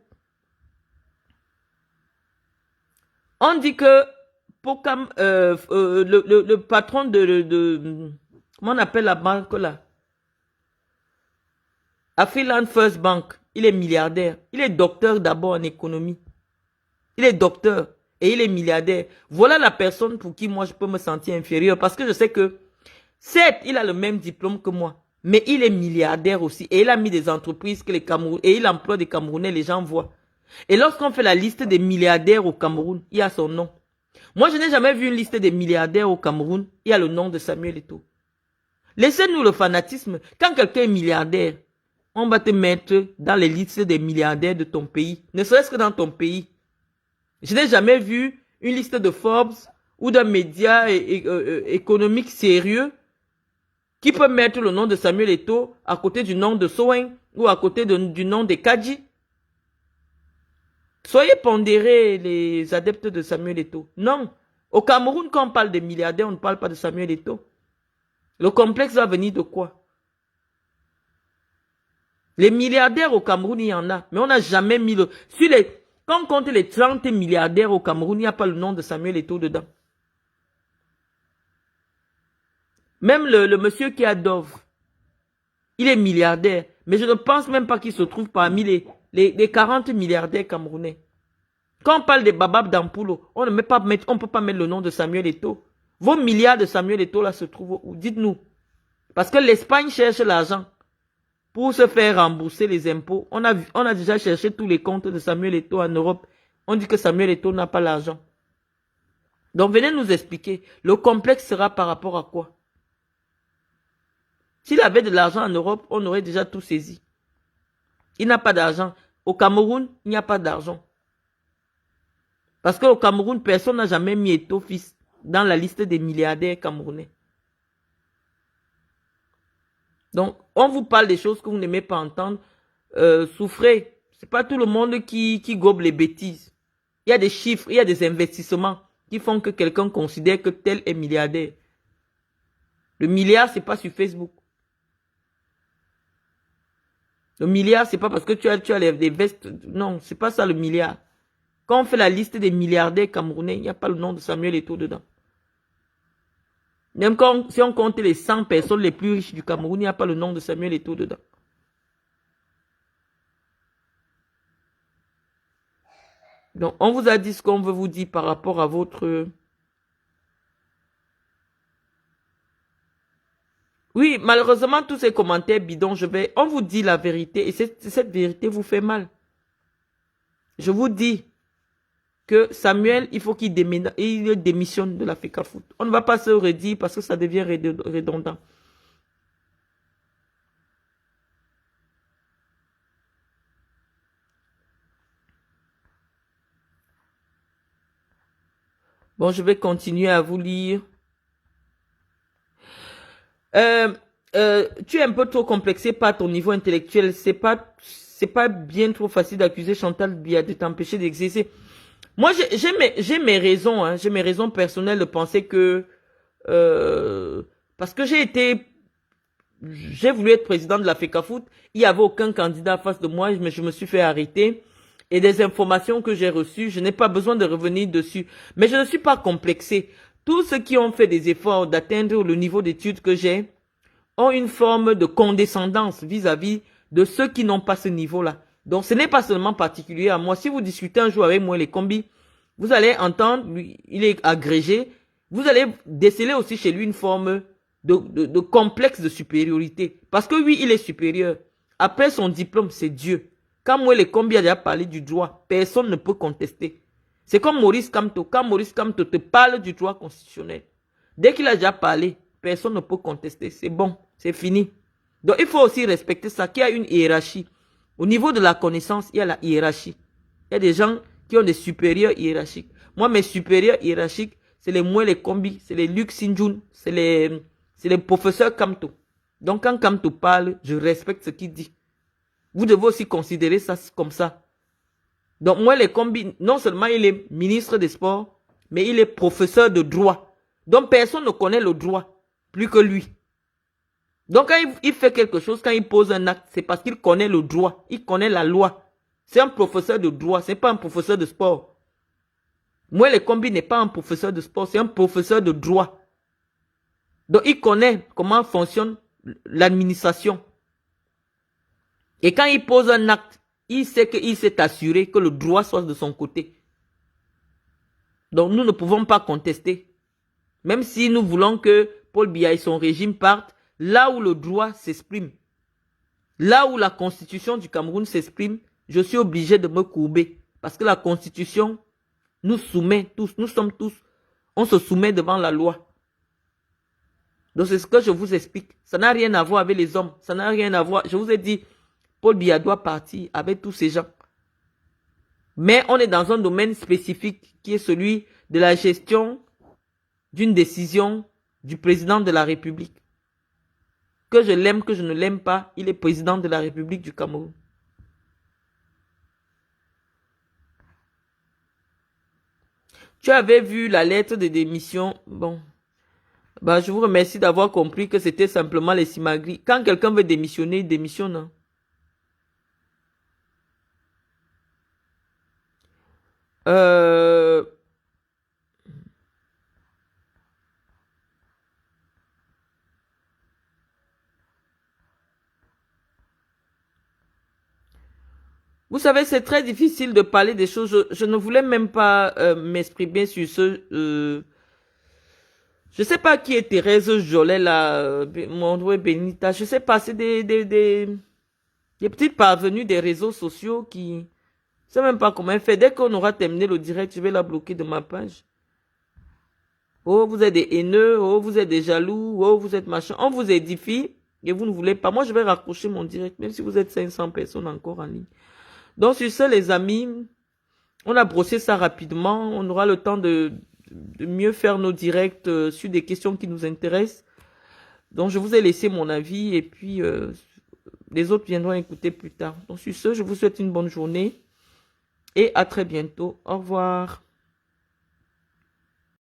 Speaker 1: On dit que le patron comment on appelle la banque là? Afriland First Bank, il est milliardaire. Il est docteur d'abord en économie. Il est docteur et il est milliardaire. Voilà la personne pour qui moi je peux me sentir inférieur. Parce que je sais que, certes, il a le même diplôme que moi. Mais il est milliardaire aussi. Et il a mis des entreprises que les Camerounais, et il emploie des Camerounais, les gens voient. Et lorsqu'on fait la liste des milliardaires au Cameroun, il y a son nom. Moi, je n'ai jamais vu une liste des milliardaires au Cameroun. Il y a le nom de Samuel Eto'o. Laissez-nous le fanatisme. Quand quelqu'un est milliardaire, on va te mettre dans les listes des milliardaires de ton pays. Ne serait-ce que dans ton pays. Je n'ai jamais vu une liste de Forbes ou d'un média économique sérieux qui peut mettre le nom de Samuel Eto'o à côté du nom de Sowen ou à côté du nom de Kadji. Soyez pondérés, les adeptes de Samuel Eto'o. Non. Au Cameroun, quand on parle de milliardaires, on ne parle pas de Samuel Eto'o. Le complexe va venir de quoi? Les milliardaires au Cameroun, il y en a. Mais on n'a jamais mis le... Quand on compte les 30 milliardaires au Cameroun, il n'y a pas le nom de Samuel Eto'o dedans. Même le monsieur qui a Dove, il est milliardaire. Mais je ne pense même pas qu'il se trouve parmi les 40 milliardaires camerounais. Quand on parle des babab d'Ampulo, on ne peut pas mettre le nom de Samuel Eto'o. Vos milliards de Samuel Eto'o là se trouvent où? Dites-nous. Parce que l'Espagne cherche l'argent pour se faire rembourser les impôts. On a déjà cherché tous les comptes de Samuel Eto'o en Europe. On dit que Samuel Eto'o n'a pas l'argent. Donc venez nous expliquer. Le complexe sera par rapport à quoi? S'il avait de l'argent en Europe, on aurait déjà tout saisi. Il n'a pas d'argent. Au Cameroun, il n'y a pas d'argent. Parce qu'au Cameroun, personne n'a jamais mis Eto'o fils dans la liste des milliardaires camerounais. Donc, on vous parle des choses que vous n'aimez pas entendre. Souffrez. Ce n'est pas tout le monde qui gobe les bêtises. Il y a des chiffres, il y a des investissements qui font que quelqu'un considère que tel est milliardaire. Le milliard, ce n'est pas sur Facebook. Le milliard, ce n'est pas parce que tu as des vestes. Non, ce n'est pas ça le milliard. Quand on fait la liste des milliardaires camerounais, il n'y a pas le nom de Samuel Eto'o dedans. Même si on compte les 100 personnes les plus riches du Cameroun, il n'y a pas le nom de Samuel Eto'o dedans. Donc, on vous a dit ce qu'on veut vous dire par rapport à votre... Oui, malheureusement, tous ces commentaires bidons, on vous dit la vérité et cette vérité vous fait mal. Je vous dis que Samuel, il faut qu'il démissionne de la FECAFOOT. On ne va pas se redire parce que ça devient redondant. Bon, je vais continuer à vous lire. Tu es un peu trop complexé par ton niveau intellectuel. C'est pas bien trop facile d'accuser Chantal Biya de t'empêcher d'exercer. Moi, j'ai mes raisons, hein, j'ai mes raisons personnelles de penser que parce que j'ai voulu être président de la FECAFOOT, il n'y avait aucun candidat face de moi, mais je me suis fait arrêter. Et des informations que j'ai reçues, je n'ai pas besoin de revenir dessus. Mais je ne suis pas complexé. Tous ceux qui ont fait des efforts d'atteindre le niveau d'études que j'ai ont une forme de condescendance vis-à-vis de ceux qui n'ont pas ce niveau-là. Donc, ce n'est pas seulement particulier à moi. Si vous discutez un jour avec moi, les combis, vous allez entendre, lui, il est agrégé, vous allez déceler aussi chez lui une forme de complexe de supériorité. Parce que oui, il est supérieur. Après son diplôme, c'est Dieu. Quand moi, les combis a déjà parlé du droit, personne ne peut contester. C'est comme Maurice Kamto. Quand Maurice Kamto te parle du droit constitutionnel, dès qu'il a déjà parlé, personne ne peut contester. C'est bon, c'est fini. Donc, il faut aussi respecter ça, qu'il y a une hiérarchie. Au niveau de la connaissance, il y a la hiérarchie. Il y a des gens qui ont des supérieurs hiérarchiques. Moi, mes supérieurs hiérarchiques, c'est les Moué, les Kombi, c'est les Luc Sinjun, c'est les professeurs Kamto. Donc, quand Kamto parle, je respecte ce qu'il dit. Vous devez aussi considérer ça comme ça. Donc, moi, les Kombi, non seulement il est ministre des Sports, mais il est professeur de droit. Donc, personne ne connaît le droit plus que lui. Donc, quand il fait quelque chose, quand il pose un acte, c'est parce qu'il connaît le droit. Il connaît la loi. C'est un professeur de droit, ce n'est pas un professeur de sport. Moi, les Kombi n'est pas un professeur de sport, c'est un professeur de droit. Donc, il connaît comment fonctionne l'administration. Et quand il pose un acte, il sait qu'il s'est assuré que le droit soit de son côté. Donc, nous ne pouvons pas contester. Même si nous voulons que Paul Biya et son régime partent, là où le droit s'exprime, là où la constitution du Cameroun s'exprime, je suis obligé de me courber. Parce que la constitution nous soumet tous, nous sommes tous, on se soumet devant la loi. Donc c'est ce que je vous explique. Ça n'a rien à voir avec les hommes, ça n'a rien à voir. Je vous ai dit, Paul Biya doit partir avec tous ces gens. Mais on est dans un domaine spécifique qui est celui de la gestion d'une décision du président de la République. Que je l'aime, que je ne l'aime pas, il est président de la République du Cameroun. Tu avais vu la lettre de démission. Bon, bah, je vous remercie d'avoir compris que c'était simplement les simagris. Quand quelqu'un veut démissionner, il démissionne. Hein. Vous savez, c'est très difficile de parler des choses. Je ne voulais même pas m'exprimer sur ce... je sais pas qui est Thérèse Jolet, là, Mondoué Benita. Je sais pas, c'est des petites parvenues des réseaux sociaux qui... Je sais même pas comment elle fait. Dès qu'on aura terminé le direct, je vais la bloquer de ma page. Oh, vous êtes des haineux. Oh, vous êtes des jaloux. Oh, vous êtes machin. On vous édifie et vous ne voulez pas. Moi, je vais raccrocher mon direct, même si vous êtes 500 personnes encore en ligne. Donc, sur ce, les amis, on a brossé ça rapidement. On aura le temps de mieux faire nos directs sur des questions qui nous intéressent. Donc, je vous ai laissé mon avis et puis les autres viendront écouter plus tard. Donc, sur ce, je vous souhaite une bonne journée et à très bientôt. Au revoir.